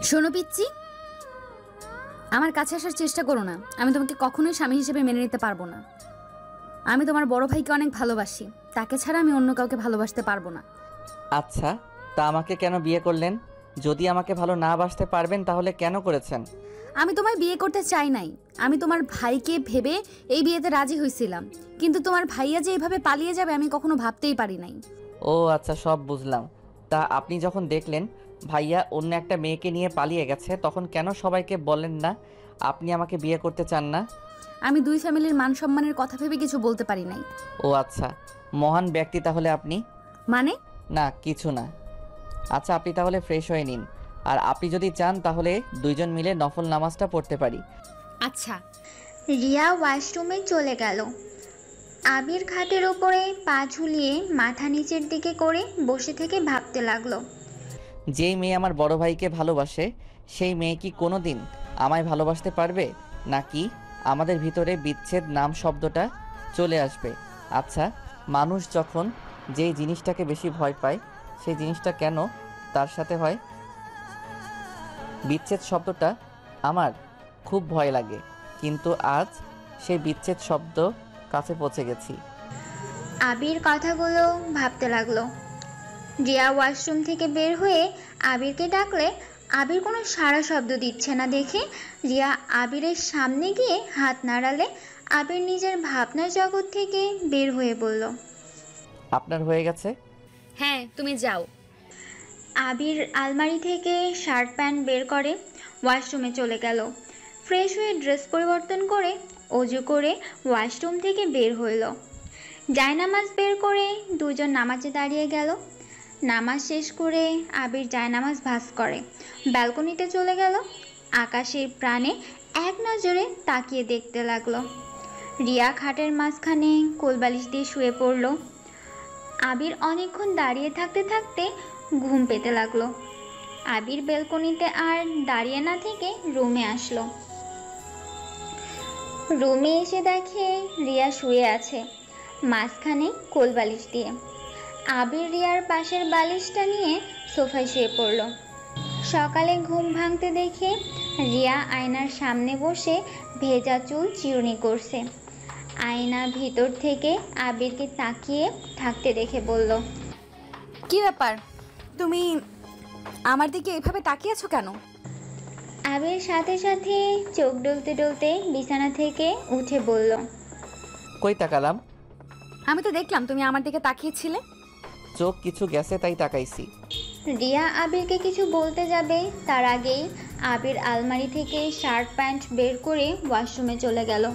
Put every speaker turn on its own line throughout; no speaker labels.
শোনো পিচ্চি, আমার কাছে আসার চেষ্টা করো না। আমি তোমাকে কখনোই স্বামী হিসেবে মেনে নিতে পারবো না। আমি তোমার বড় ভাইকে অনেক ভালোবাসি, তাকে ছাড়া আমি অন্য কাউকে ভালোবাসতে পারবো না।
আচ্ছা, তা আমাকে কেন বিয়ে করলেন? যদি আমাকে ভালো না বাসতে পারবেন তাহলে কেন করেছেন?
আমি তোমায় বিয়ে করতে চাই নাই। আমি তোমার ভাইকে ভেবে এই বিয়েতে রাজি হয়েছিলাম, কিন্তু তোমার ভাইয়া যে এইভাবে পালিয়ে যাবে আমি কখনো ভাবতেই পারি নাই।
ও আচ্ছা, সব বুঝলাম। তা আপনি যখন দেখলেন ভাইয়া অন্য একটা মেয়েকে নিয়ে পালিয়ে গেছে, তখন কেন সবাইকে বলেন না আপনি আমাকে বিয়ে করতে চান না?
আমি দুই ফ্যামিলির মান সম্মানের কথা ভেবে কিছু বলতে পারি নাই।
ও আচ্ছা, মহান ব্যক্তি তাহলে আপনি।
মানে?
না, কিছু না। আচ্ছা, আপনি তাহলে ফ্রেশ হয়ে নিন, আর আপনি যদি চান তাহলে দুইজন মিলে নফল নামাজটা পড়তে পারি।
আচ্ছা।
রিয়া ওয়াশরুমে চলে গেল। আবির খাটের ওপরে পা ঝুলিয়ে মাথা নিচের দিকে করে বসে থেকে ভাবতে লাগলো।
যেই মেয়ে আমার বড় ভাইকে ভালোবাসে সেই মেয়ে কি কোনো দিন আমায় ভালোবাসতে পারবে, নাকি আমাদের ভিতরে বিচ্ছেদ নাম শব্দটা চলে আসবে? আচ্ছা, মানুষ যখন যেই জিনিসটাকে বেশি ভয় পায় সেই জিনিসটা কেন তার সাথে হয়? বিচ্ছেদ শব্দটা আমার খুব ভয় লাগে, কিন্তু আজ সেই বিচ্ছেদ শব্দ কাছে পৌঁছে গেছি।
আবির কথাগুলো ভাবতে লাগলো। রিয়া ওয়াশরুম থেকে বের হয়ে আবিরকে ডাকলে আবির কোনো সাড়া শব্দ দিচ্ছে না দেখে রিয়া আবিরের সামনে গিয়ে হাত নাড়ালে আবির নিজের ভাবনার জগৎ থেকে বের হয়ে বলল,
আপনার হয়ে গেছে?
হ্যাঁ, তুমি যাও।
আবির আলমারি থেকে শার্ট প্যান্ট বের করে ওয়াশরুমে চলে গেল। ফ্রেশ হয়ে ড্রেস পরিবর্তন করে অজু করে ওয়াশরুম থেকে বের হইল। জায়নামাজ বের করে দুজন নামাজে দাঁড়িয়ে গেল। নামাজ শেষ করে আবির জায়নামাজ ভাঁজ করে ব্যালকনিতে চলে গেল। আকাশের প্রাণে এক নজরে তাকিয়ে দেখতে লাগলো। রিয়া খাটের মাঝখানে কোলবালিশ দিয়ে শুয়ে পড়ল। আবির অনেকক্ষণ দাঁড়িয়ে থাকতে থাকতে ঘুম পেতে লাগলো। আবির ব্যালকনিতে আর দাঁড়িয়ে না থেকে রুমে আসলো। রুমে এসে দেখে রিয়া শুয়ে আছে মাঝখানে কোলবালিশ দিয়ে। আবির রিয়ার পাশের বালিশটা নিয়ে সোফায় শুয়ে পড়ল। সকালে ঘুম ভাঙতে দেখে রিয়া আয়নার সামনে বসে ভেজা চুল চিরুনি করছে। আয়নার ভিতর থেকে আবিরকে তাকিয়ে থাকতে দেখে বলল,
কি ব্যাপার, তুমি আমার দিকে এভাবে তাকিয়ে আছো কেন?
আবির সাথে সাথে চোখ ডলতে ডলতে বিছানা থেকে উঠে বলল,
কই তাকালাম?
আমি তো দেখলাম তুমি আমার দিকে তাকিয়েছিলে।
চোখ কিছু গেছে তাই তাকাইছি।
রিয়া আবিরকে কিছু বলতে যাবে তার আগেই আবির আলমারি থেকে শার্ট প্যান্ট বের করে ওয়াশরুমে চলে গেল।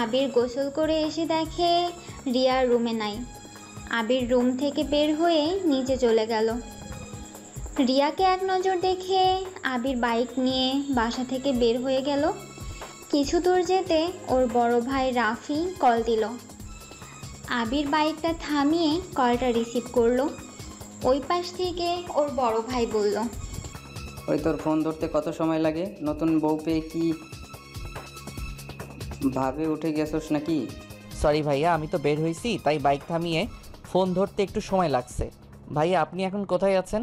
আবির গোসল করে এসে দেখে রিয়ার রুমে নাই। আবির রুম থেকে বের হয়ে নিচে চলে গেল। রিয়াকে এক নজর দেখে আবির বাইক নিয়ে বাসা থেকে বের হয়ে গেল। কিছু দূর যেতে ওর বড় ভাই রাফি কল দিল। আবির বাইকটা থামিয়ে কলটা রিসিভ করলো। ওই পাশ থেকে ওর বড় ভাই বলল,
ওই তোর ফোন ধরতে কত সময় লাগে? নতুন বউ পেয়ে কি ভাবে উঠে গেছোস নাকি?
সরি ভাইয়া, আমি তো বের হয়েছি তাই বাইক থামিয়ে ফোন ধরতে একটু সময় লাগছে। ভাইয়া, আপনি এখন কোথায় আছেন?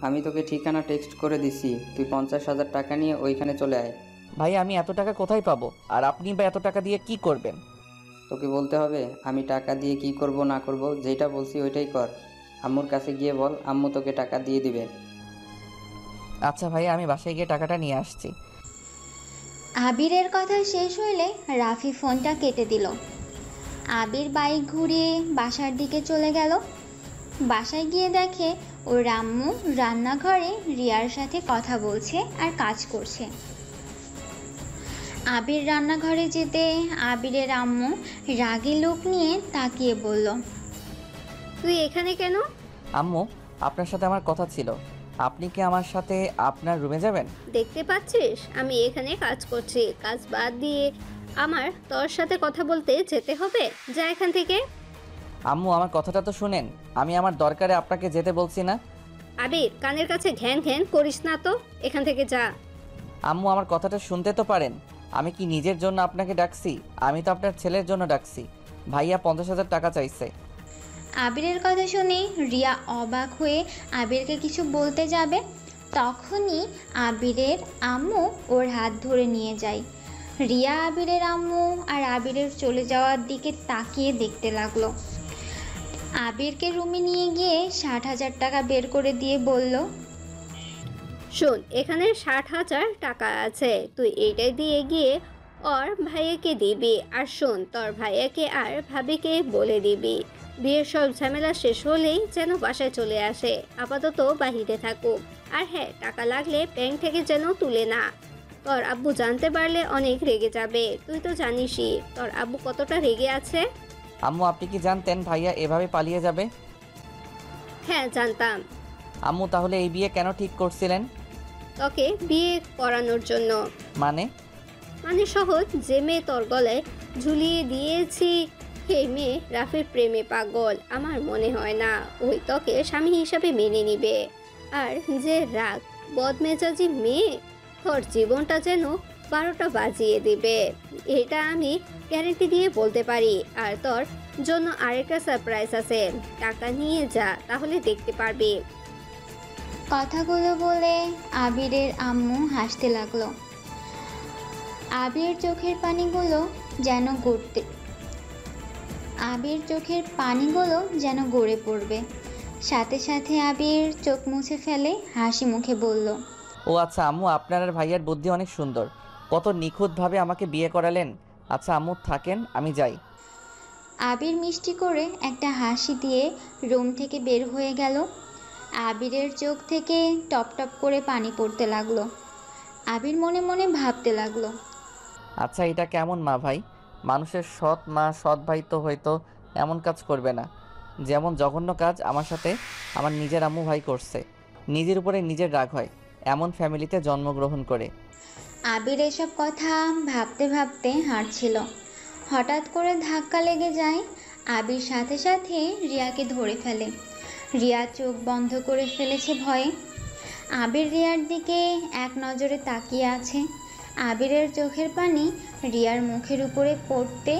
আমি তোকে ঠিকানা টেক্সট করে দিছি, তুই 50,000 টাকা নিয়ে ওইখানে চলে আয়।
ভাইয়া, আমি এত টাকা কোথায় পাবো, আর আপনি বা এত টাকা দিয়ে কি করবেন?
তোকে বলতে হবে আমি টাকা দিয়ে কি করব না করব? যেটা বলছি ওইটাই কর। আম্মুর কাছে গিয়ে বল, আম্মু তোকে টাকা দিয়ে দিবে।
আচ্ছা ভাইয়া, আমি বাসায় গিয়ে টাকাটা নিয়ে আসছি।
আবিরের কথা শেষ হইলে রাফি ফোনটা কেটে দিল। আবির বাইক ঘুরিয়ে বাসার দিকে চলে গেল। বাসায় গিয়ে দেখে ওর আম্মু রান্নাঘরে রিয়ার সাথে কথা বলছে আর কাজ করছে। আবির রান্নাঘরে যেতে আবিরের আম্মু রাগী লোক নিয়ে তাকিয়ে বলল,
তুই এখানে কেন?
আম্মু, আপনার সাথে আমার কথা ছিল। আপনি কি আমার সাথে আপনার রুমে যাবেন?
দেখতে পাচ্ছিস আমি এখানে কাজ করছি, কাজ বাদ দিয়ে আমার তোর সাথে কথা বলতে যেতে হবে? যা এখান থেকে।
আম্মু, আমার কথাটা তো শুনেন। আমি আমার দরকারে আপনাকে যেতে বলছি না।
আবির, কানের কাছে ঘ্যান ঘ্যান করিস না তো, এখান থেকে যা।
আম্মু, আমার কথাটা শুনতে তো পারেন। আমি কি নিজের জন্য আপনাকে ডাকছি? আমি তো আপনার ছেলের জন্য ডাকছি। ভাইয়া 50,000 টাকা চাইছে।
আবিরের কথা শুনে রিয়া অবাক হয়ে আবিরকে কিছু বলতে যাবে, তখনই আবিরের আম্মু ওর হাত ধরে নিয়ে যায়। রিয়া আবিরের আম্মু আর আবিরের চলে যাওয়ার দিকে তাকিয়ে দেখতে লাগলো। আবিরকে রুমে নিয়ে গিয়ে 60,000 টাকা বের করে দিয়ে বলল,
শোন, এখানে 60,000 টাকা আছে, তুই এইটাই দিয়ে গিয়ে ওর ভাইয়াকে দিবি। আর শোন, তোর ভাইয়াকে আর ভাবিকে বলে দিবি বিয়ের সব ঝামেলা শেষ হলেই যেন বাসায় চলে আসে, আপাতত বাহিরে থাকুক। আর হ্যাঁ, টাকা লাগলে ব্যাংক থেকে যেন তুলে না। তোর আব্বু জানতে পারলে অনেক রেগে যাবে, তুই তো জানিসই তোর আব্বু কতটা রেগে আছে।
আম্মু, আপনি কি জানতেন ভাইয়া এভাবে পালিয়ে যাবে?
হ্যাঁ, জানতাম।
আম্মু, তাহলে এই বিয়ে কেন ঠিক করছিলেন?
তোকে বিয়ে করানোর জন্য।
মানে?
মানে সহজ, যে মেয়ে তোর গলায় ঝুলিয়ে দিয়েছি সেই মেয়ে রাফির প্রেমে পাগল। আমার মনে হয় না ওই তোকে স্বামী হিসাবে মেনে নিবে। আর যে রাগ বদমেজাজি মেয়ে, তোর জীবনটা যেন 12টা বাজিয়ে দিবে, এটা আমি গ্যারেন্টি দিয়ে বলতে পারি। আর তোর জন্য আরেকটা সারপ্রাইজ আছে, টাকা নিয়ে যা, তাহলে দেখতে পারবি।
কথাগুলো বলে আবিরের আম্মু হাসতে লাগলো। আবির চোখের পানিগুলো যেন গড়ে পড়বে। সাথে সাথে আবির চোখ মুছে ফেলে হাসি মুখে বলল,
ও আচ্ছা আম্মু, আপনার আর ভাইয়ার বুদ্ধি অনেক সুন্দর। কত নিখুঁতভাবে আমাকে বিয়ে করালেন। আচ্ছা আম্মু থাকেন, আমি যাই।
আবির মিষ্টি করে একটা হাসি দিয়ে রুম থেকে বের হয়ে গেল। আবিরের চোখ থেকে টপ টপ করে পানি পড়তে লাগলো। আবির মনে মনে ভাবতে লাগলো,
আচ্ছা এটা কেমন মা ভাই? মানুষের সৎ মা সৎ ভাই তো হয়তো এমন কাজ করবে না। যেমন জঘন্য কাজ আমার সাথে আমার নিজের আম্মু ভাই করছে। নিজের উপরে নিজের রাগ হয় এমন ফ্যামিলিতে জন্মগ্রহণ করে।
আবির এসব কথা ভাবতে ভাবতে হাঁটছিল। হঠাৎ করে ধাক্কা লেগে যায়। আবির সাথে সাথে রিয়াকে ধরে ফেলে। রিয়া চোখ বন্ধ করে ফেলেছে ভয়ে। আবির রিয়ার দিকে এক নজরে তাকিয়ে আছে। আবিরের চোখের পানি রিয়ার মুখের উপরে পড়তে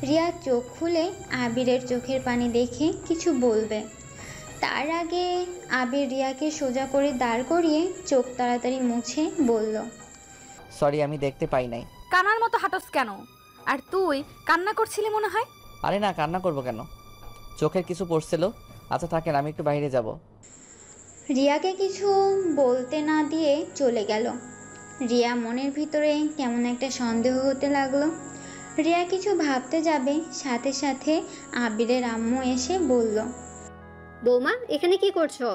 রিয়া চোখ খুলে আবিরের চোখের পানি দেখে কিছু বলবে, তার আগে আবির রিয়াকে সোজা করে দাঁড় করিয়ে চোখ তাড়াতাড়ি মুছে বলল,
সরি, আমি দেখতে পাই নাই।
কানার মতো হাঁটস কেন? আর তুই কান্না করছিলি মনে হয়।
আরে না, কান্না করবো কেন? চোখের কিছু পড়ছিল। আচ্ছা থাকেন, আমি একটু বাইরে যাব।
রিয়াকে কিছু বলতে না দিয়ে চলে গেল। রিয়া মনের ভিতরে কেমন একটা সন্দেহ হতে লাগলো। রিয়া কিছু ভাবতে যাবে, সাথে সাথে আবিরের আম্মু এসে বলল,
বৌমা, এখানে কি করছো?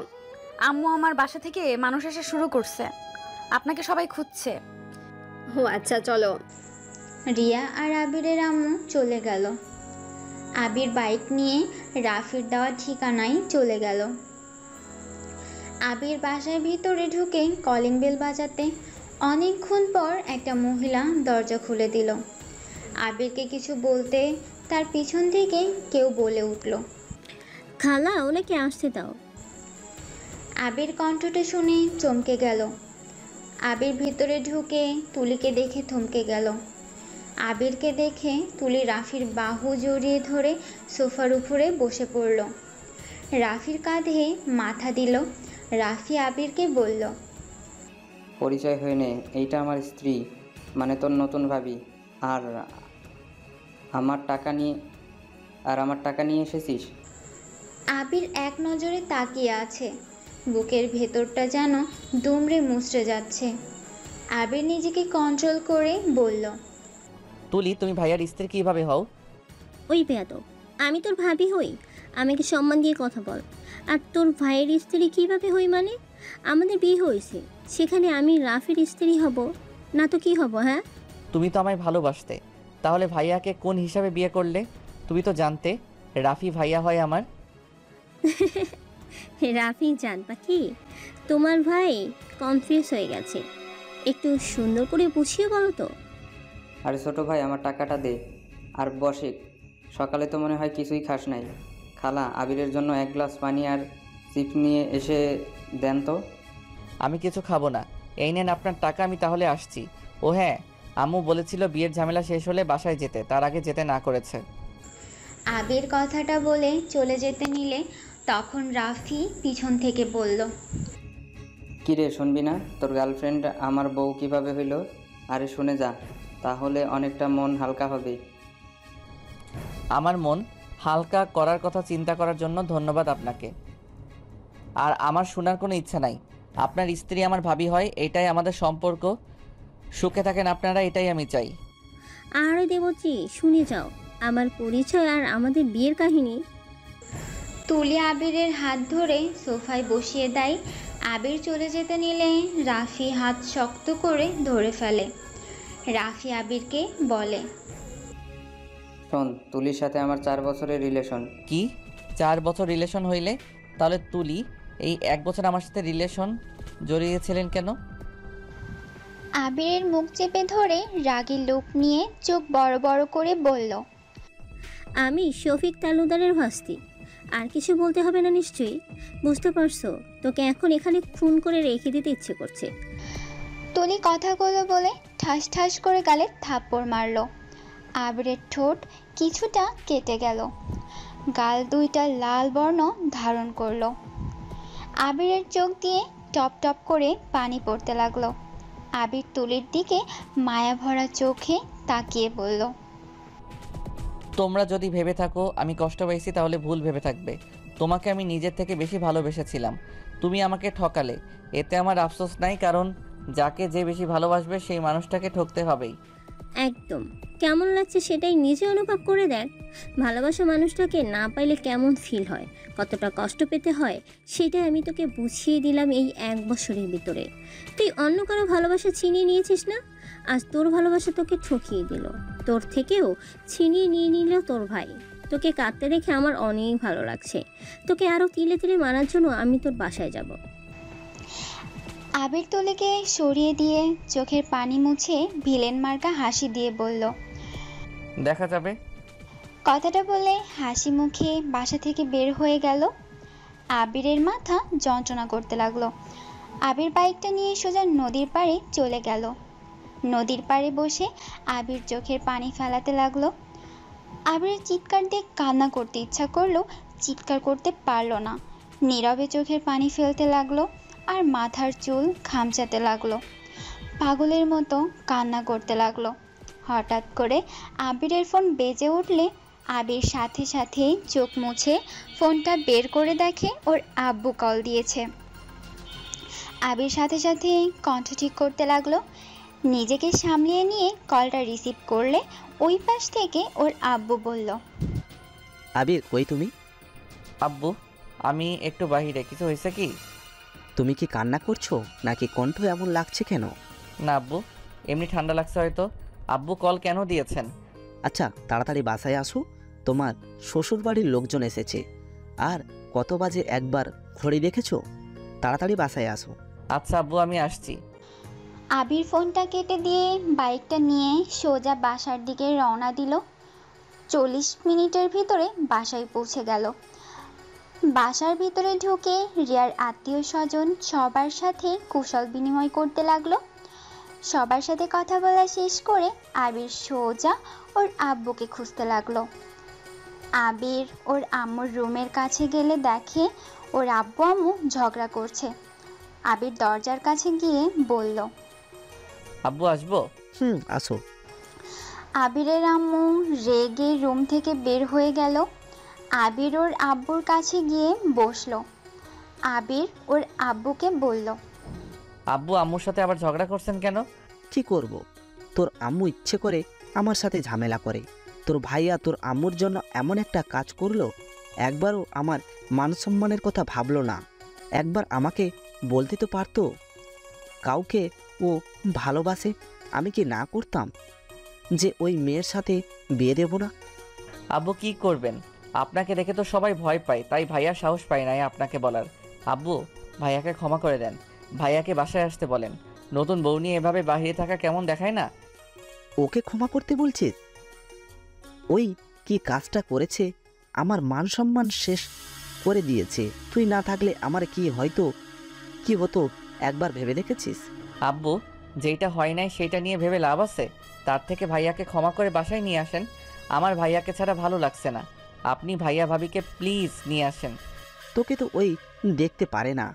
আম্মু, আমার বাসা থেকে মানুষ আসা শুরু করছে, আপনাকে সবাই খুঁজছে।
ও আচ্ছা, চলো।
রিয়া আর আবিরের আম্মু চলে গেল। আবির বাইক নিয়ে রাফির দেওয়া ঠিকানায় চলে গেল। আবির বাসার ভিতরে ঢুকে কলিং বেল বাজাতে অনেকক্ষণ পর একটা মহিলা দরজা খুলে দিল। আবিরকে কিছু বলতে তার পিছন থেকে কেউ বলে উঠল,
খালা, ওনাকে আসতে দাও।
আবির কণ্ঠটা শুনে চমকে গেল। আবির ভিতরে ঢুকে তুলিকে দেখে থমকে গেল। আবিরকে দেখে তুলি রাফির বাহু জড়িয়ে ধরে সোফার উপরে বসে পড়ল। রাফির কাঁধে মাথা দিল। রাফি আবিরকে বলল,
পরিচয় হয়ে নে, এইটা আমার স্ত্রী, মানে তোর নতুন ভাবি। আর আমার টাকা নিয়ে এসেছিস।
আবির এক নজরে তাকিয়ে আছে। বুকের ভেতরটা যেন দুমড়ে মুচড়ে যাচ্ছে। আবির নিজেকে কন্ট্রোল করে বলল,
তুলি, তুমি ভাইয়ার স্ত্রী কিভাবে হও?
ওই বেয়াদব, আমি তোর ভাবি হই? আমাকে সম্মান দিয়ে কথা বল। আর তোর ভাইয়ের স্ত্রী কিভাবে হই মানে? আমাদের বিয়ে হয়েছে, সেখানে আমি রাফির স্ত্রী হব না তো কি হব? হ্যাঁ,
তুমি তো আমায় ভালোবাসতে, তাহলে ভাইয়াকে কোন হিসাবে বিয়ে করলে? তুমি তো জানতে রাফি ভাইয়া হয় আমার।
রাফি জান পাখি, তোমার ভাই কনফিউজ হয়ে গেছে, একটু সুন্দর করে বুঝিয়ে বলো তো।
আরে ছোটো ভাই, আমার টাকাটা দে আর বসে। সকালে তো মনে হয় কিছুই খাস নাই। খালা, আবিরের জন্য 1 গ্লাস পানি আর চিপস নিয়ে এসে দেন তো।
আমি কিছু খাবো না, এই নেন আপনার টাকা, আমি তাহলে আসছি। ও হ্যাঁ, আম্মু বলেছিল বিয়ের ঝামেলা শেষ হলে বাসায় যেতে, তার আগে যেতে না করেছে।
আবির কথাটা বলে চলে যেতে নিলে তখন রাফি পিছন থেকে বলল,
কী রে, শুনবি না? তোর গার্লফ্রেন্ড আমার বউ কিভাবে হইল? আরে শুনে যা, তাহলে অনেকটা মন হালকা হবে।
আমার মন হালকা করার কথা চিন্তা করার জন্য ধন্যবাদ আপনাকে। আর আমার শোনার কোনো ইচ্ছা নাই। আপনার স্ত্রী আমার ভাবি হয়, এটাই আমাদের সম্পর্ক। সুখে থাকেন আপনারা, এটাই আমি চাই।
আরে দেবজি, শুনে যাও আমার পরিচয় আর আমাদের বিয়ের কাহিনী।
তুলি আবিরের হাত ধরে সোফায় বসিয়ে দেয়। আবির চলে যেতে নিলে রাফি হাত শক্ত করে ধরে ফেলে। রাফি আবিরকে বলে,
শোন, তুলির সাথে আমার 4 বছরের রিলেশন।
কি 4 বছর রিলেশন হইলে? তাহলে তুলি এই 1 বছর আমার সাথে রিলেশন জড়িয়েছিলেন কেন?
আবিরের মুখ চেপে ধরে রাগী লোক নিয়ে চোখ বড় বড় করে বলল,
আমি শফিক তালুকদারের ভাস্তি। আর কিছু বলতে হবে না নিশ্চয়ই, বুঝতে পারছো? তোকে এখন এখানে খুন করে রেখে দিতে ইচ্ছে করছে।
তুলি কথাগুলো বলে ঠাস ঠাস করে গালে থাপ্পড় মারল। আবিরের ঠোঁট কিছুটা কেটে গেল, গাল দুইটা লাল বর্ণ ধারণ করলো। আবিরের চোখ দিয়ে টপ টপ করে পানি পড়তে লাগলো। আবির তুলির দিকে মায়া ভরা চোখে তাকিয়ে বলল,
তোমরা যদি ভেবে থাকো আমি কষ্ট পাইছি, তাহলে ভুল ভেবে থাকবে। তোমাকে আমি নিজের থেকে বেশি ভালোবেসেছিলাম, তুমি আমাকে ঠকালে। এতে আমার আফসোস নাই, কারণ যাকে যে বেশি ভালোবাসবে সেই মানুষটাকে ঠকতে হবেই।
একদম, কেমন লাগছে সেটাই নিজে অনুভব করে দেখ। ভালোবাসা মানুষটাকে না পাইলে কেমন ফিল হয়, কতটা কষ্ট পেতে হয়, সেটাই আমি তোকে বুঝিয়ে দিলাম এই 1 বছরের ভিতরে। তুই অন্য কারো ভালোবাসা ছিনিয়ে নিয়েছিস না, আজ তোর ভালোবাসা তোকে ঠকিয়ে দিল। তোর থেকেও ছিনিয়ে নিয়ে নিল তোর ভাই। তোকে কাঁদতে দেখে আমার অনেক ভালো লাগছে। তোকে আরও তিলে তিলে মারার জন্য আমি তোর বাসায় যাব।
আবির তুলিকে সরিয়ে দিয়ে চোখের পানি মুছে ভিলেন মার্কা হাসি দিয়ে বলল,
দেখা যাবে।
কথাটা বলে হাসি মুখে বাসা থেকে বের হয়ে গেল। আবিরের মাথা যন্ত্রণা করতে লাগলো। আবির বাইকটা নিয়ে সোজা নদীর পাড়ে চলে গেল। নদীর পাড়ে বসে আবির চোখের পানি ফেলাতে লাগলো। আবিরের চিৎকার দিয়ে কান্না করতে ইচ্ছা করলো, চিৎকার করতে পারলো না। নীরবে চোখের পানি ফেলতে লাগলো আর মাথার চুল খামচাতে লাগলো। পাগলের মতো কান্না করতে লাগলো। হঠাৎ করে আবিরের ফোন বেজে উঠলে আবির সাথে সাথে চোখ মুছে ফোনটা বের করে দেখে ওর আব্বু কল দিয়েছে। আবির সাথে সাথে কণ্ঠ ঠিক করতে লাগলো। নিজেকে সামলিয়ে নিয়ে কলটা রিসিভ করলে ওই পাশ থেকে ওর আব্বু বলল,
আবির, কই তুমি?
আব্বু, আমি একটু বাহিরে। কিছু হয়েছে কি?
তুমি কি কান্না করছো নাকি কণ্ঠ এমন লাগছে কেন?
না আব্বু, এমনি ঠান্ডা লাগছে হয়তো। আব্বু কল কেন দিয়েছেন?
আচ্ছা, তাড়াতাড়ি বাসায় আসো, তোমার শ্বশুর বাড়ির লোকজন এসেছে। আর কত বাজে একবার ঘড়ি দেখেছো? তাড়াতাড়ি বাসায় আসো।
আচ্ছা আব্বু, আমি আসছি।
আবির ফোনটা কেটে দিয়ে বাইকটা নিয়ে সোজা বাসার দিকে রওনা দিল। 40 মিনিটের ভিতরে বাসায় পৌঁছে গেল। বাসার ভিতরে ঢুকে রিয়ার আত্মীয় স্বজন সবার সাথে কুশল বিনিময় করতে লাগলো। সবার সাথে কথা বলা শেষ করে আবির সোজা ওর আব্বুকে খুঁজতে লাগলো। আবির ওর আম্মুর রুমের কাছে গেলে দেখে ওর আব্বু আম্মু ঝগড়া করছে। আবির দরজার কাছে গিয়ে বলল,
আব্বু আসবো?
আসো।
আবিরের আম্মু রেগে রুম থেকে বের হয়ে গেল। আবির ওর আব্বুর কাছে গিয়ে বসলো। আবির ওর আব্বুকে বলল,
আব্বু আম্মুর সাথে আবার ঝগড়া করছেন কেন?
কি করব? তোর আম্মু ইচ্ছে করে আমার সাথে ঝামেলা করে। তোর ভাইয়া তোর আম্মুর জন্য এমন একটা কাজ করলো, একবারও আমার মান সম্মানের কথা ভাবলো না। একবার আমাকে বলতে তো পারতো কাউকে ও ভালোবাসে। আমি কি না করতাম যে ওই মেয়ের সাথে বিয়ে দেব না?
আব্বু কি করবেন? আপনাকে দেখে তো সবাই ভয় পায়, তাই ভাইয়া সাহস পায় নাই আপনাকে বলার। আব্বু, ভাইয়াকে ক্ষমা করে দেন। ভাইয়াকে বাসায় আসতে বলেন। নতুন বউ নিয়ে এভাবে বাহিরে থাকা কেমন দেখায় না?
ওকে ক্ষমা করতে বলছিস? ওই কি কাজটা করেছে, আমার মান সম্মান শেষ করে দিয়েছে। তুই না থাকলে আমার কি হতো একবার ভেবে দেখেছিস?
আব্বু, যেটা হয় নাই সেটা নিয়ে ভেবে লাভ আছে? তার থেকে ভাইয়াকে ক্ষমা করে বাসায় নিয়ে আসেন। আমার ভাইয়াকে ছাড়া ভালো লাগছে না। আপনি ভাইয়া ভাবিকে প্লিজ নিয়ে আসেন।
তোকে তো ওই দেখতে পারে না।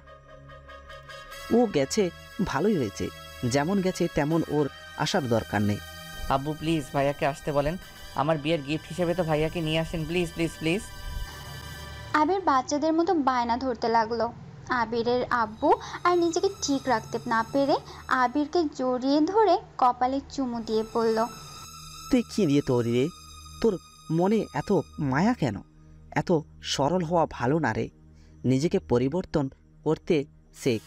ও গেছে ভালোই হয়েছে, যেমন গেছে তেমন ওর আসার দরকার নেই।
আব্বু প্লিজ ভাইয়াকে আসতে বলেন, আমার বিয়ের গিফট হিসেবে তো ভাইয়াকে নিয়ে আসেন প্লিজ প্লিজ প্লিজ।
আবির বাচ্চাদের মতো বায়না ধরতে লাগলো। আবিরের আব্বু আর নিজেকে ঠিক রাখতে না পেরে আবিরকে জড়িয়ে ধরে কপালে চুমু দিয়ে পড়ল।
তুই কি দিয়ে তৈরি রে? তোর মনে এত মায়া কেন? এত সরল হওয়া ভালো না রে। নিজেকে পরিবর্তন করতে শেখ।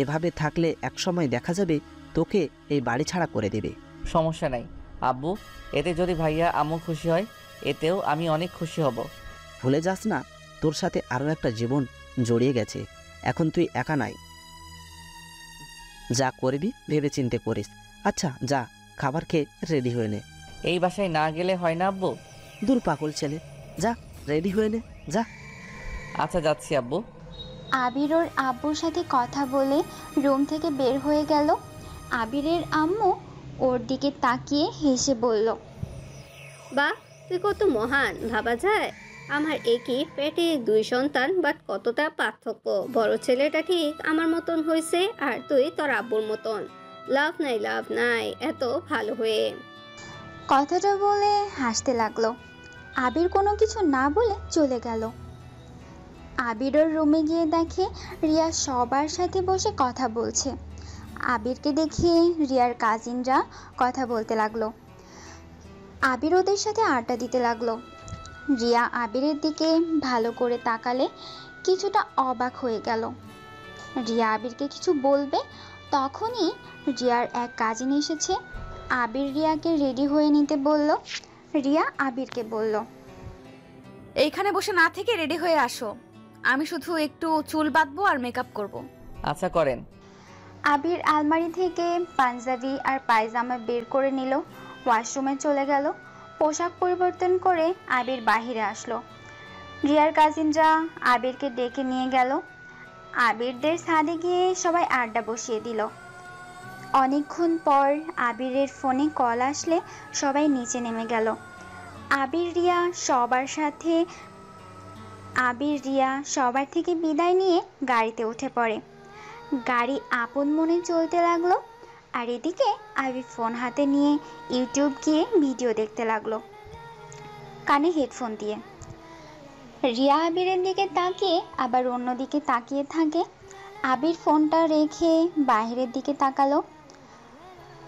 এভাবে থাকলে একসময় দেখা যাবে তোকে এই বাড়ি ছাড়া করে দেবে।
সমস্যা নাই আব্বু, এতে যদি ভাইয়া আম্মু খুশি হয় এতেও আমি অনেক খুশি হব।
ভুলে যাস না তোর সাথে আরও একটা জীবন জড়িয়ে গেছে। এখন তুই একা নাই, যা করবি ভেবে চিন্তে করিস। আচ্ছা যা, খাবার খেয়ে রেডি হয়ে নে।
এই বাসায় না গেলে হয় না আব্বু?
দূর পাগল ছেলে, যা রেডি হয়ে নে যা।
আচ্ছা যাচ্ছি আব্বু।
আবির ওর আব্বুর সাথে কথা বলে রুম থেকে বের হয়ে গেল। আবিরের আম্মু ওর দিকে তাকিয়ে হেসে বলল,
বাহ, তুই কত মহান ভাবা যায়। আমার একই পেটে 2 সন্তান, বাট কতটা পার্থক্য। বড় ছেলেটা ঠিক আমার মতন হয়েছে আর তুই তোর আব্বুর মতন। লাভ নাই এত ভালো হয়ে।
কথাটা বলে হাসতে লাগলো। আবির কোনো কিছু না বলে চলে গেল। আবির ওর রুমে গিয়ে দেখে রিয়া সবার সাথে বসে কথা বলছে। আবিরকে দেখে রিয়ার কাজিনরা কথা বলতে লাগলো। আবির ওদের সাথে আড্ডা দিতে লাগলো। রিয়া আবিরের দিকে ভালো করে তাকালে কিছুটা অবাক হয়ে গেল। রিয়া আবিরকে কিছু বলবে তখনই রিয়ার এক কাজিন এসেছে। আবির রিয়াকে রেডি হয়ে নিতে বলল। রিয়া আবিরকে বলল,
এইখানে বসে না থেকে রেডি হয়ে আসো, আমি শুধু একটু চুল বাঁধবো আর মেকআপ করব।
আচ্ছা করেন।
আবির আলমারি থেকে পাঞ্জাবি আর পায়জামা বের করে নিল। ওয়াশরুমে চলে গেল। পোশাক পরিবর্তন করে আবির বাহিরে আসলো। রিয়ার কাজিনরা আবিরকে ডেকে নিয়ে গেল। আবিরদের ছাদে গিয়ে সবাই আড্ডা বসিয়ে দিল। অনেকক্ষণ পর আবিরের ফোনে কল আসলে সবাই নিচে নেমে গেল। আবির রিয়া সবার থেকে বিদায় নিয়ে গাড়িতে উঠে পড়ে। গাড়ি আপন মনে চলতে লাগলো। আর এদিকে আবির ফোন হাতে নিয়ে ইউটিউব গিয়ে ভিডিও দেখতে লাগলো, কানে হেডফোন দিয়ে। রিয়া আবিরের দিকে তাকিয়ে আবার অন্যদিকে তাকিয়ে থাকে। আবির ফোনটা রেখে বাইরের দিকে তাকালো।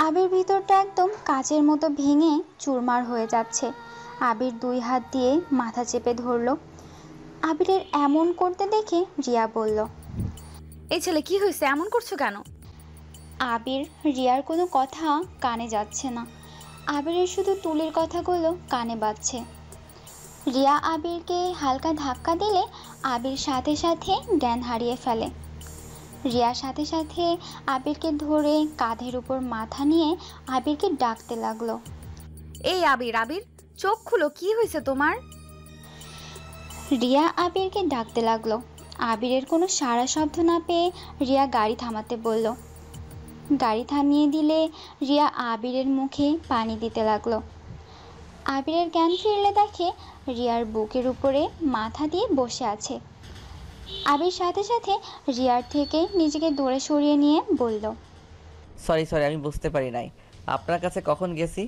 আবির ভিতরটা একদম কাচের মতো ভেঙে চুরমার হয়ে যাচ্ছে। আবির 2 হাত দিয়ে মাথা চেপে ধরলো। আবিরের এমন করতে দেখে রিয়া বলল,
এই ছেলে কি হয়েছে, এমন করছো কেন?
আবির রিয়ার কোনো কথা কানে যাচ্ছে না। আবিরের শুধু তুলির কথাগুলো কানে বাজছে। রিয়া আবিরকে হালকা ধাক্কা দিলে আবির সাথে সাথে জ্ঞান হারিয়ে ফেলে। রিয়ার সাথে সাথে আবিরকে ধরে কাঁধের উপর মাথা নিয়ে আবিরকে ডাকতে লাগলো,
এই আবির, আবির চোখ খুলো, কি হয়েছে তোমার?
রিয়া আবিরকে ডাকতে লাগলো। আবিরের কোনো সাড়া শব্দ না পেয়ে রিয়া গাড়ি থামাতে বলল। গাড়ি থামিয়ে দিলে রিয়া আবিরের মুখে পানি দিতে লাগলো। আবিরের জ্ঞান ফিরলে দেখে রিয়ার বুকের উপরে মাথা দিয়ে বসে আছে। আবির সাথে সাথে রিয়ার থেকে নিজেকে দূরে সরিয়ে নিয়ে বলল,
সরি আমি বুঝতে পারি নাই। আপনার কাছে কখন গেছি,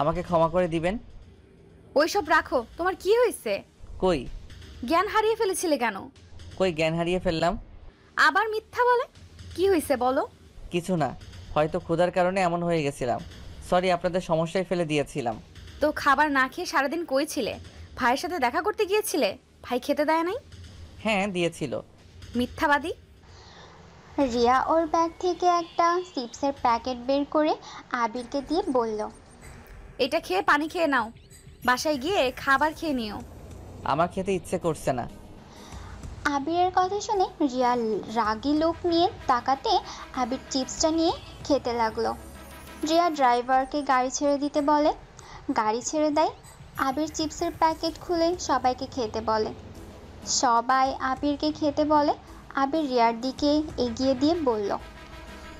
আমাকে ক্ষমা করে দিবেন।
ওইসব রাখো, তোমার কি হয়েছে?
কই
জ্ঞান হারিয়ে ফেলেছিলে কেন?
জ্ঞান হারিয়ে ফেললাম?
আবার মিথ্যা বলে, কি হয়েছে বলো?
কিছু না, হয়তো ক্ষুধার কারণে এমন হয়ে গেছিলাম। সরি, আপনাদের সমস্যায় ফেলে দিয়েছিলাম।
তো খাবার না খেয়ে সারাদিন কই ছিলে? ভাইয়ের সাথে দেখা করতে গিয়েছিলে? ভাই খেতে দেয় নাই?
হ্যাঁ দিয়েছিল।
মিথ্যাবাদী।
রিয়া ওর ব্যাগ থেকে একটা চিপসের প্যাকেট বের করে আবিরকে দিয়ে বলল,
এটা খেয়ে পানি খেয়ে নাও, বাসায় গিয়ে খাবার খেয়ে নিও।
আমার খেতে ইচ্ছে করছে না।
আবিরের কথা শুনে রিয়া রাগী লোক নিয়ে তাকাতে আবির চিপসটা নিয়ে খেতে লাগলো। রিয়া ড্রাইভারকে গাড়ি ছেড়ে দিতে বলে। গাড়ি ছেড়ে দেয়। আবির চিপসের প্যাকেট খুলে সবাইকে খেতে বলে। সবাই আবিরকে খেতে বলে। আবির রিয়ার দিকে এগিয়ে দিয়ে বলল,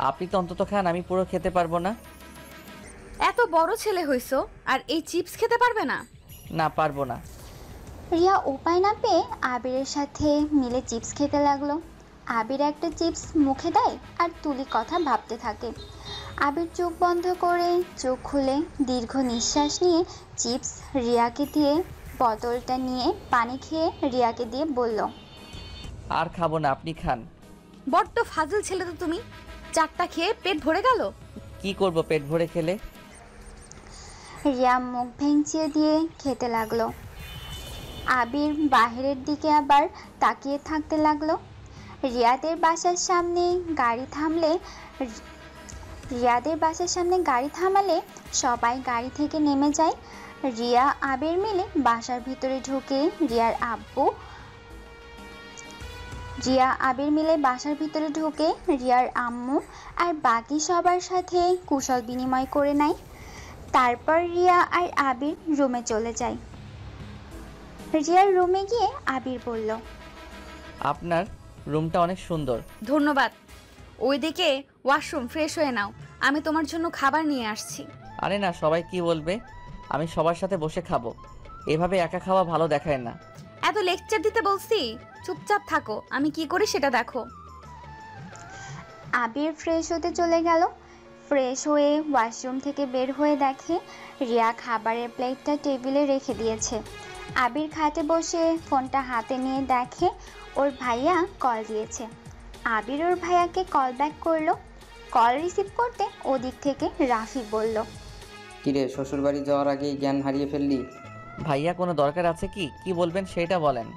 আপনি তো অন্তত খান, আমি পুরো খেতে পারবো না।
এত বড় ছেলে হইছো আর এই চিপস খেতে পারবে না?
না পারবো না।
রিয়া উপায় না পেয়ে আবিরের সাথে মিলে চিপস খেতে লাগলো। আবির একটা চিপস মুখে দেয় আর তুলি কথা ভাবতে থাকে। আবির চোখ বন্ধ করে চোখ খুলে দীর্ঘ নিঃশ্বাস নিয়ে চিপস রিয়াকে দিয়ে বোতলটা নিয়ে পানি খেয়ে রিয়াকে দিয়ে বলল,
আর খাবো না, আপনি খান।
বড্ড ফাজিল ছেলে তো তুমি, 4টা খেয়ে পেট ভরে গেল।
কি করব পেট ভরে খেলে?
রিয়া মুখ ভেঙচিয়ে দিয়ে খেতে লাগলো। আবির বাহিরের দিকে আবার তাকিয়ে থাকতে লাগলো। রিয়াদের বাসার সামনে গাড়ি থামালে সবাই গাড়ি থেকে নেমে যায়। রিয়া আবির মিলে বাসার ভিতরে ঢুকে রিয়া রিয়ার আম্মু আর বাকি সবার সাথে কুশল বিনিময় করে নেয়। তারপর রিয়া আর আবির রুমে চলে যায়। রিয়ার রুমে গিয়ে আবির বলল,
আপনার রুমটা অনেক সুন্দর।
ধন্যবাদ। ওইদিকে ওয়াশরুম, ফ্রেশ হয়ে নাও, আমি তোমার জন্য খাবার নিয়ে আসছি।
আরে না, সবাই কি বলবে? আমি সবার সাথে বসে খাবো, এভাবে একা খাওয়া ভালো দেখায় না।
এত লেকচার দিতে বলছি, চুপচাপ থাকো, আমি কি করি সেটা দেখো।
আবির ফ্রেশ হতে চলে গেল। ফ্রেশ হয়ে ওয়াশরুম থেকে বের হয়ে দেখে রিয়া খাবারের প্লেটটা টেবিলে রেখে দিয়েছে। আবির খাটে বসে ফোনটা হাতে নিয়ে দেখে ওর ভাইয়া কল দিয়েছে। আবির ওর ভাইয়াকে কল ব্যাক করলো। কল রিসিভ করতে ওদিক থেকে রাফি বলল,
কিরে, শ্বশুরবাড়ি যাওয়ার আগেই জ্ঞান হারিয়ে ফেললি?
ভাইয়া কোনো দরকার আছে কি? কি বলবেন সেটা বলেন।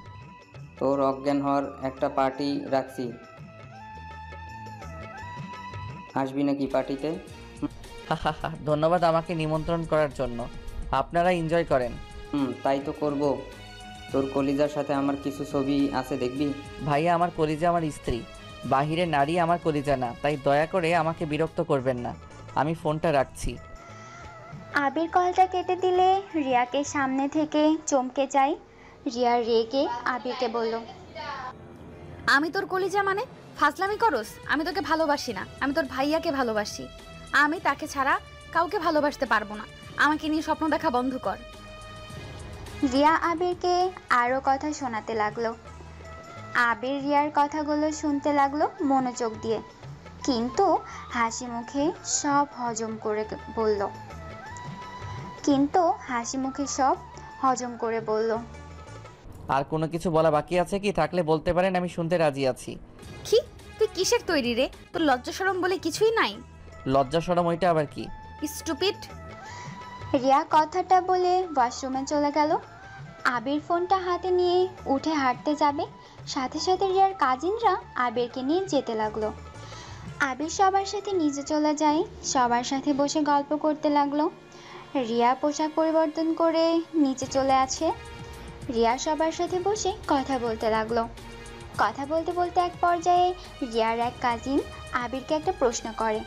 তোর অজ্ঞান হওয়ার একটা পার্টি রাখছি, আসবি নাকি পার্টিতে?
ধন্যবাদ আমাকে নিমন্ত্রণ করার জন্য, আপনারা এনজয় করেন।
তাই তো করব। তোর কলিজার সাথে আমার কিছু ছবি আছে, দেখবি?
ভাইয়া, আমার কলিজা আমার স্ত্রী, বাহিরে নারী আমার কলিজা না, তাই দয়া করে আমাকে বিরক্ত করবেন না। আমি ফোনটা রাখছি।
আবির কলটা কেটে দিলে রিয়াকে সামনে থেকে চমকে যায়। রিয়া রেগে আবিরকে বলল,
আমি তোর কলিজা মানে? ফাজলামি করস? আমি তোকে ভালোবাসি না, আমি তোর ভাইয়াকে ভালোবাসি। আমি তাকে ছাড়া কাউকে ভালোবাসতে পারবো না। আমাকে নিয়ে স্বপ্ন দেখা বন্ধ কর।
রিয়া আবিরকে আরও কথা শোনাতে লাগলো। আবির রিয়ার কথাগুলো শুনতে লাগলো মনোযোগ দিয়ে, কিন্তু হাসি মুখে সব হজম করে বলল,
আর কোনো কিছু বলা বাকি আছে কি? থাকলে বলতে পারেন, আমি শুনতে রাজি আছি।
কি? তুই কিসের তৈরি রে? তোর লজ্জা শরম বলে কিছুই নাই?
লজ্জা শরম ওইটা আবার কি?
স্টুপিড।
রিয়া কথাটা বলে ওয়াশরুমে চলে গেল। আবির ফোনটা হাতে নিয়ে উঠে হাঁটতে যাবে, সাথে সাথে রিয়ার কাজিনরা আবিরকে নিয়ে যেতে লাগলো। আবির সবার সাথে নিচে চলে যায়, সবার সাথে বসে গল্প করতে লাগলো। রিয়া পোশাক পরিবর্তন করে নিচে চলে আছে। রিয়া সবার সাথে বসে কথা বলতে লাগলো। কথা বলতে বলতে এক পর্যায়ে রিয়ার এক কাজিন আবিরকে একটা প্রশ্ন করে,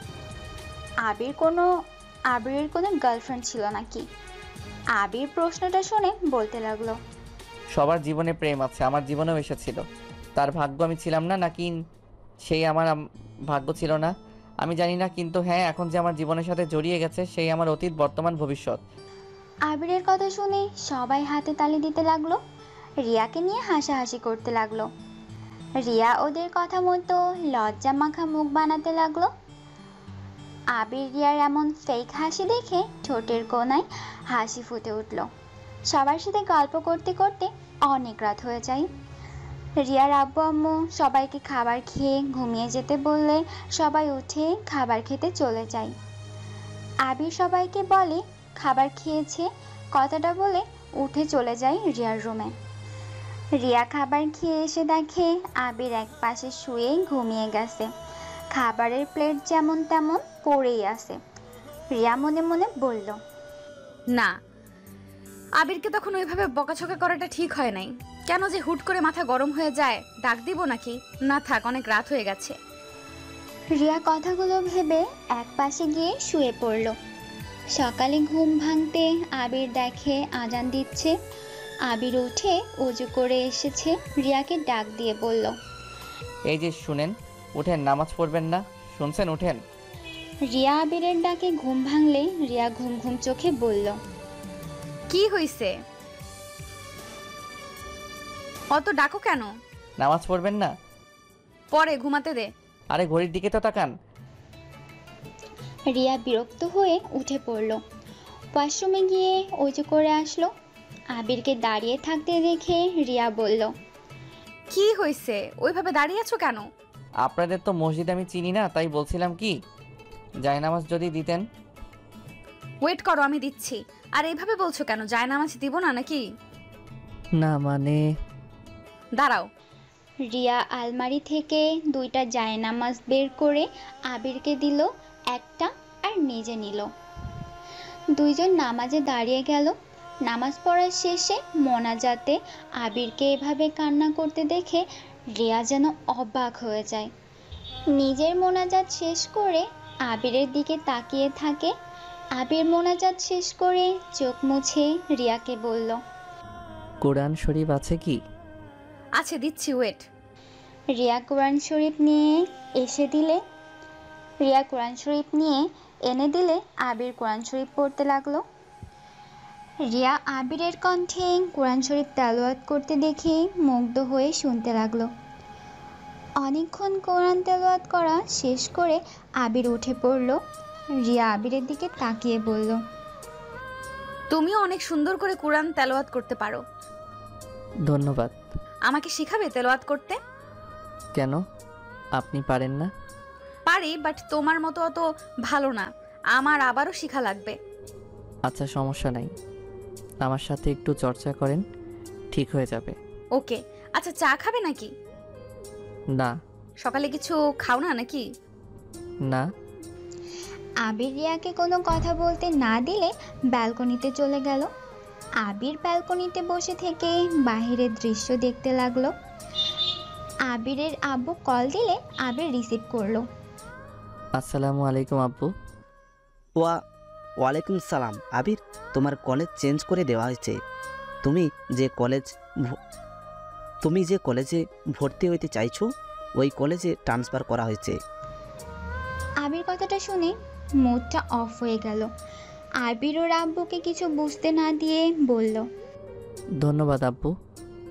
আবিরের কোনো গার্লফ্রেন্ড ছিল নাকি? আবির প্রশ্নটা শুনে বলতে লাগলো,
সবার জীবনে প্রেম আছে, আমার জীবনেও এসেছিল। তার ভাগ্য আমি ছিলাম না, নাকি সেই আমার ভাগ্য ছিল না আমি জানি না, কিন্তু হ্যাঁ, এখন যে আমার জীবনের সাথে জড়িয়ে গেছে সেই আমার অতীত, বর্তমান, ভবিষ্যৎ।
আবিরের কথা শুনে সবাই হাতে তালি দিতে লাগলো। রিয়াকে নিয়ে হাসাহাসি করতে লাগলো। রিয়া ওদের কথা মতো লজ্জা মাখা মুখ বানাতে লাগলো। আবির রিয়ার এমন ফেক হাসি দেখে ঠোঁটের কোণায় হাসি ফুটে উঠল। সবার সাথে গল্প করতে করতে অনেক রাত হয়ে যায়। রিয়ার আব্বু আম্মু সবাইকে খাবার খেয়ে ঘুমিয়ে যেতে বললে সবাই উঠে খাবার খেতে চলে যায়। আবির সবাইকে বলে খাবার খেয়েছে, কথাটা বলে উঠে চলে যায় রিয়ার রুমে। রিয়া খাবার খেয়ে এসে দেখে আবির এক পাশে শুয়ে ঘুমিয়ে গেছে, খাবারের প্লেট যেমন তেমন পড়েই আছে। রিয়া মনে মনে বলল,
না, আবিরকে তখন ওইভাবে বকাঝকা করাটা ঠিক হয় নাই। কেন যে হুট করে মাথা গরম হয়ে যায়? ডাক দিব নাকি? না থাক, অনেক রাত হয়ে গেছে।
রিয়া কথাগুলো ভেবে এক পাশে গিয়ে শুয়ে পড়ল। সকালে ঘুম ভাঙতে আবির দেখে আজান দিচ্ছে। আবির উঠে উজু করে এসেছে, রিয়াকে ডাক দিয়ে বলল,
এই যে শুনেন, উঠেন, নামাজ পড়বেন না? শুনছেন, উঠেন।
রিয়া আবিরের ডাকে ঘুম ভাঙলে রিয়া ঘুম ঘুম চোখে বলল,
কি হইছে? অত ডাকো কেন?
নামাজ পড়বেন না?
পরে ঘুমাতে দে।
আরে ঘড়ির দিকে তো তাকান।
রিয়া বিরক্ত হয়ে উঠে পড়ল। ওয়াশরুমে গিয়ে অজু করে আসলো। আবিরকে দাঁড়িয়ে থাকতে দেখে রিয়া বলল,
কি হয়েছে, ওইভাবে দাঁড়িয়ে আছো কেন?
আপনাদের তো মসজিদ আমি চিনি না, তাই বলছিলাম কি জায়নামাজ যদি দিতেন।
ওয়েট করো, আমি দিচ্ছি। আর এইভাবে বলছো কেন? জায়নামাজ দিব না নাকি?
না মানে
দাঁড়াও।
রিয়া আলমারি থেকে 2টা জায়নামাজ বের করে আবিরকে দিল, একটা আর নিজে নিল। দুইজন নামাজে দাঁড়িয়ে গেল। নামাজ পড়ার শেষে মোনাজাতে আবিরকে এভাবে কান্না করতে দেখে রিয়া যেন অবাক হয়ে যায়। নিজের মোনাজাত শেষ করে আবিরের দিকে তাকিয়ে থাকে। আবির মোনাজাত শেষ করে চোখ মুছে রিয়াকে বলল,
কোরআন শরীফ আছে কি?
আছে, দিচ্ছি, ওয়েট।
রিয়া কোরআন শরীফ নিয়ে এনে দিলে আবির কোরআন শরীফ পড়তে লাগলো। রিয়া আবিরের কণ্ঠে কোরআন শরীফ তেলাওয়াত করতে দেখে মুগ্ধ হয়ে শুনতে লাগলো। অনেকক্ষণ কোরআন তেলাওয়াত করা শেষ করে আবির উঠে পড়ল। রিয়া আবিরের দিকে তাকিয়ে বলল,
তুমিও অনেক সুন্দর করে কোরআন তেলাওয়াত করতে পারো।
ধন্যবাদ।
আমাকে শিখাবে তেলাওয়াত করতে?
কেন, আপনি পারেন না?
পারি, বাট তোমার মতো অত ভালো না। আমার আবারও শিখা লাগবে।
আচ্ছা সমস্যা নাই, আমার সাথে একটু চর্চা করেন, ঠিক হয়ে যাবে।
ওকে। আচ্ছা, চা খাবে নাকি?
না।
সকালে কিছু খাও না নাকি?
না।
আবির রিয়াকে কোনো কথা বলতে না দিলে ব্যালকনিতে চলে গেল। আবির ব্যালকনিতে বসে থেকে বাহিরের দৃশ্য দেখতে লাগলো। আবিরের আব্বু কল দিলে আবির রিসিভ করলো।
আসসালামু আলাইকুম আব্বু।
ওয়ালাইকুম সালাম। আবির, তোমার কলেজ চেঞ্জ করে দেওয়া হয়েছে। তুমি যে কলেজে ভর্তি হইতে চাইছো ওই কলেজে ট্রান্সফার করা হয়েছে।
আবির কথাটা শুনে মুডটা অফ হয়ে গেল। আবির ওর আব্বুকে কিছু বুঝতে না দিয়ে বলল,
ধন্যবাদ আব্বু।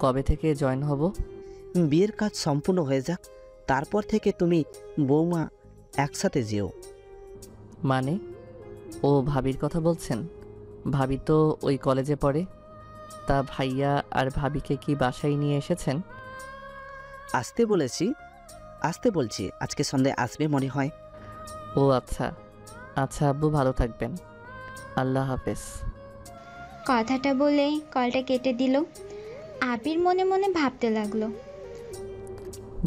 কবে থেকে জয়েন হব?
বিয়ের কাজ সম্পূর্ণ হয়ে যাক, তারপর থেকে তুমি বৌমা একসাথে যেও।
মানে? ও ভাবির কথা বলছেন? ভাবি তো ওই কলেজে পড়ে। তা ভাইয়া আর ভাবিকে কি বাসায় নিয়ে এসেছেন?
আসতে বলছি, আজকে সন্ধ্যায় আসবে মনে হয়।
ও আচ্ছা আচ্ছা আব্বু, ভালো থাকবেন। আল্লাহ হাফেজ।
কথাটা বলে কলটা কেটে দিল। আবির মনে মনে ভাবতে লাগলো,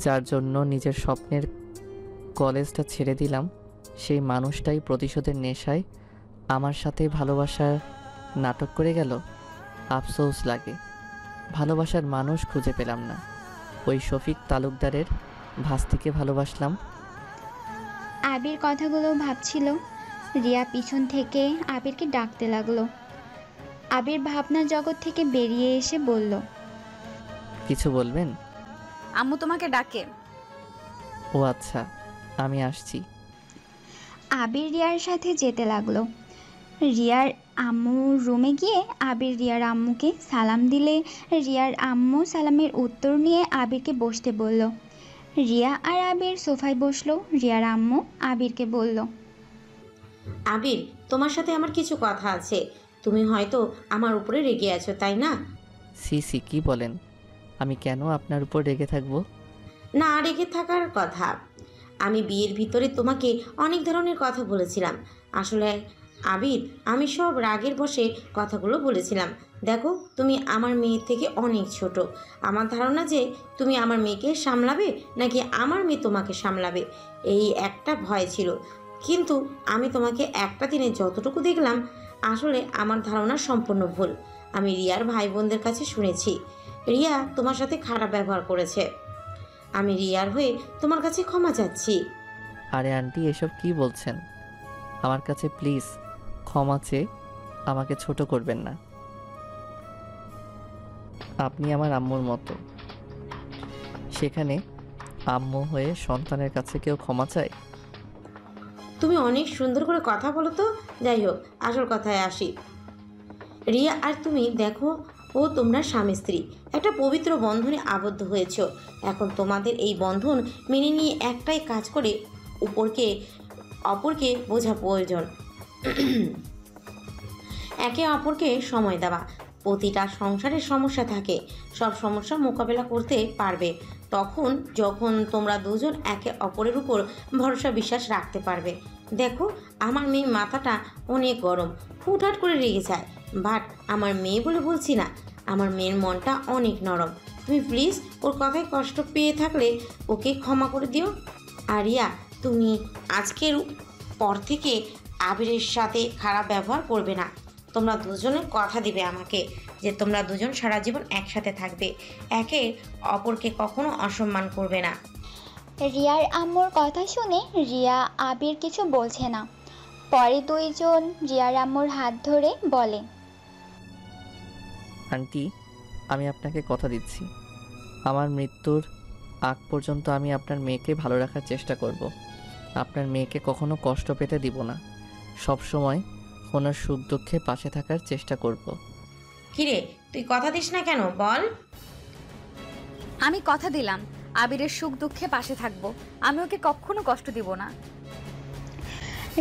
যার জন্য নিজের স্বপ্নের কলেজটা ছেড়ে দিলাম, সেই মানুষটাই প্রতিশোধের নেশায় আমার সাথে ভালোবাসার নাটক করে গেল। আফসোস লাগে, ভালোবাসার মানুষ খুঁজে পেলাম না। ওই শফিক তালুকদারের ভাস্তিকে ভালোবাসলাম।
আবির কথাগুলো ভাবছিল। রিয়া পিছন থেকে আবিরকে ডাকতে লাগলো। আবির ভাবনা জগৎ থেকে বেরিয়ে এসে বলল,
কিছু বলবেন?
আম্মু তোমাকে ডাকে।
ও আচ্ছা, আমি আসছি।
আবির রিয়ার সাথে যেতে লাগলো। রিয়ার আম্মুর রুমে গিয়ে আবির রিয়ার আম্মুকে সালাম দিলে রিয়ার আম্মু সালামের উত্তর নিয়ে আবিরকে বসতে বলল। রিয়া আর আবির সোফায় বসলো। রিয়ার আম্মু আবিরকে বলল,
আবির, তোমার সাথে আমার কিছু কথা আছে। তুমি হয়তো আমার উপরে রেগে আছো, তাই না?
সি কি বলেন? আমি কেন আপনার উপর রেগে থাকবো?
না, রেগে থাকার কথা। আমি বিয়ের ভিতরে তোমাকে অনেক ধরনের কথা বলেছিলাম। আসলে আবির, আমি সব রাগের বশে কথাগুলো বলেছিলাম। দেখো, তুমি আমার মেয়ের থেকে অনেক ছোট। আমার ধারণা যে তুমি আমার মেয়েকে সামলাবে নাকি আমার মেয়ে তোমাকে সামলাবে, এই একটা ভয় ছিল। কিন্তু আমি তোমাকে একটা দিনে যতটুকু দেখলাম, আসলে আমার ধারণা সম্পূর্ণ ভুল। আমি রিয়ার ভাই বোনদের কাছে শুনেছি রিয়া তোমার সাথে খারাপ ব্যবহার করেছে। আমি রিয়ার হয়ে তোমার কাছে ক্ষমা চাচ্ছি।
আরে আন্টি, এসব কি বলছেন? আমার কাছে প্লিজ ক্ষমা চেয়ে আমাকে ছোট করবেন না। আপনি আমার আম্মুর মতো, সেখানে আম্মু হয়ে সন্তানের কাছে কেউ ক্ষমা চায়?
তুমি অনেক সুন্দর করে কথা বলো তো। যাই হোক, আসল কথায় আসি। রিয়া আর তুমি দেখো, ও তোমরা স্বামী স্ত্রী একটা পবিত্র বন্ধনে আবদ্ধ হয়েছ। এখন তোমাদের এই বন্ধন মেনে নিয়ে একটাই কাজ করে অপরকে বোঝা প্রয়োজন। একে অপরকে সময় দেওয়া। প্রতিটা সংসারের সমস্যা থাকে, সব সমস্যা মোকাবেলা করতে পারবে তখন যখন তোমরা দুজন একে অপরের উপর ভরসা বিশ্বাস রাখতে পারবে। দেখো, আমার মেয়ে মাথাটা অনেক গরম, হুটহাট করে রেগে যায়, বাট আমার মেয়ে বলে বলছি না, আমার মেয়ের মনটা অনেক নরম। তুমি প্লিজ ওর কথায় কষ্ট পেয়ে থাকলে ওকে ক্ষমা করে দিও। আর রিয়া, তুমি আজকের পর থেকে আবিরের সাথে খারাপ ব্যবহার করবে না। তোমরা দুজনে কথা দিবে আমাকে যে তোমরা দুজন সারা জীবন একসাথে থাকবে, একে অপরকে কখনো অসম্মান করবে না।
রিয়ার আম্মুর কথা শুনে রিয়া আবির কিছু বলছে না। পরে দুইজন রিয়ার আম্মুর হাত ধরে বলে,
আন্টি, আমি আপনাকে কথা দিচ্ছি, আমার মৃত্যুর আগ পর্যন্ত আমি আপনার মেয়েকে ভালো রাখার চেষ্টা করব। আপনার মেয়েকে কখনো কষ্ট পেতে দিব না, সব সময় ওনার সুখ দুঃখে পাশে থাকার চেষ্টা করব।
কিরে, তুই কথা দিস না কেন বল?
আমি কথা দিলাম আবিরের সুখ দুঃখে পাশে থাকবো, আমি ওকে কখনো কষ্ট দিব না।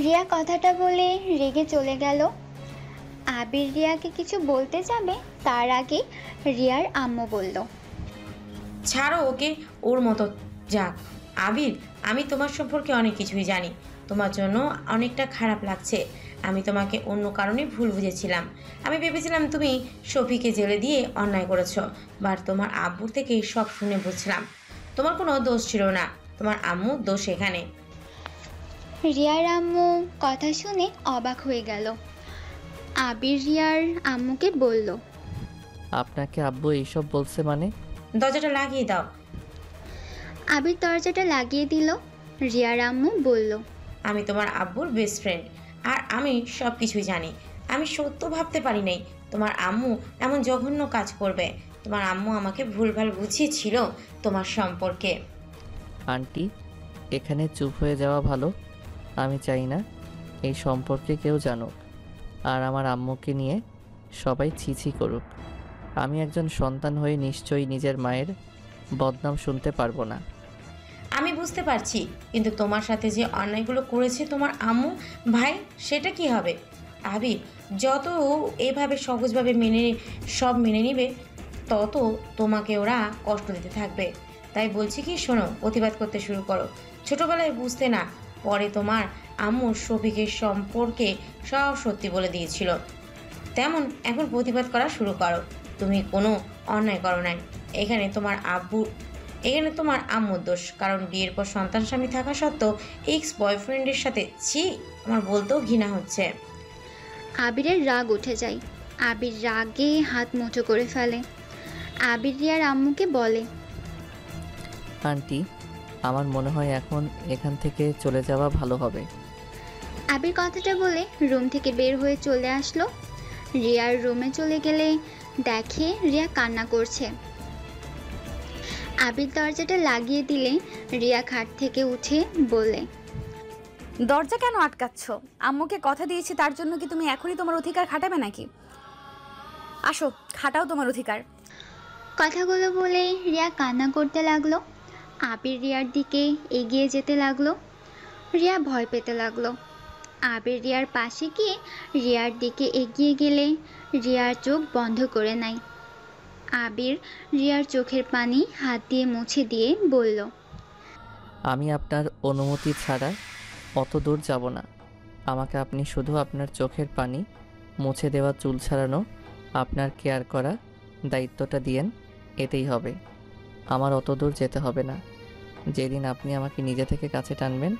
রিয়া কথাটা বলে রেগে চলে গেল। আবির রিয়াকে কিছু বলতে যাবে তার আগে রিয়ার আম্মু বলল,
ছাড়ো ওকে, ওর মতো যাক। আবির, আমি তোমার সম্পর্কে অনেক কিছুই জানি, তোমার জন্য অনেকটা খারাপ লাগছে। আমি তোমাকে অন্য কারণে ভুল বুঝেছিলাম। আমি ভেবেছিলাম তুমি শফিকে জেলে দিয়ে অন্যায় করেছো, বাট তোমার আব্বুর থেকে সব শুনে বুঝলাম তোমার কোনো দোষ ছিল না, তোমার আম্মুর দোষ এখানে।
রিয়ার আম্মু কথা শুনে অবাক হয়ে গেল। আবির রিয়ার আম্মুকে বলল,
আপনাকে আব্বু এইসব বলছে মানে?
দরজাটা লাগিয়ে দাও।
আবির দরজাটা লাগিয়ে দিল। রিয়ার আম্মু বলল,
আমি তোমার আব্বুর বেস্ট ফ্রেন্ড, আর আমি সব কিছুই জানি। আমি সত্য ভাবতে পারি নাই তোমার আম্মু এমন জঘন্য কাজ করবে। তোমার আম্মু আমাকে ভুলভাল বুঝিয়েছিল তোমার সম্পর্কে।
আন্টি, এখানে চুপ হয়ে যাওয়া ভালো। আমি চাই না এই সম্পর্কে কেউ জানুক, আর আমার আম্মুকে নিয়ে সবাই ছিছি করুক। আমি একজন সন্তান হয়ে নিশ্চয়ই নিজের মায়ের বদনাম শুনতে পারবো না।
আমি বুঝতে পারছি, কিন্তু তোমার সাথে যে অন্যায়গুলো করেছে তোমার আম্মু ভাই, সেটা কি হবে? আবির, যত এভাবে সহজভাবে মেনে নিবে, তত তোমাকে ওরা কষ্ট দিতে থাকবে। তাই বলছি কি, শোনো, প্রতিবাদ করতে শুরু করো। ছোটবেলায় বুঝতে না, পরে তোমার আম্মু শফিকের সম্পর্কে সব সত্যি বলে দিয়েছিল, তেমন এখন প্রতিবাদ করা শুরু করো। তুমি কোনো অন্যায় করো নাই, এখানে তোমার আম্মুর দোষ। কারণ বিয়ের পর সন্তান স্বামী থাকা সত্ত্বেও এক্স বয়ফ্রেন্ডের সাথে আমার বলতেও ঘৃণা হচ্ছে।
আবিরের রাগ উঠে যায়। আবির রাগে হাত মুঠো করে ফেলে। আবির রিয়ার আম্মুকে বলে,
আন্টি, আমার মনে হয় এখন এখান থেকে চলে যাওয়া ভালো হবে।
আবির কথাটা বলে রুম থেকে বের হয়ে চলে আসলো। রিয়ার রুমে চলে গেলে দেখে রিয়া কান্না করছে। আবির দরজাটা লাগিয়ে দিলে রিয়া খাট থেকে উঠে বলে,
দরজা কেন আটকাচ্ছ? আম্মুকে কথা দিয়েছি, তার জন্য কি তুমি এখনই তোমার অধিকার খাটাবে নাকি? আসো, খাটাও তোমার অধিকার।
কথাগুলো বলে রিয়া কান্না করতে লাগলো। আবির রিয়ার দিকে এগিয়ে যেতে লাগলো। রিয়া ভয় পেতে লাগলো। আবির রিয়ার পাশে গিয়ে রিয়ার দিকে এগিয়ে গেলে রিয়ার চোখ বন্ধ করে নেয়। আবির রিয়ার চোখের পানি হাত দিয়ে মুছে দিয়ে বলল,
আমি আপনার অনুমতি ছাড়া অত দূর যাব না। আমাকে আপনি শুধু আপনার চোখের পানি মুছে দেওয়া, চুল ছাড়ানো, আপনার কেয়ার করা দায়িত্বটা দিয়েন, এতেই হবে। আমার অত দূর যেতে হবে না। যেদিন আপনি আমাকে নিজে থেকে কাছে টানবেন,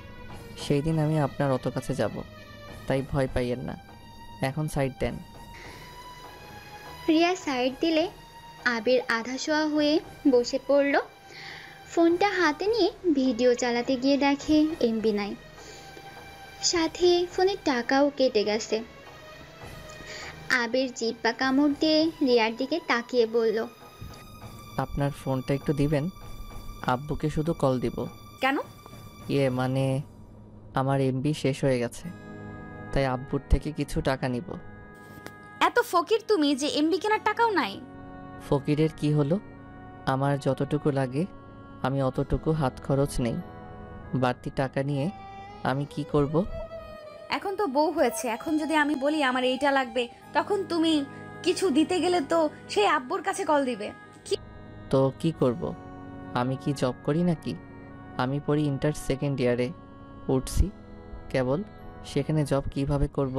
সেই দিন আমি আপনার অত কাছে যাব। তাই ভয় পাইয়েন না। এখন সাইড দেন।
রিয়া সাইড দিলে আবির আধা শোয়া হয়ে বসে পড়ল। ফোনটা হাতে নিয়ে ভিডিও চালাতে গিয়ে দেখে এমবি নাই, সাথে ফোনের টাকাও কেটে গেছে। আবির জিব্বা কামড় দিয়ে রিয়ার দিকে তাকিয়ে বলল,
আপনার ফোনটা একটু দিবেন? আব্বুকে শুধু কল দিব।
কেন?
মানে আমার এমবি শেষ হয়ে গেছে, তাই আব্বুর থেকে কিছু টাকা নিব।
এত ফকির তুমি যে এমবি কেনার টাকাও নাই?
ফকিরের কি হলো? আমার যতটুকু লাগে আমি অতটুকু হাত খরচ নেই। বাড়তি টাকা নিয়ে আমি কি করব?
এখন তো বউ হয়েছে, এখন যদি আমি বলি আমার এইটা লাগবে, তখন তুমি কিছু দিতে গেলে তো সেই আব্বুর কাছে কল দিবে।
তো কি করব? আমি কি জব করি নাকি? আমি পড়ি ইন্টার সেকেন্ড ইয়ারে উঠছি কেবল, সেখানে জব কিভাবে করব?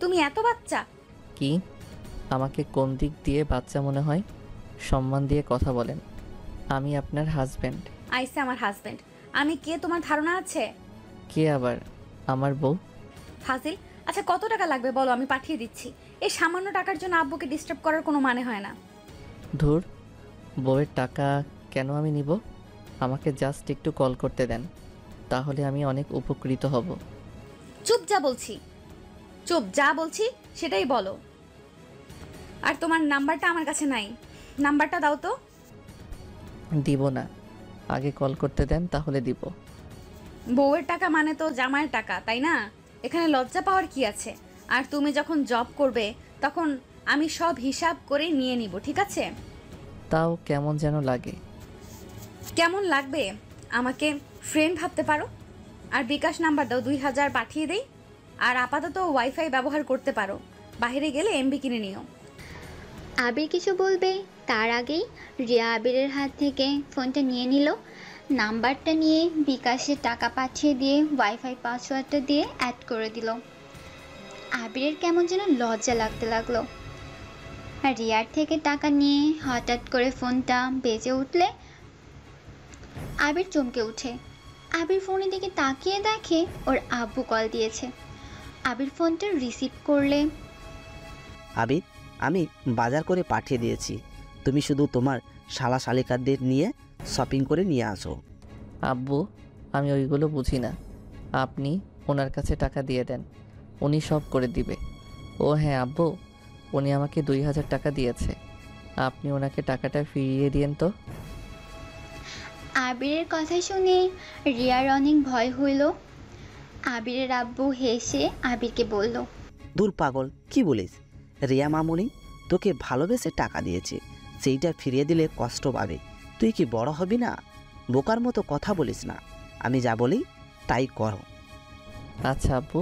তুমি এত বাচ্চা?
কি আমাকে কোন দিক দিয়ে বাচ্চা মনে হয়? সম্মান দিয়ে কথা বলেন, আমি আপনার হাজব্যান্ড।
আইসে আমার হাজবেন্ড, আমি কে তোমার ধারণা আছে?
কে আবার? আমার বউ।
ফাজিল। আচ্ছা কত টাকা লাগবে বলো, আমি পাঠিয়ে দিচ্ছি। এই সামান্য টাকার জন্য আব্বুকে ডিস্টার্ব করার কোনো মানে হয় না।
ধুর, বউয়ের টাকা কেন আমি নিব? আমাকে জাস্ট একটু কল করতে দেন, তাহলে আমি অনেক উপকৃত হব।
চুপ যা বলছি, চুপ যা বলছি সেটাই বলো। আর তোমার নাম্বারটা আমার কাছে নাই, নাম্বারটা দাও তো।
দিব না, আগে কল করতে দেন তাহলে দিব।
বউয়ের টাকা মানে তো জামাইয়ের টাকা, তাই না? এখানে লজ্জা পাওয়ার কি আছে? আর তুমি যখন জব করবে তখন আমি সব হিসাব করে নিয়ে নিব, ঠিক আছে?
তাও কেমন যেন লাগে।
কেমন লাগবে? আমাকে ফ্রেন্ড ভাবতে পারো। আর বিকাশ নাম্বার দাও, 2000 পাঠিয়ে দেই। আর আপাতত ওয়াইফাই ব্যবহার করতে পারো, বাইরে গেলে এমবি কিনে নিও।
আবির কিছু বলবে তার আগেই রিয়া আবিরের হাত থেকে ফোনটা নিয়ে নিল। নাম্বারটা নিয়ে বিকাশে টাকা পাঠিয়ে দিয়ে ওয়াইফাই পাসওয়ার্ডটা দিয়ে অ্যাড করে দিল। আবিরের কেমন যেন লজ্জা লাগতে লাগলো। আর রিয়ার থেকে টাকা নিয়ে হঠাৎ করে ফোনটা বেজে উঠলে আবির চমকে উঠে। আবির ফোনের দিকে তাকিয়ে দেখে ওর আব্বু কল দিয়েছে। আবির ফোনটা রিসিভ করলে,
আবির, আমি বাজার করে পাঠিয়ে দিয়েছি, তুমি শুধু তোমার শালা শালিকাদের নিয়ে শপিং করে নিয়ে আসো।
আব্বু, আমি ওইগুলো বুঝি না, আপনি ওনার কাছে টাকা দিয়ে দেন, উনি সব করে দিবে। ও হ্যাঁ আব্বু, উনি আমাকে 2000 টাকা দিয়েছে, আপনি ওনাকে টাকাটা ফিরিয়ে দিয়েন তো।
আবিরের কথা শুনে রিয়ার অনেক ভয় হইল। আবিরের আব্বু হেসে আবিরকে বলল,
দূর পাগল, কি বলিস? রিয়া মামুনি তোকে ভালোবেসে টাকা দিয়েছে, সেইটা ফিরিয়ে দিলে কষ্ট পাবে। তুই কি বড় হবি না? বোকার মতো কথা বলিস না, আমি যা বলি তাই করো।
আচ্ছা আব্বু,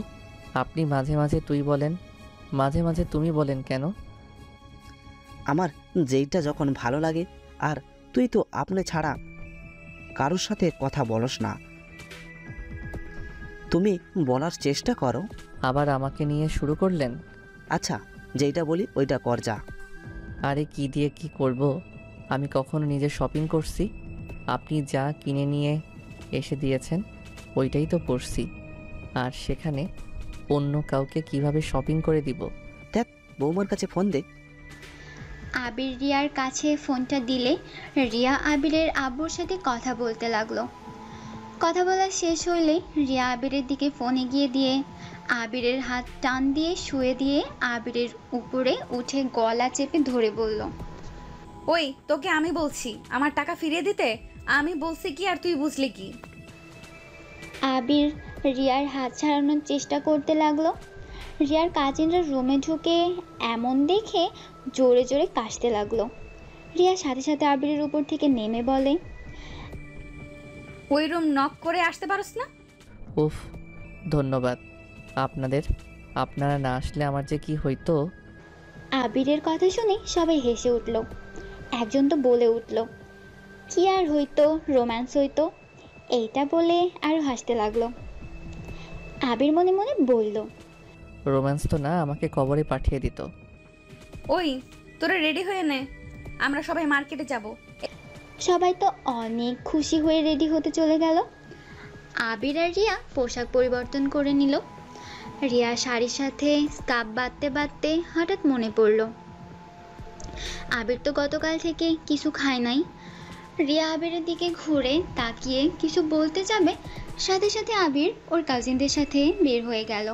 আপনি মাঝে মাঝে তুই বলেন, মাঝে মাঝে তুমি বলেন কেন?
আমার যেইটা যখন ভালো লাগে, আর তুই তো আপনি ছাড়া কারোর সাথে কথা বলস না, তুমি বলার চেষ্টা করো।
আবার আমাকে নিয়ে শুরু করলেন?
আচ্ছা, যেইটা বলি ওইটা কর যা।
আরে কি দিয়ে কি করব? আমি কখনো নিজে শপিং করছি? আপনি যা কিনে নিয়ে এসে দিয়েছেন ওইটাই তো পড়ছি, আর সেখানে অন্য কাউকে কিভাবে শপিং করে দিব?
দেখ, বৌমার কাছে ফোন দে।
আবির রিয়ার কাছে ফোনটা দিলে রিয়া আবিরের আব্বুর সাথে কথা বলতে লাগলো। কথা বলা শেষ হইলে রিয়া আবিরের দিকে ফোন এগিয়ে দিয়ে আবিরের হাত টান দিয়ে শুয়ে দিয়ে আবিরের উপরে উঠে গলা চেপে ধরে বলল,
ওই তোকে আমি বলছি আমার টাকা ফিরিয়ে দিতে। আমি বলছি কি আর তুই বুঝলি কি?
আবির রিয়ার হাত ছাড়ানোর চেষ্টা করতে লাগলো। রিয়ার কাজিনরা রুমে ঢুকে এমন দেখে জোরে জোরে কাশতে লাগলো। রিয়া সাথে সাথে আবিরের উপর থেকে নেমে বলে,
ওই রুম নক করে আসতে পারস না?
উফ, ধন্যবাদ আপনারা না আসলে আমার যে কি হইতো।
আবিরের কথা শুনে সবাই হেসে উঠল। একজন তো বলে উঠল, কি আর হইতো, রোম্যান্স হইতো। এইটা বলে আরও হাসতে লাগলো। আবির মনে মনে বলল,
রোম্যান্স তো না, আমাকে কবরে পাঠিয়ে দিত।
ওই তোরা রেডি হয়ে নে, আমরা সবাই মার্কেটে যাব।
সবাই তো অনেক খুশি হয়ে রেডি হতে চলে গেল। আবির আর রিয়া পোশাক পরিবর্তন করে নিল। রিয়া শাড়ির সাথে স্কার্ফ বাঁধতে বাঁধতে হঠাৎ মনে পড়ল, আবির তো গতকাল থেকে কিছু খায় নাই। রিয়া আবিরের দিকে ঘুরে তাকিয়ে কিছু বলতে যাবে, সাথে সাথে আবির ওর কাজিনদের সাথে বের হয়ে গেল।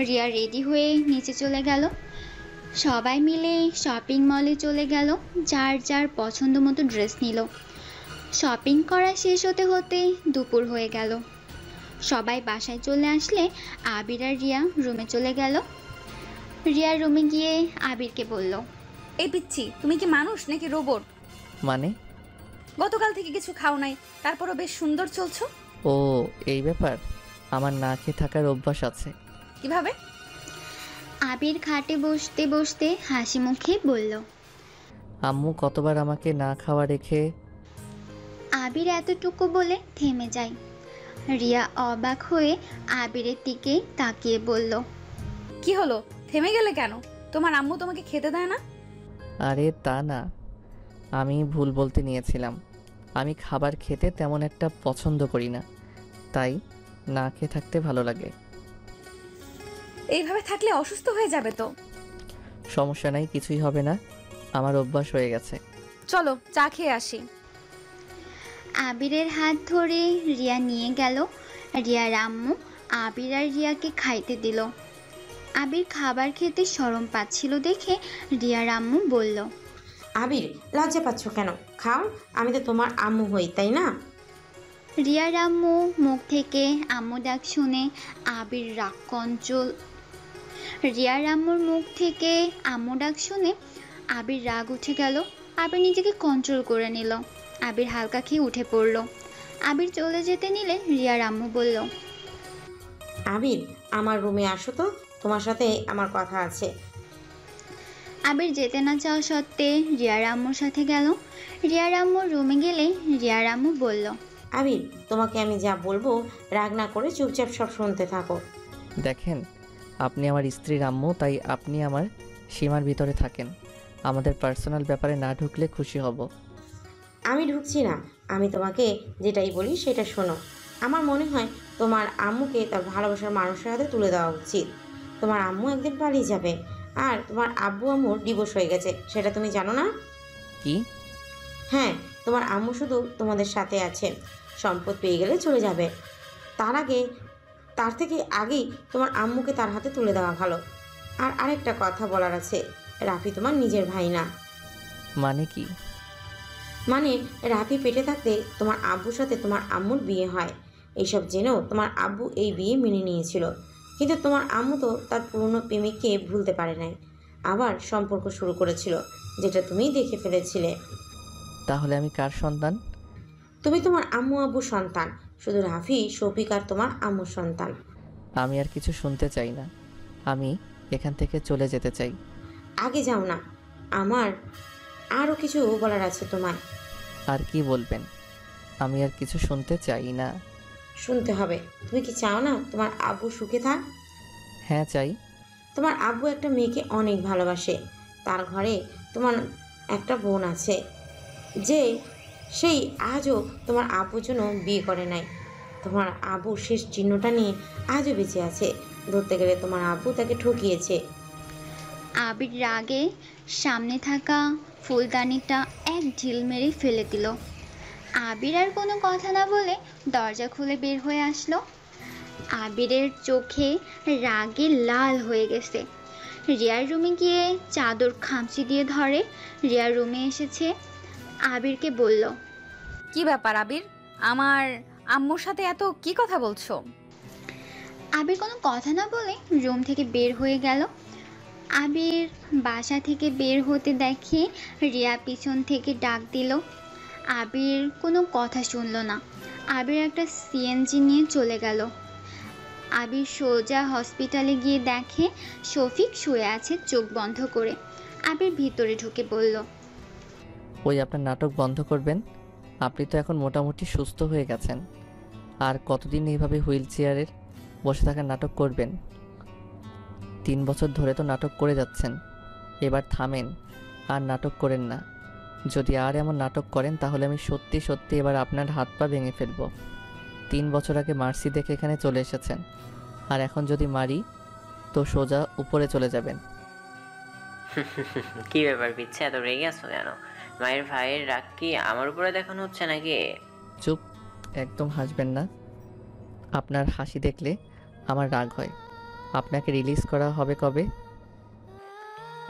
রিয়া রেডি হয়ে নিচে চলে গেল। সবাই মিলে শপিং মলে চলে গেল, যার যার পছন্দ মতো ড্রেস নিল। শপিং করা শেষ হতে হতে দুপুর হয়ে গেল। সবাই বাসায় চলে আসলে আবির আর রিয়া রুমে চলে গেল। রিয়ার রুমে গিয়ে আবিরকে বলল,
এই পিচ্ছি, তুমি কি মানুষ নাকি রোবট?
মানে?
গতকাল থেকে কিছু খাও নাই, তারপরও বেশ সুন্দর চলছো।
ও এই ব্যাপার, আমার না খেয়ে থাকার অভ্যাস আছে।
কিভাবে?
আবির খাটে বসতে বসতে হাসি মুখে বলল।
আম্মু কতবার আমাকে না খাওয়া রেখে।
আবির এতটুকু বলে থেমে যায়। রিয়া অবাক হয়ে আবিরের দিকে তাকিয়ে বলল।
কি হলো, থেমে গেলে কেন? তোমার আম্মু তোমাকে খেতে দেয় না?
আরে তা না, আমি ভুল বলতে নিয়েছিলাম। আমি খাবার খেতে তেমন একটা পছন্দ করি না, তাই না খেয়ে থাকতে ভালো লাগে।
এইভাবে থাকলে অসুস্থ হয়ে যাবে তো।
সমস্যা নাই, কিছুই হবে না, আমার অভ্যাস হয়ে গেছে।
চলো চা খেয়ে আসি।
আবিরের হাত ধরে রিয়া নিয়ে গেল। রিয়ার আম্মু আবির আর রিয়াকে খাইতে দিল। আবির খাবার খেতে শরম পাচ্ছিল দেখে রিয়ার আম্মু বলল।
আবির, লজ্জা পাচ্ছ কেন? খাও, আমি তো তোমার আম্মু হই, তাই না?
রিয়ার আম্মু মুখ থেকে আম্মু ডাক শুনে আবির রাগ কন্ট্রোল রিয়ার আম্মুর মুখ থেকে আম্মু ডাক শুনে আবির রাগ উঠে গেল। আবির নিজেকে কন্ট্রোল করে নিল। আবির হালকা খেয়ে উঠে পড়ল। আবির চলে যেতে নিলে রিয়ার আম্মু বলল।
আবির, আমার রুমে আসো তো, তোমার সাথে আমার কথা আছে।
আবির যেতে না চাওয়া সত্ত্বে রিয়ার আম্মুর সাথে গেল। রিয়ার আম্মুর রুমে গেলে রিয়ার আম্মু বলল।
আবির, তোমাকে আমি যা বলবো রাগ না করে চুপচাপ সব শুনতে থাকো।
দেখেন, আপনি আমার স্ত্রীর আম্মু, তাই আপনি আমার সীমার ভিতরে থাকেন। আমাদের পার্সোনাল ব্যাপারে না ঢুকলে খুশি হব।
আমি ঢুকছি না, আমি তোমাকে যেটাই বলি সেটা শোনো। আমার মনে হয় তোমার আম্মুকে তার ভালোবাসার মানুষের হাতে তুলে দেওয়া উচিত। তোমার আম্মু একদিন পালিয়ে যাবে, আর তোমার আব্বু আম্মুর ডিভোর্স হয়ে গেছে, সেটা তুমি জানো না?
কি?
হ্যাঁ, তোমার আম্মু শুধু তোমাদের সাথে আছে, সম্পদ পেয়ে গেলে চলে যাবে। তার থেকে আগেই তোমার আম্মুকে তার হাতে তুলে দেওয়া ভালো। আর আরেকটা কথা বলার আছে, রাফি তোমার নিজের ভাই না।
মানে কি?
মানে রাফি পেটে থাকতে তোমার আব্বুর সাথে তোমার আম্মুর বিয়ে হয়। এইসব জেনেও তোমার আব্বু এই বিয়ে মেনে নিয়েছিল, কিন্তু তোমার আম্মু তো তার পুরনো প্রেমিককে ভুলতে পারে নাই, আবার সম্পর্ক শুরু করেছিল, যেটা তুমি দেখে ফেলেছিলে।
তাহলে আমি কার সন্তান?
তুমি তোমার আম্মু আব্বুর সন্তান, শুধু রাফি, শফিক আর তোমার আম্মুর সন্তান।
আমি আর কিছু শুনতে চাই না, আমি এখান থেকে চলে যেতে চাই।
আগে যাও না, আমার আরও কিছু বলার আছে তোমায়।
আর কি বলবেন? আমি আর কিছু শুনতে চাই না।
শুনতে হবে। তুমি কি চাও না তোমার আব্বু সুখে থাক?
হ্যাঁ চাই।
তোমার আব্বু একটা মেয়েকে অনেক ভালোবাসে, তার ঘরে তোমার একটা বোন আছে, সেই আজও তোমার আব্বুর জন্য বিয়ে করে নাই। তোমার আব্বু শেষ চিহ্নটা নিয়ে আজও বেঁচে আছে, ধরতে গেলে তোমার আব্বু তাকে ঠকিয়েছে।
আবির রাগে সামনে থাকা ফুলদানিটা এক ঢিল মেরে ফেলে দিল। আবির আর কোনো কথা না বলে দরজা খুলে বের হয়ে আসলো। আবিরের চোখে রাগে লাল হয়ে গেছে। রিয়ার রুমে গিয়ে চাদর খামচি দিয়ে ধরে। রিয়ার রুমে এসেছে, আবিরকে বলল।
কি ব্যাপার আবির, আমার আম্মুর সাথে এত কি কথা বলছো?
আবির কোনো কথা না বলে রুম থেকে বের হয়ে গেল। আবির বাসা থেকে বের হতে দেখে রিয়া পিছন থেকে ডাক দিল। আবির কোনো কথা শুনল না। আবির একটা সিএনজি নিয়ে চলে গেল। আবির সোজা হসপিটালে গিয়ে দেখে শফিক শুয়ে আছে চোখ বন্ধ করে। আবির ভিতরে ঢুকে বলল।
ওই আপনার নাটক বন্ধ করবেন? আপনি তো এখন মোটামুটি সুস্থ হয়ে গেছেন, আর কতদিন এইভাবে হুইল চেয়ারের বসে থাকার নাটক করবেন? 3 বছর ধরে তো নাটক করে যাচ্ছেন, এবার থামেন, আর নাটক করেন না। যদি আর এমন নাটক করেন তাহলে আমি সত্যি সত্যি এবার আপনার হাত পা ভেঙে ফেলবো। 3 বছর আগে মার্সি দেখে এখানে চলে এসেছেন, আর এখন যদি মারি তো সোজা উপরে চলে যাবেন।
কি ব্যাপার পিচ্ছে, এত রেগে আছো কেন? মায়ের ভাইয়ের রাগ কি আমার উপরে দেখানো হচ্ছে নাকি?
চুপ, একদম হাসবেন না। আপনার হাসি দেখলে আমার রাগ হয়। আপনাকে রিলিজ করা হবে কবে?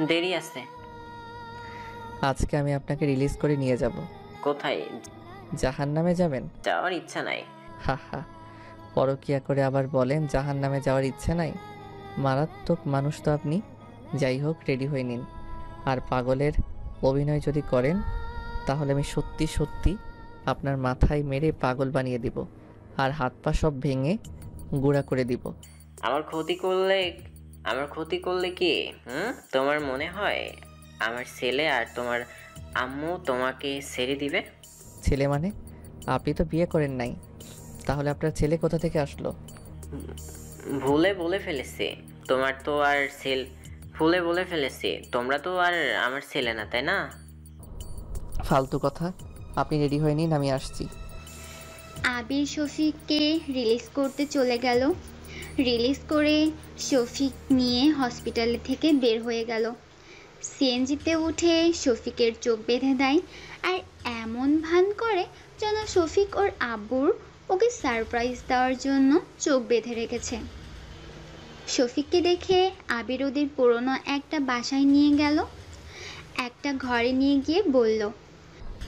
দেরি আছে।
আজকে আমি আপনাকে রিলিজ করে নিয়ে যাব।
কোথায়?
জাহান্নামে যাবেন?
যাওয়ার ইচ্ছা নাই।
হা হা, পরকিয়া করে আবার বলেন জাহান্নামে যাওয়ার ইচ্ছে নাই? মারাত্মক মানুষ তো আপনি। যাই হোক, রেডি হয়ে নিন, আর পাগলের অভিনয় যদি করেন তাহলে আমি সত্যি সত্যি আপনার মাথায় মেরে পাগল বানিয়ে দিব আর হাত পা সব ভেঙে গুঁড়া করে দিব।
আমার ক্ষতি করলে কি তোমার মনে হয় আমার ছেলে আর তোমার আম্মু তোমাকে ছেড়ে দিবে?
ছেলে মানে? আপনি তো বিয়ে করেন নাই, তাহলে আপনার ছেলে কোথা থেকে আসলো?
ভুলে বলে ফেলেছি তোমার তো আর ভুলে বলে ফেলেছি তোমরা তো আর আমার ছেলে না, তাই না?
ফালতু কথা। আপনি রেডি হয়ে নিন, আমি আসছি।
আবির শফিককে রিলিজ করতে চলে গেল। রিলিজ করে শফিক নিয়ে হসপিটাল থেকে বের হয়ে গেল। সিএনজিতে উঠে শফিকের চোখ বেঁধে দেয় আর এমন ভান করে যেন শফিক ওর আব্বুর ওকে সারপ্রাইজ দেওয়ার জন্য চোখ বেঁধে রেখেছে। শফিককে দেখে আবির ওদের পুরনো একটা বাসায় নিয়ে গেল। একটা ঘরে নিয়ে গিয়ে বলল,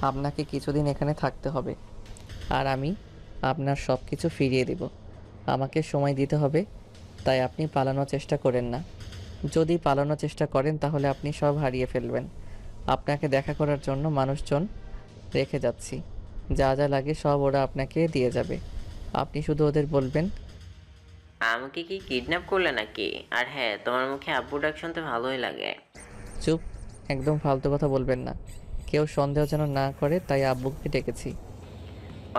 আপনাকে কিছুদিন এখানে থাকতে হবে আর আমি আপনার সব কিছু ফিরিয়ে দেব। আমাকে সময় দিতে হবে, তাই আপনি পালানোর চেষ্টা করেন না। যদি পালানোর চেষ্টা করেন তাহলে আপনি সব হারিয়ে ফেলবেন। আপনাকে দেখা করার জন্য মানুষজন রেখে যাচ্ছি, যা যা লাগে সব ওরা আপনাকে দিয়ে যাবে। আপনি শুধু ওদের বলবেন
আমাকে কি কিডন্যাপ করলে নাকি? আর হ্যাঁ, তোমার মুখে আব্বু ডাক শুনতে ভালোই লাগে।
চুপ, একদম ফালতু কথা বলবেন না। কেউ সন্দেহ যেন না করে, তাই আব্বুকে ডেকেছি।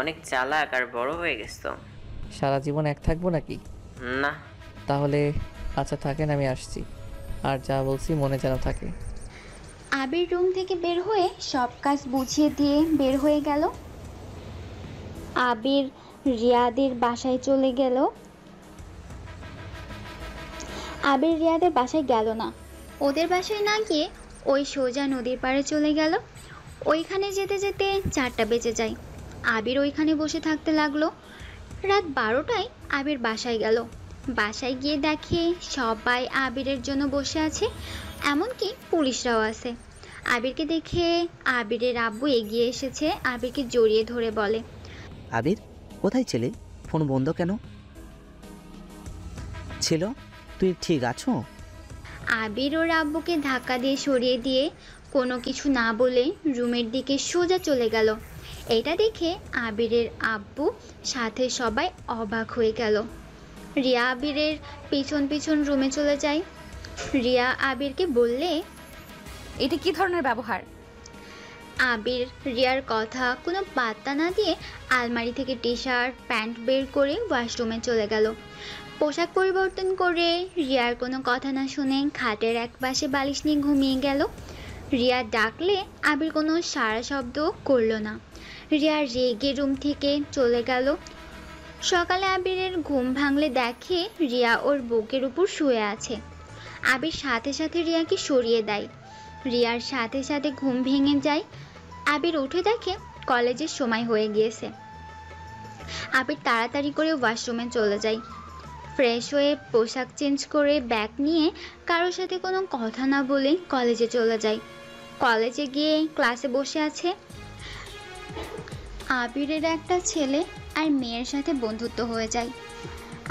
অনেক চালাক আর বড় হয়ে গেছো।
সারা জীবন এক থাকবো নাকি?
না।
তাহলে আচ্ছা থাকেন, আমি আসছি। আর যা বলছি মনে যেন থাকে।
আবির রুম থেকে বের হয়ে সব কাজ বুঝিয়ে দিয়ে বের হয়ে গেল। আবির রিয়াদের বাসায় চলে গেল। আবির রিয়াদের বাসায় গেল না, ওদের বাসায় না গিয়ে ওই সোজা নদীর পাড়ে চলে গেল। ওইখানে যেতে যেতে 4টা বেজে যায়। আবির ওইখানে বসে থাকতে লাগলো। রাত 12টায় আবির বাসায় গেল। বাসায় গিয়ে দেখে সবাই আবিরের জন্য বসে আছে, এমনকি পুলিশরাও আছে। আবিরকে দেখে আবিরের আব্বু এগিয়ে এসেছে, আবিরকে জড়িয়ে ধরে বলে,
আবির কোথায় ছেলে? ফোন বন্ধ কেন ছিল? তুই ঠিক আছো?
আবির ওর আব্বুকে ধাক্কা দিয়ে সরিয়ে দিয়ে কোনো কিছু না বলে রুমের দিকে সোজা চলে গেল। এটা দেখে আবিরের আব্বু সাথে সবাই অবাক হয়ে গেল। রিয়া আবিরের পিছন পিছন রুমে চলে যায়। রিয়া আবিরকে বললে,
এটা কি ধরনের ব্যবহার?
আবির রিয়ার কথা কোনো পাত্তা না দিয়ে আলমারি থেকে টি শার্ট প্যান্ট বের করে ওয়াশরুমে চলে গেল। পোশাক পরিবর্তন করে রিয়ার কোনো কথা না শুনে খাটের এক পাশে বালিশ নিয়ে ঘুমিয়ে গেল। রিয়া ডাকলে আবির কোনো সাড়া শব্দ করলো না। রিয়া রেগে রুম থেকে চলে গেল। সকালে আবিরের ঘুম ভাঙলে দেখে রিয়া ওর বুকের উপর শুয়ে আছে। আবির সাথে সাথে রিয়াকে সরিয়ে দেয়। রিয়ার সাথে সাথে ঘুম ভেঙে যায়। আবির উঠে দেখে কলেজের সময় হয়ে গিয়েছে। আবির তাড়াতাড়ি করে ওয়াশরুমে চলে যায়। ফ্রেশ হয়ে পোশাক চেঞ্জ করে ব্যাগ নিয়ে কারোর সাথে কোনো কথা না বলে কলেজে চলে যায়। কলেজে গিয়ে ক্লাসে বসে আছে। আবিরের একটা ছেলে আর মেয়ের সাথে বন্ধুত্ব হয়ে যায়।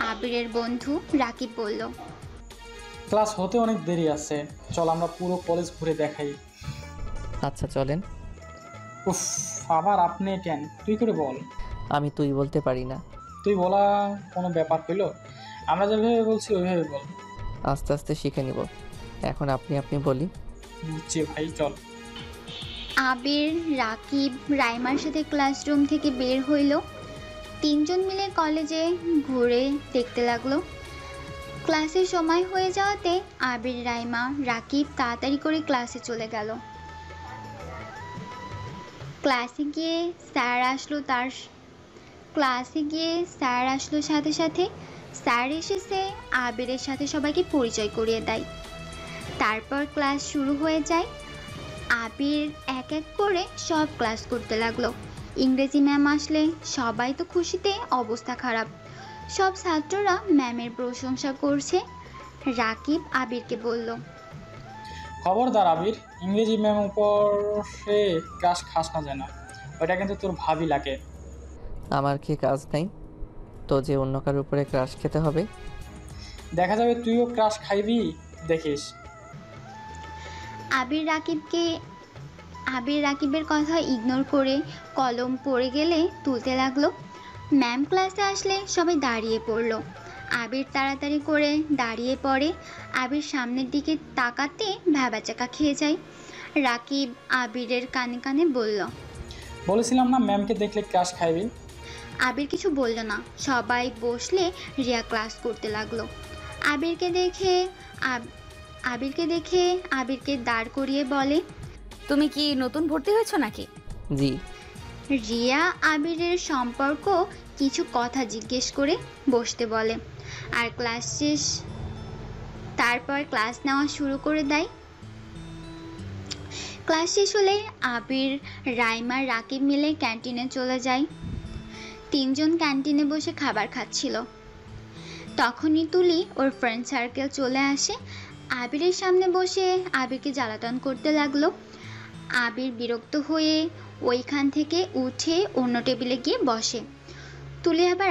আবিরের বন্ধু রাকিব বলল,
ক্লাস হতে অনেক দেরি আছে, চল আমরা পুরো কলেজ ঘুরে দেখাই।
আচ্ছা চলেন।
উফ, আবার আপনি কেন? তুই করে বল।
আমি তুই বলতে পারি না।
তুই বলা কোনো ব্যাপার পেল? আমরা যেভাবে বলছি ওইভাবে বল।
আস্তে আস্তে শিখে নিব। এখন আপনি বলি।
বুঝছি ভাই, চল।
আবির রাকিব রাইমার সাথে ক্লাসরুম থেকে বের হইল। 3 জন মিলে কলেজে ঘুরে দেখতে লাগলো। ক্লাসের সময় হয়ে যাওয়াতে আবির রাইমা রাকিব তাড়াতাড়ি করে ক্লাসে চলে গেল। ক্লাসে গিয়ে স্যার আসলো সাথে সাথে স্যার এসেছে আবিরের সাথে সবাইকে পরিচয় করিয়ে দেয়। তারপর ক্লাস শুরু হয়ে যায়। আবির এক এক করে সব ক্লাস করতে লাগলো। ইংরেজি ম্যাম আসলে সবাই তো খুশিতে অবস্থা খারাপ। সব ছাত্ররা ম্যামের প্রশংসা করছে। রাকিব আবিরকে বলল,
খবরদার আবির, ইংরেজি ম্যাম উপরে ক্রাশ খাস না যেন, ওইটা কিন্তু তোর ভাবি লাগে।
আমার কি কাজ নাই তো যে অন্য কারোর উপরে ক্রাশ খেতে হবে?
দেখা যাবে তুইও ক্রাশ খাইবি, দেখিস।
আবির রাকিবের কথা ইগনোর করে কলম পড়ে গেলে তুলতে লাগলো। ম্যাম ক্লাসে আসলে সবাই দাঁড়িয়ে পড়লো। আবির তাড়াতাড়ি করে দাঁড়িয়ে পড়ে। আবির সামনের দিকে তাকাতে ভ্যাবাচাকা খেয়ে যায়। রাকিব আবিরের কানে কানে বলল,
বলেছিলাম না ম্যামকে দেখলে ক্রাশ খাইবি।
আবির কিছু বলল না। সবাই বসলে রিয়া ক্লাস করতে লাগলো। আবিরকে দেখে আবিরকে দাঁড় করিয়ে বলে,
তুমি কি নতুন ভর্তি হয়েছো নাকি?
জি।
রিয়া আবিরের সম্পর্ক কিছু কথা জিজ্ঞেস করে বসতে বলে। আর তারপর ক্লাস নেওয়া শুরু করে দেয়। ক্লাস শেষ হলে আবির, রাইমা, রাকিব মিলে ক্যান্টিনে চলে যায়। তিনজন ক্যান্টিনে বসে খাবার খাচ্ছিল। তখনই তুলি ওর ফ্রেন্ড সার্কেল চলে আসে। আবিরের সামনে বসে আবিরকে জ্বালাতন করতে লাগলো। আবির বিরক্ত হয়ে ওইখান থেকে উঠে অন্য টেবিলে গিয়ে বসে। তুলি আবার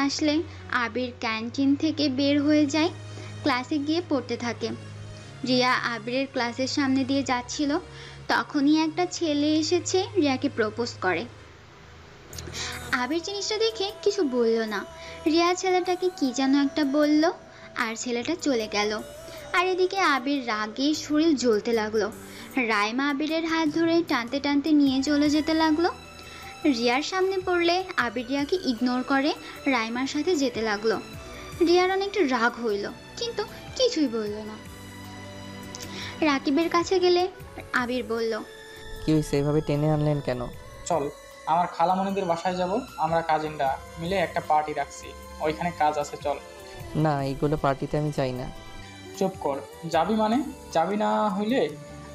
আসলে আবির ক্যান্টিন থেকে বের হয়ে যায়, ক্লাসে গিয়ে পড়তে থাকে। রিয়া আবিরের ক্লাসের সামনে দিয়ে যাচ্ছিল, তখনই একটা ছেলে এসেছে রিয়াকে প্রপোজ করে। আবির জিনিসটা দেখে কিছু বলল না। রিয়া ছেলেটাকে কি যেন একটা বলল, আর ছেলেটা চলে গেল। আর এদিকে আবির রাগে শরীর জ্বলতে লাগলো। রাইমা আবিরের হাত ধরে টানতে টানতে নিয়ে চলে যেতে লাগলো। রিয়ার সামনে পড়লে আবির রিয়াকে ইগনোর করে রাইমার সাথে যেতে লাগলো। রিয়ার অনেকটা রাগ হইল, কিন্তু কিছুই বলল না। রাকিবের কাছে গেলে আবির বলল,
কি হয়েছে, এভাবে টেনে আনলেন কেন?
চল আমার খালামণিদের বাসায় যাব। আমরা কাজিনরা মিলে একটা পার্টি রাখছি, ওইখানে কাজ আছে, চল।
না, এইগুলো পার্টিতে আমি চাই না।
চুপ কর। যাবি মানে? যাবি না হইলে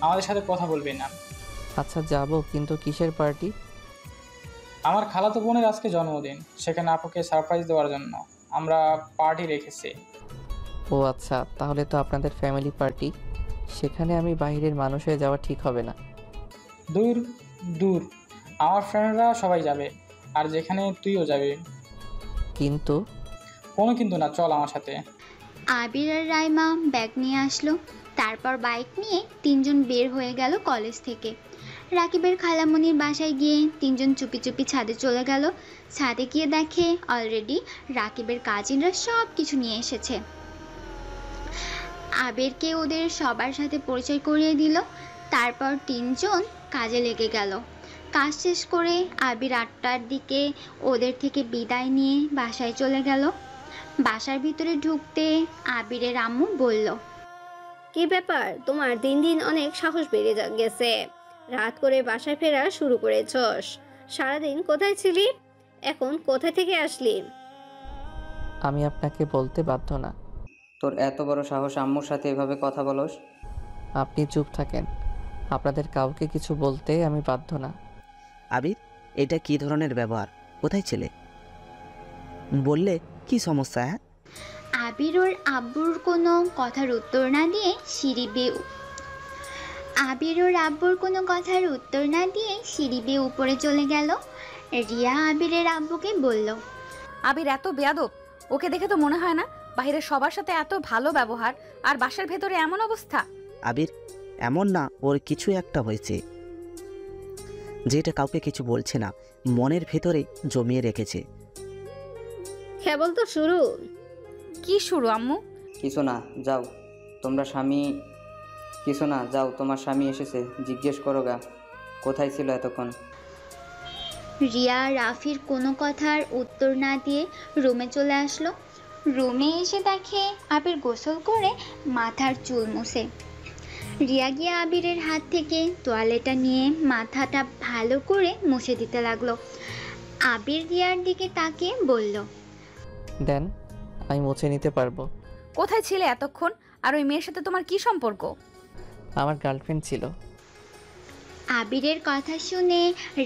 আমাদের সাথে কথা বলবি না।
আচ্ছা যাব, কিন্তু কিসের পার্টি?
আমার খালাতো বোনের আজকে জন্মদিন, সেখানে আপুকে সারপ্রাইজ দেওয়ার জন্য আমরা পার্টি রেখেছি।
ও আচ্ছা, তাহলে তো আপনাদের ফ্যামিলি পার্টি। সেখানে আমি বাইরের মানুষ হয়ে যাওয়া ঠিক হবে না।
দূর দূর, আমার ফ্রেন্ডরা সবাই যাবে, আর যেখানে তুইও যাবি।
কিন্তু?
কোনো কিন্তু না, চল আমার সাথে।
আবির আর রাইমা ব্যাগ নিয়ে আসলো। তারপর বাইক নিয়ে তিনজন বের হয়ে গেল কলেজ থেকে। রাকিবের খালামণির বাসায় গিয়ে তিনজন চুপি চুপি ছাদে চলে গেল। ছাদে গিয়ে দেখে অলরেডি রাকিবের কাজিনরা সব কিছু নিয়ে এসেছে। আবিরকে ওদের সবার সাথে পরিচয় করিয়ে দিল। তারপর তিনজন কাজে লেগে গেল। কাজ শেষ করে আবির 8টার দিকে ওদের থেকে বিদায় নিয়ে বাসায় চলে গেল। বাসার ভিতরে ঢুকতে আবিরের আম্মু বলল,
কি ব্যাপার, তোমার দিন দিন অনেক সাহস বেড়ে গেছে। রাত করে বাসায় ফেরা শুরু করেছস। সারাদিন কোথায় ছিলি? এখন কোথা থেকে আসলি?
আমি আপনাকে বলতে বাধ্য না।
তোর এত বড় সাহস আম্মুর সাথে এভাবে কথা বলস?
আপনি চুপ থাকেন। আপনাদের কাউকে কিছু বলতে আমি বাধ্য না।
আবির, এটা কি ধরনের ব্যবহার? কোথায় ছেলে? বললে কি সমস্যা? হ্যাঁ,
আবির ওর আব্বুর কোনো কথার উত্তর না দিয়ে সিঁড়ি বেয়ে উপরে চলে গেল। রিয়া আবিরের আব্বুকে বলল,
আবির এত বেয়াদব, ওকে দেখে তো মনে হয় না বাইরের সবার সাথে এত ভালো ব্যবহার, আর বাসার ভেতরে এমন অবস্থা।
আবির এমন না, ওর কিছু একটা হয়েছে যেটা কাউকে কিছু বলছে না, মনের ভেতরে জমিয়ে রেখেছে।
কেবল তো শুরু।
কি শুরু আম্মু?
কিছু না, যাও তোমার স্বামী এসেছে, জিজ্ঞেস করো গা কোথায় ছিল এতক্ষণ।
রিয়া রাফির কোনো কথার উত্তর না দিয়ে রুমে চলে আসলো। রুমে এসে দেখে আবির গোসল করে মাথার চুল মুছে। রিয়া গিয়ে আবিরের হাত থেকে তোয়ালেটা নিয়ে মাথাটা ভালো করে মুছে দিতে লাগলো। আবির রিয়ার দিকে তাকিয়ে বলল,
দেন, আমি মুছে নিতে পারবো।
কোথায় ছিলে এতক্ষণ? আর ওই মেয়ের সাথে তোমার কি সম্পর্ক?
আমার গার্লফ্রেন্ড ছিল।
আবিরের কথা শুনে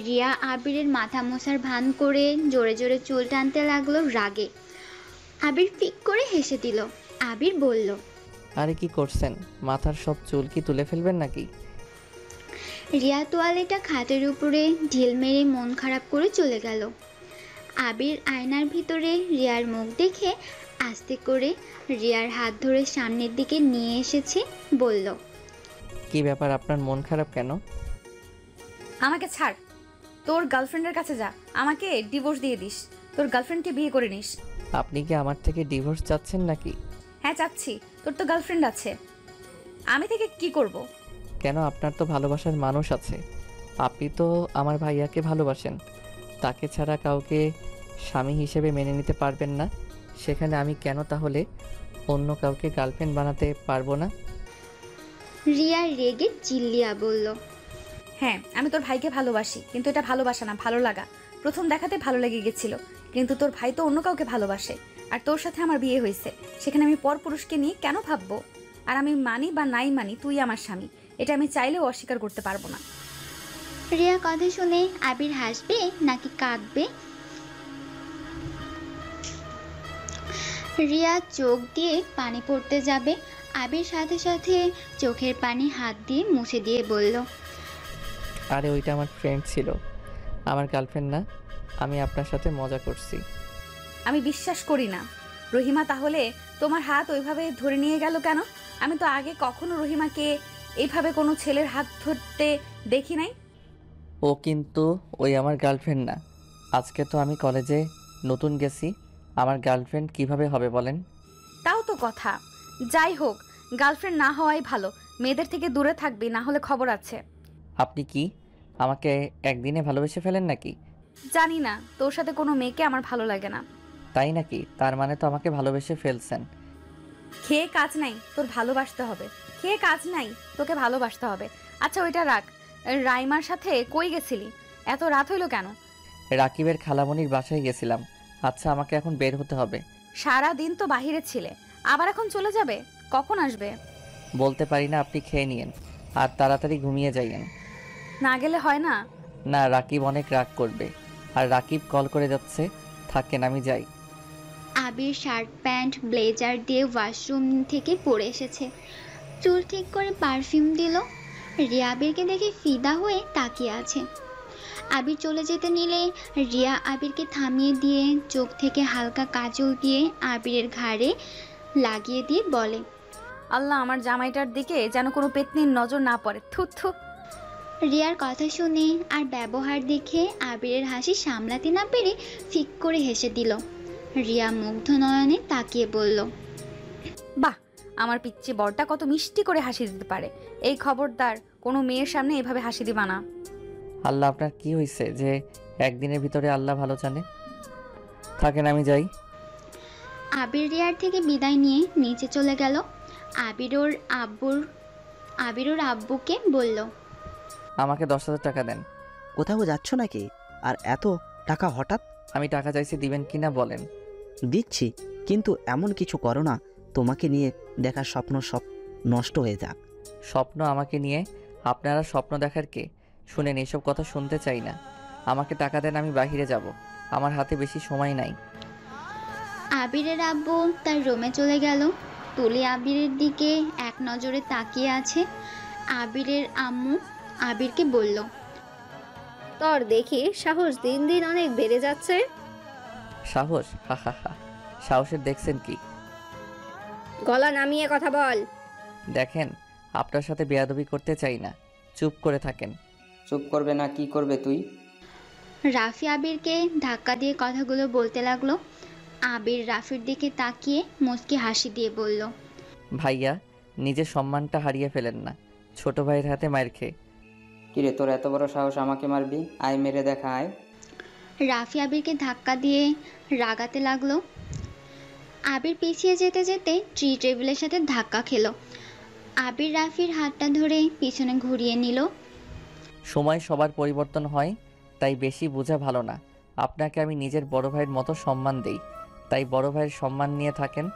রিয়া আবিরের মাথা মোছার ভান করে জোরে জোরে চুল টানতে লাগলো রাগে। আবির ফিক করে হেসে দিল। আবির বলল,
আরে কি করছেন? মাথার সব চুল কি তুলে ফেলবেন নাকি?
রিয়া তোয়ালেটা খাটের উপরে ঢিল মেরে মন খারাপ করে চলে গেল। আবির আয়নার ভিতরে রিয়ার মুখ দেখে আস্তে করে রিয়ার হাত ধরে সামনের দিকে নিয়ে এসেছে, বলল,
কি ব্যাপার, আপনার মন খারাপ কেন?
আমাকে ছাড়, তোর গার্লফ্রেন্ডের কাছে যা, আমাকে ডিভোর্স দিয়ে দিস, তোর গার্লফ্রেন্ডকে বিয়ে করে নিস।
আপনি কি আমার থেকে ডিভোর্স চাচ্ছেন নাকি?
হ্যাঁ চাচ্ছি, তোর তো গার্লফ্রেন্ড আছে, আমি থেকে কি করব?
কেন, আপনার তো ভালোবাসার মানুষ আছে। আপনি তো আমার ভাইয়াকে ভালোবাসেন, তাকে ছাড়া কাউকে স্বামী হিসেবে মেনে নিতে পারবেন না। সেখানে আমি কেন তাহলে অন্য কাউকে গার্লফ্রেন্ড বানাতে পারবো না?
রিয়া রেগে চিল্লিয়া বলল,
হ্যাঁ আমি তোর ভাইকে ভালোবাসি, কিন্তু এটা ভালোবাসা না, ভালো লাগা। প্রথম দেখাতে ভালো লেগে গেছিল, কিন্তু তোর ভাই তো অন্য কাউকে ভালোবাসে, আর তোর সাথে আমার বিয়ে হয়েছে, সেখানে আমি পর পুরুষকে নিয়ে কেন ভাববো? আর আমি মানি বা নাই মানি, তুই আমার স্বামী, এটা আমি চাইলেও অস্বীকার করতে পারবো না।
রিয়া কথা শুনে আবির হাসবে নাকি কাঁদবে? রিয়া চোখ দিয়ে পানি পড়তে যাবে, আবির সাথে সাথে চোখের পানি হাত দিয়ে মুছে দিয়ে বলল,
আরে ওইটা আমার ফ্রেন্ড ছিল, আমার গার্লফ্রেন্ড না, আমি আপনার সাথে মজা করছি।
আমি বিশ্বাস করি না। রহিমা তাহলে তোমার হাত ওইভাবে ধরে নিয়ে গেল কেন? আমি তো আগে কখনো রহিমাকে এইভাবে কোনো ছেলের হাত ধরতে দেখি নাই।
ও কিন্তু ওই আমার গার্লফ্রেন্ড না। আজকে তো আমি কলেজে নতুন গেছি, আমার গার্লফ্রেন্ড কিভাবে হবে বলেন?
তাও তো কথা। যাই হোক, গার্লফ্রেন্ড না হওয়াই ভালো, মেয়েদের থেকে দূরে থাকবি, না হলে খবর আছে।
আপনি কি আমাকে একদিনে ভালোবেসে ফেলেন নাকি?
জানি না, তোর সাথে কোনো মেয়েকে আমার ভালো লাগে না।
তাই নাকি? তার মানে তো আমাকে ভালোবেসে ফেলছেন।
খেয়ে কাজ নাই, তোর ভালোবাসতে হবে। খেয়ে কাজ নাই, তোকে ভালোবাসতে হবে। আচ্ছা ওইটা রাখ, রাইমার সাথে কই গেছিলি? এত রাত হইলো কেন?
রাকিবের খালামণির বাসায় গেছিলাম। আচ্ছা আমাকে এখন বের হতে হবে।
সারা দিন তো বাহিরে ছিলে, আবার এখন চলে যাবে? কখন আসবে?
বলতে পারি না, আপনি খেয়ে নিয়েন আর তাড়াতাড়ি ঘুমিয়ে যাইয়েন।
না গেলে হয় না?
না, রাকিব অনেক রাগ করবে, আর রাকিব কল করে যাচ্ছে। থাকেন, আমি যাই।
আবির শার্ট প্যান্ট ব্লেজার দিয়ে ওয়াশরুম থেকে পরে এসেছে, চুল ঠিক করে পারফিউম দিল। রিয়া আবিরকে দেখে ফিদা হয়ে তাকিয়ে আছে। আবির চলে যেতে নিলে রিয়া আবিরকে থামিয়ে দিয়ে চোখ থেকে হালকা কাজল দিয়ে আবিরের ঘাড়ে লাগিয়ে দিয়ে বলে,
আল্লাহ, আমার জামাইটার দিকে যেন কোনো পেতনির নজর না পড়ে। থু থু।
রিয়ার কথা শুনে আর ব্যবহার দেখে আবিরের হাসি সামলাতে না পেরে ফিক করে হেসে দিল। রিয়া মুগ্ধ নয়নে তাকিয়ে বলল,
বাহ, আমার পিচ্চি বরটা কত মিষ্টি করে হাসি দিতে পারে। এই খবরদার কোনো মেয়ের সামনে এভাবে হাসি দিবা না।
আল্লাহ, আপনার কি হয়েছে যে একদিনের ভিতরে আল্লাহ ভালো জানে। থাকেন, আমি যাই।
আবির রিয়ার থেকে বিদায় নিয়ে নিচে চলে গেল। আবির ওর আব্বুকে বলল,
আমাকে 10,000 টাকা দেন।
কোথাও যাচ্ছ নাকি? আর এত টাকা হঠাৎ?
আমি টাকা চাইছি, দিবেন কিনা বলেন?
দিচ্ছি, কিন্তু এমন কিছু করো না তোমাকে নিয়ে দেখার স্বপ্ন সব নষ্ট হয়ে যাক।
স্বপ্ন আমাকে নিয়ে? আপনারা স্বপ্ন দেখার কে? শুনেন, এসব কথা শুনতে চাই না। আমাকে টাকা দেন, আমি বাহিরে যাব, আমার হাতে বেশি সময় নাই।
আবিরের আব্বু তার রুমে চলে গেল। তুলি আবিরের দিকে এক নজরে তাকিয়ে আছে। আবিরের আম্মু আবিরকে বলল,
তোর দেখি সাহস দিন দিন অনেক বেড়ে যাচ্ছে।
সাহস? হা হা হা, সাহসের দেখছেন কি?
গলা নামিয়ে কথা বল।
দেখেন, আপনার সাথে বেয়াদবি করতে চাই না, চুপ করে থাকেন।
চুপ করবে না? কি করবে তুই?
রাফি আবিরকে ধাক্কা দিয়ে কথাগুলো বলতে লাগলো। আবির রাফির দিকে তাকিয়ে মুচকি হাসি দিয়ে বলল,
ভাইয়া, নিজের সম্মানটা হারিয়ে ফেলেন না ছোট ভাইয়ের হাতে মার খেয়ে।
কিরে, তোর এত বড় সাহস আমাকে মারবি? আয়, মেরে দেখা, আয়।
রাফি আবিরকে ধাক্কা দিয়ে রাগাতে লাগলো। আবির পিছিয়ে যেতে যেতে ট্রি টেবিলের সাথে ধাক্কা খেলো। আবির রাফির হাতটা ধরে পিছনে ঘুরিয়ে নিল।
সময় সবার পরিবর্তন হয়, তাই বেশি বোঝা ভালো না। আপনাকে আমি নিজের বড় ভাইয়ের মতো সম্মান দেই, তাই বড় ভাইয়ের সম্মান নিয়ে থাকেন।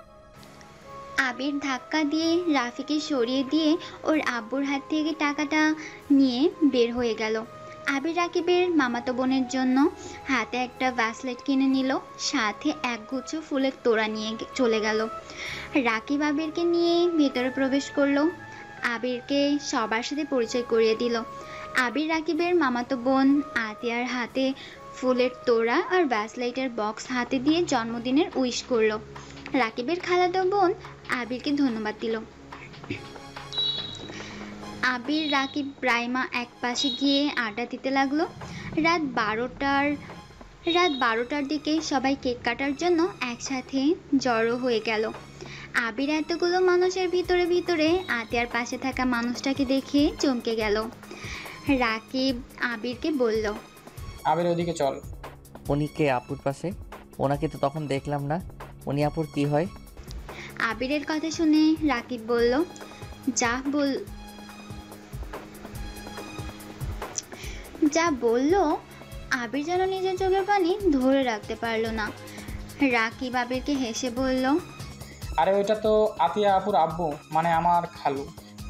আবির ধাক্কা দিয়ে রাফিকে সরিয়ে দিয়ে ওর আব্বুর হাত থেকে টাকাটা নিয়ে বের হয়ে গেল। আবির রাকিবের মামাতো বোনের জন্য হাতে একটা ব্রেসলেট কিনে নিল, সাথে একগুচ্ছ ফুলের তোড়া নিয়ে চলে গেল। রাকিব আবিরকে নিয়ে ভেতরে প্রবেশ করলো। আবিরকে সবার সাথে পরিচয় করিয়ে দিল। আবির রাকিবের মামাতো বোন আতিয়ার হাতে ফুলের তোড়া আর ব্রেসলেটের বক্স হাতে দিয়ে জন্মদিনের উইশ করলো। রাকিবের খালাতো বোন আবিরকে ধন্যবাদ দিল। আবির, রাকিব, রাইমা এক পাশে গিয়ে আড্ডা দিতে লাগলো। রাত বারোটার দিকে সবাই কেক কাটার জন্য একসাথে জড়ো হয়ে গেল। আবির এতগুলো মানুষের ভিতরে ভিতরে আতিয়ার পাশে থাকা মানুষটাকে দেখে চমকে গেল। রাকিব আবিরকে বলল,
আবির ওদিকে চল।
উনি কে আপুর পাশে? ওনাকে তো তখন দেখলাম না। উনি আপুর কি হয়?
আবিরের কথা শুনে রাকিব বলল, যা বলল আবির যেন নিজের চোখের পানি ধরে রাখতে পারলো না। রাকিব আবিরকে হেসে বলল,
আরে ওইটা তো আতিয়া আপুর আব্বু, মানে আমার খালু,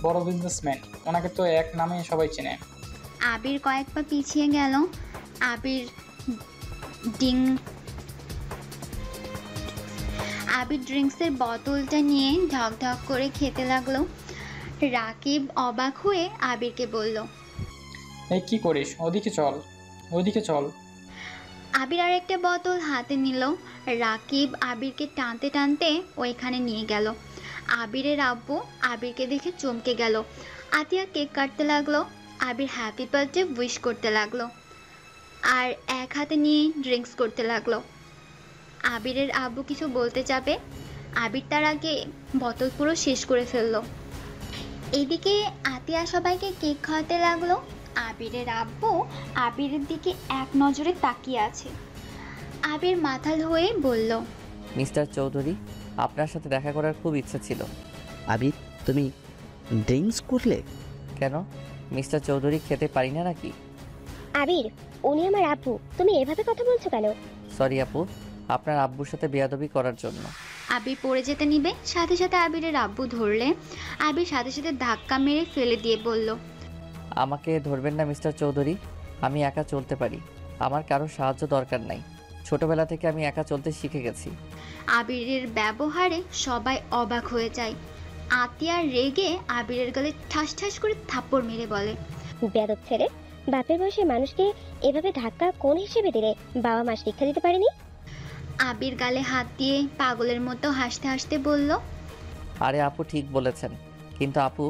বড় বিজনেসম্যান। ওনাকে তো এক নামে সবাই চেনে।
আবির কয়েক পা পিছিয়ে গেল। আবির ড্রিঙ্কসের বোতলটা নিয়ে ঢক ঢক করে খেতে লাগলো। রাকিব অবাক হয়ে আবিরকে বলল,
এই কি করিস? ওদিকে চল, ওদিকে চল।
আবির আর একটা বোতল হাতে নিল। রাকিব আবিরকে টানতে টানতে ওইখানে নিয়ে গেল। আবিরের আব্বু আবিরকে দেখে চমকে গেল। আতিয়া কেক কাটতে লাগলো। আবির হ্যাপি বার্থডে উইশ করতে লাগলো আর এক হাতে নিয়ে ড্রিঙ্কস করতে লাগলো। আবিরের আব্বু কিছু বলতে যাবে, আবির তার আগে বোতল পুরো শেষ করে ফেললো। এদিকে আতিয়া সবাইকে কেক খাওয়াতে লাগলো। আবিরের আব্বু আবিরের দিকে এক নজরে তাকিয়ে আছে। আবির মাথাল হয়ে বলল,
মিস্টার চৌধুরী, আপনার সাথে দেখা করার খুব ইচ্ছা ছিল।
আবির, তুমি ড্রিঙ্কস করলে
কেন? মিস্টার চৌধুরী খেতে পারি না নাকি?
আবির, উনি আমার আব্বু, তুমি এভাবে কথা বলছো কেন?
সরি আপু, আপনার আব্বুর সাথে বেয়াদবি করার জন্য।
আবির পড়ে যেতে নিবে, সাথে সাথে আবিরের আব্বু ধরলে। আবির সাথে সাথে ধাক্কা মেরে ফেলে দিয়ে বলল,
আমাকে ধরবেন না মিস্টার চৌধুরী, আমি একা চলতে পারি, আমার কারো সাহায্য দরকার নাই। ছোটবেলা থেকে আমি একা চলতে শিখে গেছি।
আবিরের ব্যবহারে সবাই অবাক হয়ে যায়। আতিয়া রেগে আবিরের গালে ঠাস ঠাস করে থাপ্পড় মেরে বলে,
বেয়াদব ছেলে, বাপের বয়সে মানুষকে এভাবে ধাক্কা কোন হিসেবে দিলে? বাবা মা শিক্ষা দিতে পারেনি?
আবির গালে হাত দিয়ে পাগলের মতো হাসতে হাসতে বলল,
আরে আপু ঠিক বলেছেন, কিন্তু আপু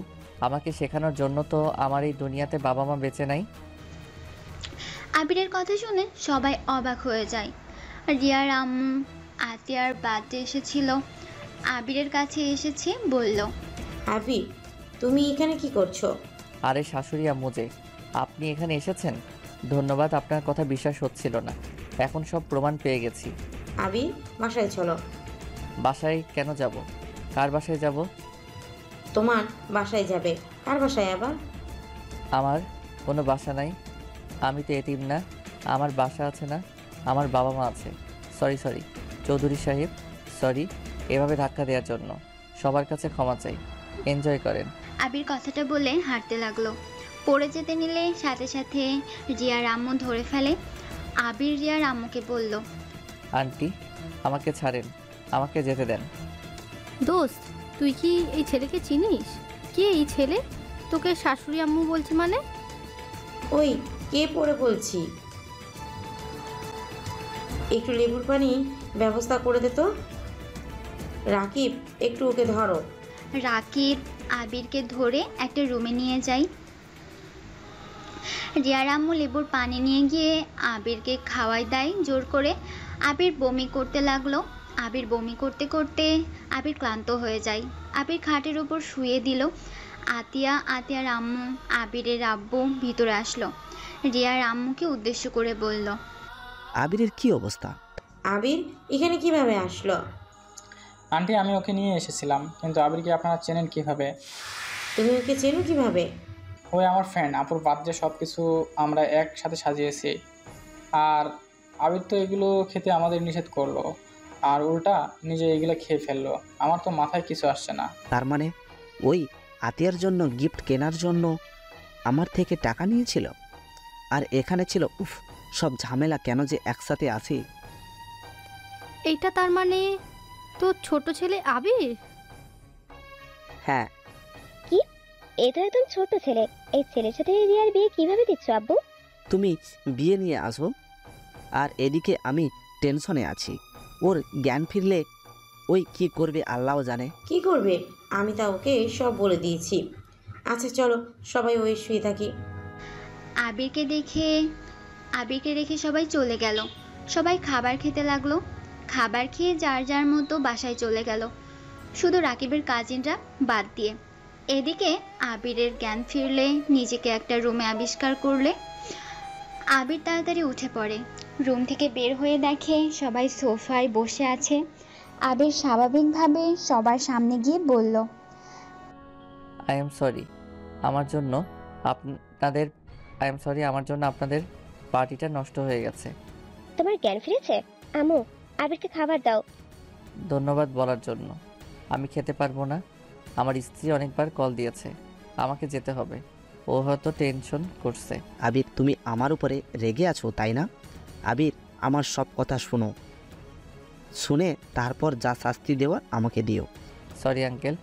আমাকে শেখানোর জন্য তো আমার এই দুনিয়াতে বাবা মা বেঁচে নাই।
আবিরের কথা শুনে সবাই অবাক হয়ে যায়। রিয়ার আম্মু আতিয়ার বার্থডে এসেছিল, আবিরের কাছে এসেছে, বলল,
আবির, তুমি এখানে কি করছো?
আরে শাশুড়ি আম্মু যে, আপনি এখানে এসেছেন, ধন্যবাদ। আপনার কথা বিশ্বাস হচ্ছিল না, এখন সব প্রমাণ পেয়ে গেছি।
আবির, বাসায় চলো।
বাসায় কেন যাব? কার বাসায় যাব?
তোমার বাসায় যাবে। কার বাসায় আবার?
আমার কোনো বাসা নাই, আমি তো এতিম না। আমার বাসা আছে না, আমার বাবা মা আছে। সরি চৌধুরী সাহেব, সরি এভাবে ধাক্কা দেওয়ার জন্য। সবার কাছে ক্ষমা চাই, এনজয় করেন।
আবির কথাটা বলে হাঁটতে লাগলো। পড়ে যেতে নিলে সাথে সাথে রিয়ার আম্মু ধরে ফেলে। আবির রিয়ার আম্মুকে বলল,
আন্টি আমাকে ছাড়েন, আমাকে যেতে দেন।
দোস্ত, তুই কি এই ছেলেকে চিনিস? কে এই ছেলে? তোকে শাশুড়ি আম্মু বলছে মানে?
ওই কে পড়ে বলছি, একটু লেবুর পানি ব্যবস্থা করে দে তো। রাকিব, একটু ওকে ধরো।
রাকিব আবিরকে ধরে একটা রুমে নিয়ে যায়। রিয়ার আম্মু লেবুর পানি নিয়ে গিয়ে আবিরকে খাওয়াই দেয় জোর করে। আবির বমি করতে লাগলো। আবির বমি করতে করতে আবির ক্লান্ত হয়ে যায়। আবির খাটের উপর শুয়ে দিল। আতিয়ার আম্মু আবিরের আব্বু ভিতরে আসলো। রিয়ার আম্মুকে উদ্দেশ্য করে বলল,
আবিরের কি অবস্থা?
আবির এখানে কিভাবে আসলো?
আন্টি, আমি ওকে নিয়ে এসেছিলাম, কিন্তু আবিরকে আপনারা চেনেন কিভাবে?
তুমি ওকে চেনো কিভাবে?
ওই আমার ফ্রেন্ড, আপুর বার্থডে সব কিছু আমরা একসাথে সাজিয়েছি। আর আবির তো এগুলো খেতে আমাদের নিষেধ করলো, আর উল্টা নিজে এগুলো খেয়ে ফেললো। আমার তো মাথায় কিছু আসছে না।
তার মানে ওই আতিয়ার জন্য গিফট কেনার জন্য আমার থেকে টাকা নিয়েছিল, আর এখানে ছিল উফ সব ঝামেলা কেন যে একসাথে আছি।
এইটা তার মানে তোর ছোট ছেলে আবির?
হ্যাঁ।
কি? এটা একদম ছোট ছেলে। এই ছেলের সাথে রিয়ার বিয়ে কিভাবে দিচ্ছ আব্বু?
তুমি বিয়ে নিয়ে আসো, আর এদিকে আমি টেনশনে আছি। ওর জ্ঞান ফিরলে ওই কি করবে আল্লাহ জানে।
কি করবে? আমি তা ওকে সব বলে দিয়েছি। আচ্ছা চলো সবাই ওই শুয়ে থাকি।
আবিরকে রেখে সবাই চলে গেল। সবাই খাবার খেতে লাগলো। খাবার খেয়ে যার যার মতো বাসায় চলে গেল, শুধু রাকিবের কাজিনরা বাদ দিয়ে। এদিকে আবিরের জ্ঞান ফিরলে নিজেকে একটা রুমে আবিষ্কার করলে। আবির তাড়াতাড়ি উঠে পড়ে, রুম থেকে বের হয়ে দেখে সবাই সোফায় বসে আছে। আবির স্বাভাবিকভাবে সবার সামনে গিয়ে বলল,
আই এম সরি আমার জন্য আপনাদের পার্টিটা নষ্ট হয়ে গেছে।
তোমার জ্ঞান ফিরেছে? আম্মু, আবিরকে খাবার দাও।
ধন্যবাদ বলার জন্য। আমি খেতে পারবো না, আমার স্ত্রী অনেকবার কল দিয়েছে, আমাকে যেতে হবে। ও হয়তো টেনশন করছে।
আবির, তুমি আমার উপরে রেগে আছো তাই না? আবির, আমার সব কথা শোনো, শুনে তারপর যা শাস্তি দেওয়ার আমাকে দিও।
সরি আঙ্কেল,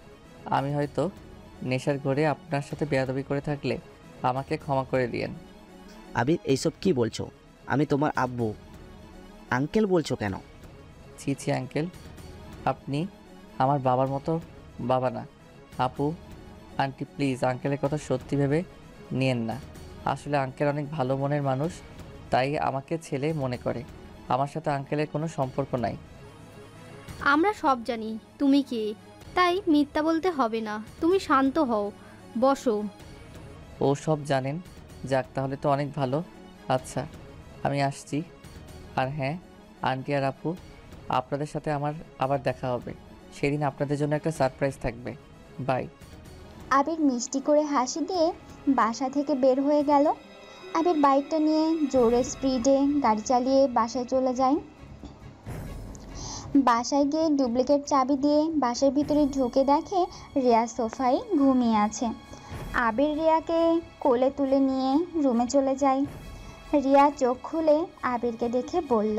আমি হয়তো নেশার ঘরে আপনার সাথে বেয়াদবি করে থাকলে আমাকে ক্ষমা করে দিয়েন।
আবির, এইসব কি বলছো? আমি তোমার আব্বু, আঙ্কেল বলছো কেন?
ছি ছি আঙ্কেল, আপনি আমার বাবার মতো বাবা না। আপু আন্টি প্লিজ আঙ্কেলের কথা সত্যি ভেবে নিয়েন না। আসলে আঙ্কেল অনেক ভালো মনের মানুষ, তাই আমাকে ছেলে মনে করে। আমার সাথে আঙ্কেলের কোনো সম্পর্ক নাই।
আমরা সব জানি তুমি কে, তাই মিথ্যা বলতে হবে না। তুমি শান্ত হও, বসো।
ও সব জানেন? যাক, তাহলে তো অনেক ভালো। আচ্ছা আমি আসছি। আর হ্যাঁ আন্টি আর আপু, আপনাদের সাথে আমার আবার দেখা হবে। সেদিন আপনাদের জন্য একটা সারপ্রাইজ থাকবে। বাই।
আবির মিষ্টি করে হাসি দিয়ে বাসা থেকে বের হয়ে গেল। আবির বাইকটা নিয়ে জোরে স্পিডে গাড়ি চালিয়ে বাসায় চলে যায়। বাসায় গিয়ে ডুপ্লিকেট চাবি দিয়ে বাসার ভিতরে ঢুকে দেখে রিয়া সোফায় ঘুমিয়ে আছে। আবির রিয়াকে কোলে তুলে নিয়ে রুমে চলে যায়। রিয়া চোখ খুলে আবিরকে দেখে বলল,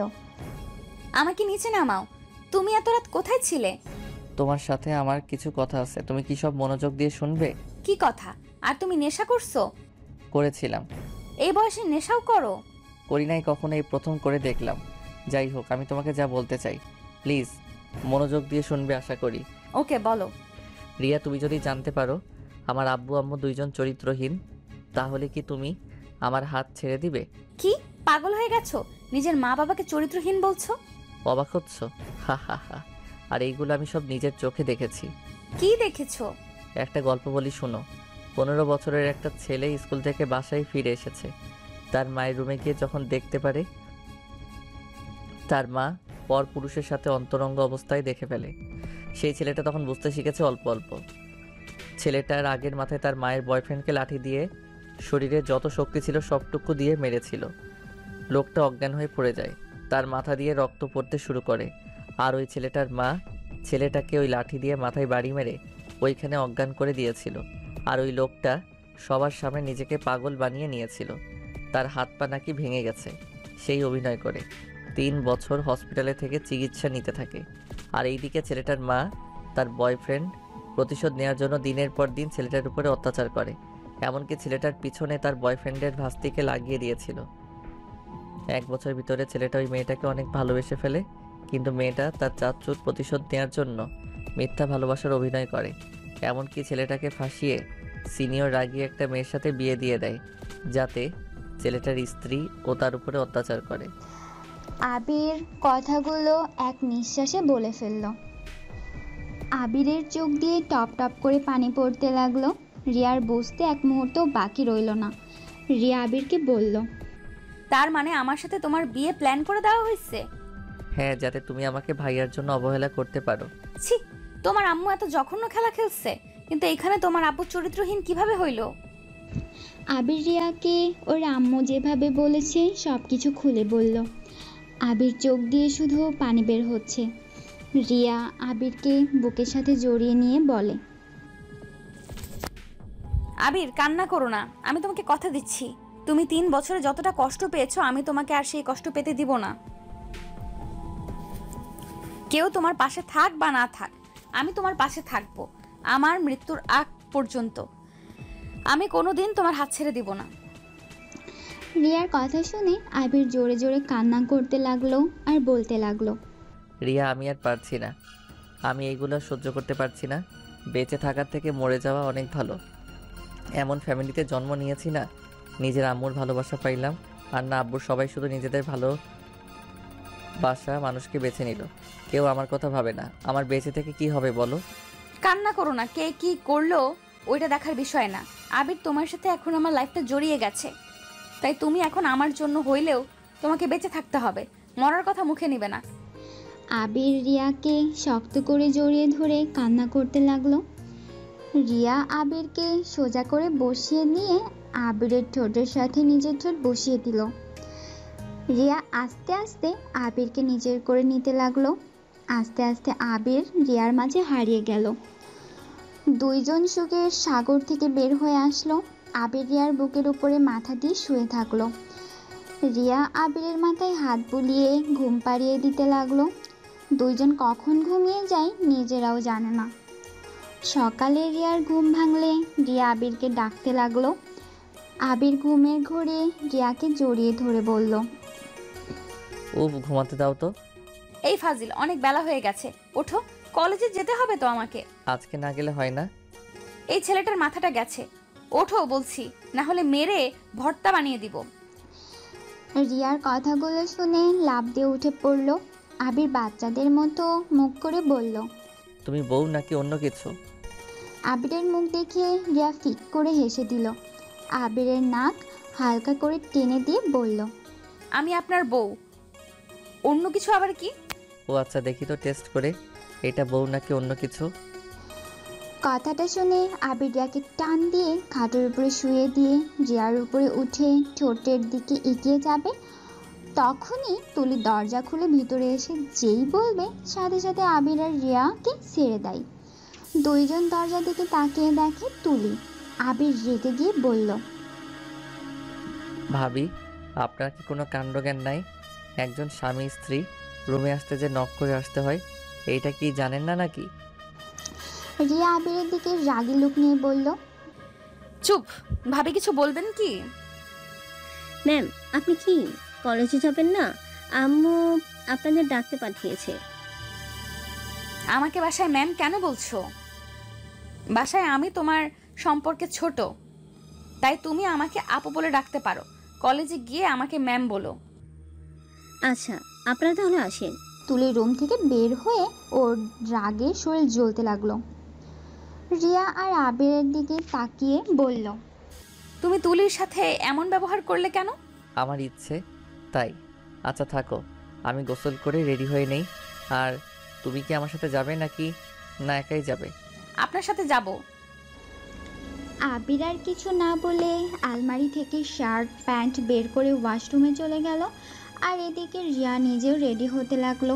আমাকে নিচে নামাও। তুমি এত রাত কোথায় ছিলে?
তোমার সাথে আমার কিছু কথা আছে, তুমি কি সব মনোযোগ দিয়ে শুনবে?
কি কথা? আর তুমি নেশা করছো?
করেছিলাম।
এই বয়সে নেশাও করো?
করি নাই কখনো, এই প্রথম করে দেখলাম। যাই হোক, আমি তোমাকে যা বলতে চাই প্লিজ মনোযোগ দিয়ে শুনবে আশা করি।
ওকে বলো।
রিয়া, তুমি যদি জানতে পারো আমার আব্বু আম্মু দুইজন চরিত্রহীন, তাহলে কি তুমি আমার হাত ছেড়ে দিবে?
কি পাগল হয়ে গেছো? নিজের মা বাবাকে চরিত্রহীন বলছো?
অবাক হচ্ছ? হা হা হা। আর এইগুলো আমি সব নিজের চোখে দেখেছি।
কি দেখেছো?
একটা গল্প বলি শোনো। 15 বছরের একটা ছেলে স্কুল থেকে বাসায় ফিরে এসেছে। তার মায়ের রুমে গিয়ে যখন দেখতে পারে তার মা পর পুরুষের সাথে অন্তরঙ্গ অবস্থায় দেখে ফেলে, সেই ছেলেটা তখন বুঝতে শিখেছে অল্প অল্প। ছেলেটার আগের মাথায় তার মায়ের বয়ফ্রেন্ডকে লাঠি দিয়ে শরীরে যত শক্তি ছিল সবটুকু দিয়ে মেরেছিল। লোকটা অজ্ঞান হয়ে পড়ে যায়, তার মাথা দিয়ে রক্ত পড়তে শুরু করে। আর ওই ছেলেটার মা ছেলেটাকে ওই লাঠি দিয়ে মাথায় বাড়ি মেরে ওইখানে অজ্ঞান করে দিয়েছিল। আর ওই লোকটা সবার সামনে নিজেকে পাগল বানিয়ে নিয়েছিল। তার হাত পা নাকি ভেঙে গেছে সেই অভিনয় করে। 3 বছর হসপিটালে থেকে চিকিৎসা নিতে থাকে। আর এইদিকে ছেলেটার মা তার বয়ফ্রেন্ড প্রতিশোধ নেওয়ার জন্য দিনের পর দিন ছেলেটার উপরে অত্যাচার করে। এমনকি ছেলেটার পিছনে তার বয়ফ্রেন্ডের ভাস্তিকে লাগিয়ে দিয়েছিল। 1 বছরের ভিতরে ছেলেটা ওই মেয়েটাকে অনেক ভালোবেসে ফেলে, কিন্তু মেয়েটা তার চাচ্চুর প্রতিশোধ নেওয়ার জন্য মিথ্যা ভালোবাসার অভিনয় করে। এমনকি ছেলেটাকে ফাঁসিয়ে সিনিয়র রাগিয়ে একটা মেয়ের সাথে বিয়ে দিয়ে দেয়, যাতে ছেলেটার স্ত্রী ও তার উপরে অত্যাচার করে।
আবির কথাগুলো এক নিঃশ্বাসে বলে ফেলল। আবিরের চোখ দিয়ে টপ টপ করে পানি পড়তে লাগলো। রিয়ার বুঝতে এক মুহূর্ত বাকি রইল না। রিয়া আবিরকে বলল,
তার মানে আমার সাথে তোমার বিয়ে প্ল্যান করে দেওয়া হয়েছে?
হ্যাঁ, যাতে তুমি আমাকে ভাইয়ার জন্য অবহেলা করতে পারো।
ছি, তোমার আম্মু এত জঘন্য খেলা খেলছে, কিন্তু এখানে তোমার আব্বু চরিত্রহীন কিভাবে হইল?
আবির রিয়াকে ওর আম্মু যেভাবে বলেছে সব কিছু খুলে বলল। আবির চোখ দিয়ে শুধু পানি বের হচ্ছে। রিয়া আবিরকে বুকের সাথে জড়িয়ে নিয়ে বলে,
আবির কান্না করো না, আমি তোমাকে কথা দিচ্ছি, তুমি 3 বছরে যতটা কষ্ট পেয়েছো আমি তোমাকে আর সেই কষ্ট পেতে দিব না। কেউ তোমার পাশে থাক বা না থাক, আমি তোমার পাশে থাকবো আমার মৃত্যুর আগ পর্যন্ত। আমি কোনোদিন তোমার হাত ছেড়ে দিব না।
রিয়ার কথা শুনে আবির জোরে জোরে কান্না করতে লাগলো আর বলতে লাগলো,
রিয়া, আমি আর পারছি না। আমি এইগুলো সহ্য করতে পারছি না। বেঁচে থাকার থেকে মরে যাওয়া অনেক ভালো। এমন ফ্যামিলিতে জন্ম নিয়েছি না, নিজের আম্মুর ভালোবাসা পাইলাম, আর না আব্বুর সবাই শুধু নিজেদের ভালোবাসা মানুষকে বেছে নিল। কেউ আমার কথা ভাবে না। আমার বেঁচে থেকে কি হবে বলো?
কান্না করো না, কে কি করলো ওইটা দেখার বিষয় না। আবির তোমার সাথে এখন আমার লাইফটা জড়িয়ে গেছে, তাই তুমি এখন আমার জন্য হইলেও তোমাকে বেঁচে থাকতে হবে, মরার কথা মুখে নিবে না।
আবির রিয়াকে শক্ত করে জড়িয়ে ধরে কান্না করতে লাগলো। রিয়া আবিরকে সোজা করে বসিয়ে নিয়ে আবিরের ঠোঁটের সাথে নিজের ঠোঁট বসিয়ে দিল। রিয়া আস্তে আস্তে আবিরকে নিজের করে নিতে লাগলো। আস্তে আস্তে আবির রিয়ার মাঝে হারিয়ে গেল। দুইজন সুখের সাগর থেকে বের হয়ে আসলো। আবির রিয়ার বুকের উপরে মাথা দিয়ে শুয়ে থাকলো। রিয়া আবিরের মাথায় হাত বুলিয়ে ঘুম পাড়িয়ে দিতে লাগলো। দুইজন কখন ঘুমিয়ে যায় নিজেরাও জানে না। সকালে রিয়ার ঘুম ভাঙলে রিয়া আবিরকে ডাকতে লাগলো। আবির ঘুমের ঘোরে রিয়াকে জড়িয়ে ধরে বলল,
ও ঘুমাতে দাও তো।
এই ফাজিল, অনেক বেলা হয়ে গেছে, ওঠো, কলেজে যেতে হবে তো আমাকে।
আজকে না গেলে হয় না?
এই ছেলেটার মাথাটা গেছে, ওঠো বলছি, না হলে মেরে ভর্তা বানিয়ে দিব।
রিয়ার কথাগুলো শুনে লাফ দিয়ে উঠে পড়ল। আবির বাচ্চাদের মতো মুখ করে বলল,
তুমি বউ নাকি অন্য কিছু?
আবিরের মুখ দেখে রিয়া ফিক করে হেসে দিল। আবিরের নাক হালকা করে টেনে দিয়ে বলল,
আমি আপনার বউ, অন্য কিছু আবার কি?
ও আচ্ছা, দেখি তো টেস্ট করে এটা বউ নাকি অন্য কিছু।
কথাটা শুনে আবির রিয়াকে টান দিয়ে খাটের উপরে শুয়ে দিয়ে রিয়ার উপরে উঠে ঠোঁটের দিকে এগিয়ে যাবে। তখনই তুলি দরজা খুলে ভিতরে এসে যেই বলবে সাথে সাথে আবির আর রিয়াকে ছেড়ে দেয়। দুইজন দরজা দিকে তাকিয়ে দেখে তুলি। আবির রেগে গিয়ে বলল,
ভাবি, আপনার কি কোনো কাণ্ডজ্ঞান নাই? একজন স্বামী স্ত্রী রুমে আসতে যে নক করে আসতে হয়, এইটা কি জানেন না নাকি?
রিয়া আবিরের দিকে রাগী লুক নিয়ে বলল,
চুপ, ভাবি কিছু বলবেন কি?
ম্যাম, আপনি কি কলেজে যাবেন না? আম্মু আপনাদের ডাকতে পাঠিয়েছে।
আমাকে বাসায় ম্যাম কেন বলছো? বাসায় আমি তোমার সম্পর্কে ছোট, তাই তুমি আমাকে আপু বলে ডাকতে পারো। কলেজে গিয়ে আমাকে ম্যাম বলো।
আচ্ছা, আপনারা তাহলে আসেন।
তুলি রুম থেকে বের হয়ে ওর রাগে শরীর জ্বলতে লাগলো। রিয়া আর আবিরের দিকে তাকিয়ে বলল,
তুমি তুলির সাথে এমন ব্যবহার করলে কেন?
আমার ইচ্ছে তাই। আচ্ছা থাকো, আমি গোসল করে রেডি হয়ে নেই। আর তুমি কি আমার সাথে যাবে নাকি না একাই যাবে?
আপনার সাথে যাব।
আবির আর কিছু না বলে আলমারি থেকে শার্ট প্যান্ট বের করে ওয়াশরুমে চলে গেল। আর এদিকে রিয়া নিজেও রেডি হতে লাগলো।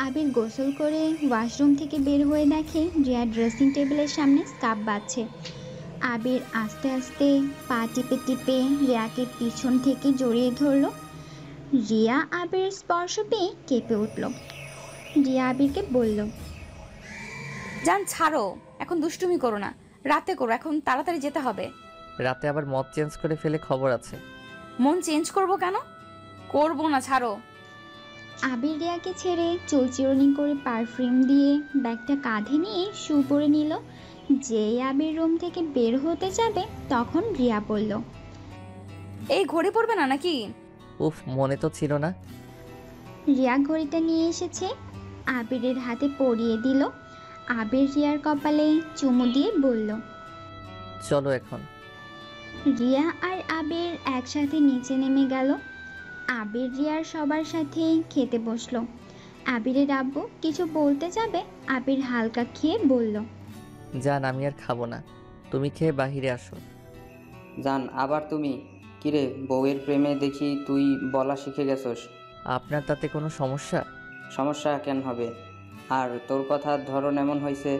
আবির গোসল করে ওয়াশরুম থেকে বের হয়ে দেখে রিয়া ড্রেসিং টেবিলের সামনে স্কার্ফ বাঁধছে। আবির আস্তে আস্তে পা টিপে টিপে রিয়াকে পিছন থেকে জড়িয়ে ধরল। রিয়া আবিরের স্পর্শ পেয়ে কেঁপে উঠল। রিয়া আবিরকে বলল,
জান ছাড়ো, এখন দুষ্টুমি করো না, রাতে করো, এখন তাড়াতাড়ি যেতে হবে।
রাতে আবার মত চেঞ্জ করে ফেলে খবর আছে।
মন চেঞ্জ করবো কেন? করবো না, ছাড়ো।
আবির রিয়াকে ছেড়ে চুল চিরুনি করে পারফিউম দিয়ে ব্যাগটা কাঁধে নিয়ে শু পরে নিল। যেই আবির রুম থেকে বের হতে যাবে তখন রিয়া বলল,
এই ঘড়ি পড়বে না নাকি?
উফ, মনে তো ছিল না।
রিয়া ঘড়িটা নিয়ে এসেছে, আবিরের হাতে পরিয়ে দিল। আবির রিয়ার কপালে চুমু দিয়ে বলল,
চলো এখন।
রিয়া আর আবির একসাথে নিচে নেমে গেল। আবির রিয়ার সবার সাথে খেতে বসলো। আবিরের আব্বু কিছু বলতে যাবে, আবির হালকা খেয়ে বলল,
জান আমি আর খাবো না, তুমি খেয়ে বাহিরে আসো।
জান, আবার তুমি? কিরে, বউয়ের প্রেমে দেখি তুই বলা শিখে গেছস।
আপনার তাতে কোনো সমস্যা?
সমস্যা কেন হবে? আর তোর কথার ধরন এমন হয়েছে,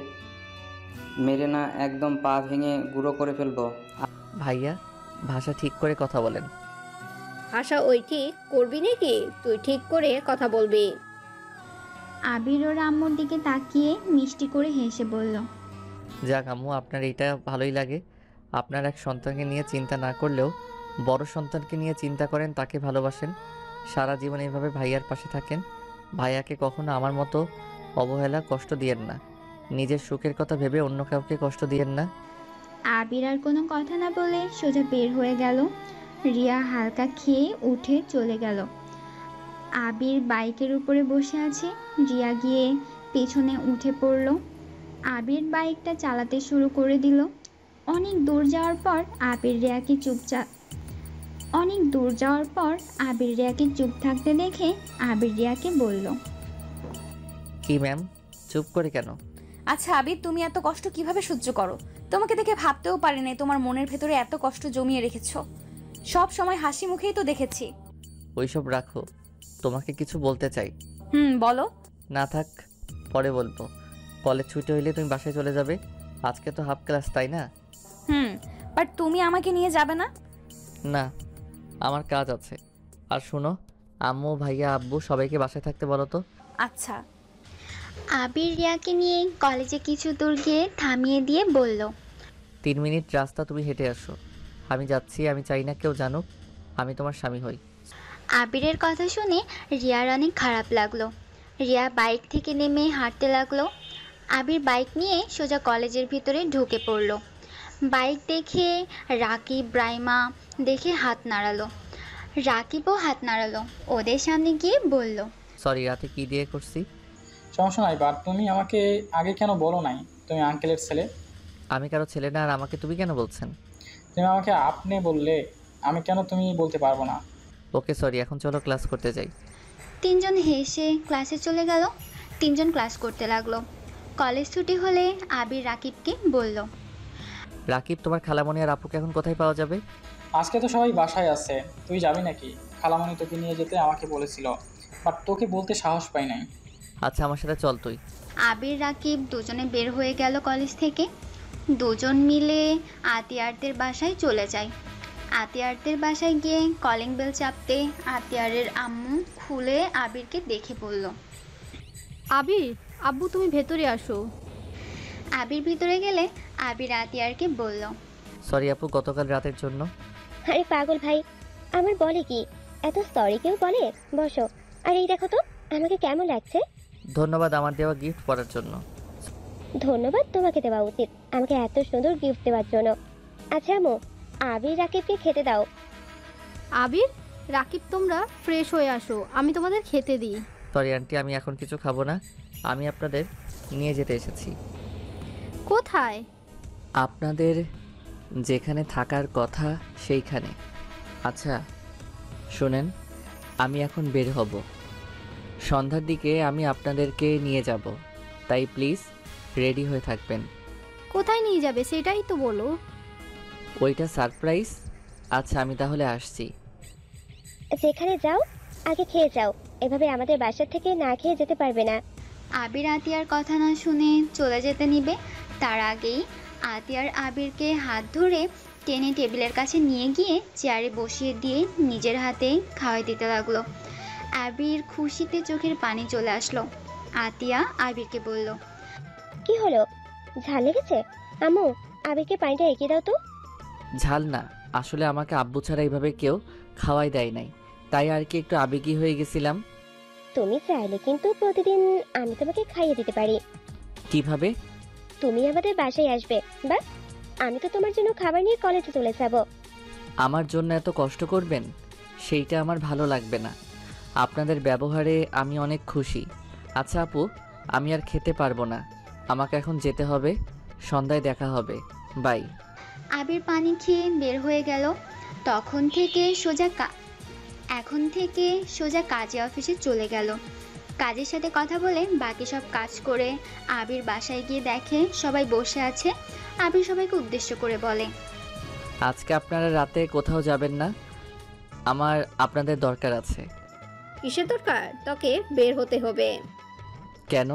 মেরে না একদম পা ভেঙে গুঁড়ো করে ফেলবো।
ভাইয়া, ভাষা ঠিক করে কথা বলেন।
আশা ওই ঠিক করবি নাকি? তুই ঠিক করে কথা বলবি।
আবির ওর আম্মুর দিকে তাকিয়ে মিষ্টি করে হেসে বলল,
যাক আম্মু, আপনার এইটা ভালোই লাগে। আপনার এক সন্তানকে নিয়ে চিন্তা না করলেও বড় সন্তানকে নিয়ে চিন্তা করেন, তাকে ভালোবাসেন, সারা জীবন এইভাবে ভাইয়ার পাশে থাকেন। ভাইয়াকে কখনো আমার মতো অবহেলা, কষ্ট দিয়েন না। নিজের সুখের কথা ভেবে অন্য কাউকে কষ্ট দিয়েন না।
আবির আর কোনো কথা না বলে সোজা বের হয়ে গেল। রিয়া হালকা খেয়ে উঠে চলে গেল। আবির বাইকের উপরে বসে আছে। রিয়া গিয়ে পেছনে উঠে পড়ল। আবির বাইকটা চালাতে শুরু করে দিল। অনেক দূর যাওয়ার পর আবির রিয়াকে চুপ থাকতে দেখে আবির রিয়াকে বলল,
কি ম্যাম, চুপ করে কেন?
আচ্ছা আবির, তুমি এত কষ্ট কিভাবে সহ্য করো? তোমাকে দেখে ভাবতেও পারিনি তোমার মনের ভেতরে এত কষ্ট জমিয়ে রেখেছো। সব সময় হাসি মুখেই তো দেখেছি।
ওইসব রাখো, তোমাকে কিছু বলতে চাই।
বলো।
না থাক, পরে বলবো। কলেজ ছুটি হইলে তুমি বাসায় চলে যাবে। আজকে তো হাফ ক্লাস, তাই না?
বাট তুমি আমাকে নিয়ে যাবে না?
না, আমার কাজ আছে। আর শোনো, আম্মু, ভাইয়া, আব্বু সবাইকে বাসায় থাকতে বলো তো।
আচ্ছা।
আবির রিয়াকে নিয়ে কলেজে কিছু দূর গিয়ে থামিয়ে দিয়ে বলল,
3 মিনিট রাস্তা তুমি হেঁটে আসো। আমি যাচ্ছি। আমি চাই না কেউ জানুক আমি তোমার স্বামী হই।
আবিরের কথা শুনে রিয়ার অনেক খারাপ লাগলো। রিয়া বাইক থেকে নেমে হাঁটতে লাগলো। আবির বাইক নিয়ে সোজা কলেজের ভিতরে ঢুকে পড়লো। বাইক দেখে রাকিব, ব্রাইমা দেখে হাত নাড়ালো। রাকিবও হাত নাড়ালো। ওদের সামনে গিয়ে বলল,
সরি, রাতে কি দিয়ে করছি?
সমস্যা নাই, বাট তুমি আমাকে আগে কেন বলো নাই তুমি আঙ্কেলের ছেলে?
আমি কারো ছেলে না, আর আমাকে তুমি কেন বলছেন?
তুমি আমাকে আপনি বললে, আমি কেন তুমি বলতে পারবো না?
ওকে সরি, এখন চলো ক্লাস করতে যাই।
তিনজন হেসে ক্লাসে চলে গেল। তিনজন ক্লাস করতে লাগলো। কলেজ ছুটি হলে আবির রাকিবকে বলল,
রাকিব, তোমার খালামণি আর আপুকে এখন কোথায় পাওয়া যাবে?
আজকে তো সবাই বাসায় আছে, তুই যাবি নাকি? খালামণি তোকে নিয়ে যেতে আমাকে বলেছিল, বাট তোকে বলতে সাহস পাই নাই।
আচ্ছা, আমার সাথে চল তুই।
আবির রাকিব দুজনে বের হয়ে গেল কলেজ থেকে। দুজন মিলে আতিয়ারদের বাসায় চলে যায়। আতিয়ারদের বাসায় গিয়ে কলিং বেল চাপতে আতিয়ারের আম্মু খুলে আবিরকে দেখে বলল,
আবির, আব্বু তুমি ভেতরে আসো।
আবির ভিতরে গেলে আবির আতিয়ারকে বলল,
সরি আপু, গতকাল রাতের জন্য।
আরে পাগল ভাই, আমার বলে কি এত সরি কেউ বলে? বসো। আর এই দেখো তো আমাকে কেমন লাগছে।
ধন্যবাদ আমার দেওয়া গিফট পড়ার জন্য।
ধন্যবাদ তোমাকে দেওয়া উচিত আমাকে এত সুন্দর গিফট দেওয়ার জন্য। আচ্ছা আম্মু, আবির রাকিবকে খেতে দাও।
আবির, রাকিব তোমরা ফ্রেশ হয়ে আসো, আমি তোমাদের খেতে দিই।
সরি আন্টি, আমি এখন কিছু খাবো না। আমি আপনাদের নিয়ে যেতে এসেছি।
কোথায়?
আপনাদের যেখানে থাকার কথা সেইখানে। আচ্ছা শুনেন, আমি এখন বের হব। সন্ধ্যার দিকে আমি আপনাদেরকে নিয়ে যাব, তাই প্লিজ রেডি হয়ে থাকবেন।
কোথায় নিয়ে যাবে সেটাই তো বলো।
ওইটা সারপ্রাইজ। আচ্ছা আমি তাহলে আসছি।
যেখানে যাও আগে খেয়ে যাও, এভাবে আমাদের বাসা থেকে না খেয়ে যেতে পারবে না।
আবির আতিয়ার কথা না শুনে চলে যেতে নিবে তার আগেই আতিয়ার আবিরকে হাত ধরে টেনে টেবিলের কাছে নিয়ে গিয়ে চেয়ারে বসিয়ে দিয়ে নিজের হাতে খাওয়াই দিতে লাগলো। আবির খুশিতে চোখের পানি চলে আসলো। আতিয়া আবিরকে বলল,
কি হলো, ঝাল লেগেছে? আম্মু, আবিরকে পানিটা এগিয়ে দাও তো।
ঝাল না, আসলে আমাকে আব্বু ছাড়া এইভাবে কেউ খাওয়াই দেয় নাই, তাই আর কি একটু আবেগী হয়ে গেছিলাম।
তুমি চাইলে কিন্তু প্রতিদিন আমি তোমাকে খাইয়ে দিতে পারি।
কিভাবে?
তুমি আমাদের বাসায় আসবে, বাস আমি তো তোমার জন্য খাবার নিয়ে কলেজে চলে যাব।
আমার জন্য এত কষ্ট করবেন সেইটা আমার ভালো লাগবে না। আপনাদের ব্যবহারে আমি অনেক খুশি। আচ্ছা আপু, আমি আর খেতে পারবো না, আমাকে এখন যেতে হবে। সন্ধ্যায় দেখা হবে, বাই।
আবির পানি খেয়ে বের হয়ে গেল। এখন থেকে সোজা কাজে অফিসে চলে গেল। কাজের সাথে কথা বলে বাকি সব কাজ করে আবির বাসায় গিয়ে দেখে সবাই বসে আছে। আবির সবাইকে উদ্দেশ্য করে বলে,
আজকে আপনারা রাতে কোথাও যাবেন না, আমার আপনাদের দরকার আছে।
কিসের দরকার? তোকে বের হতে হবে।
কেন?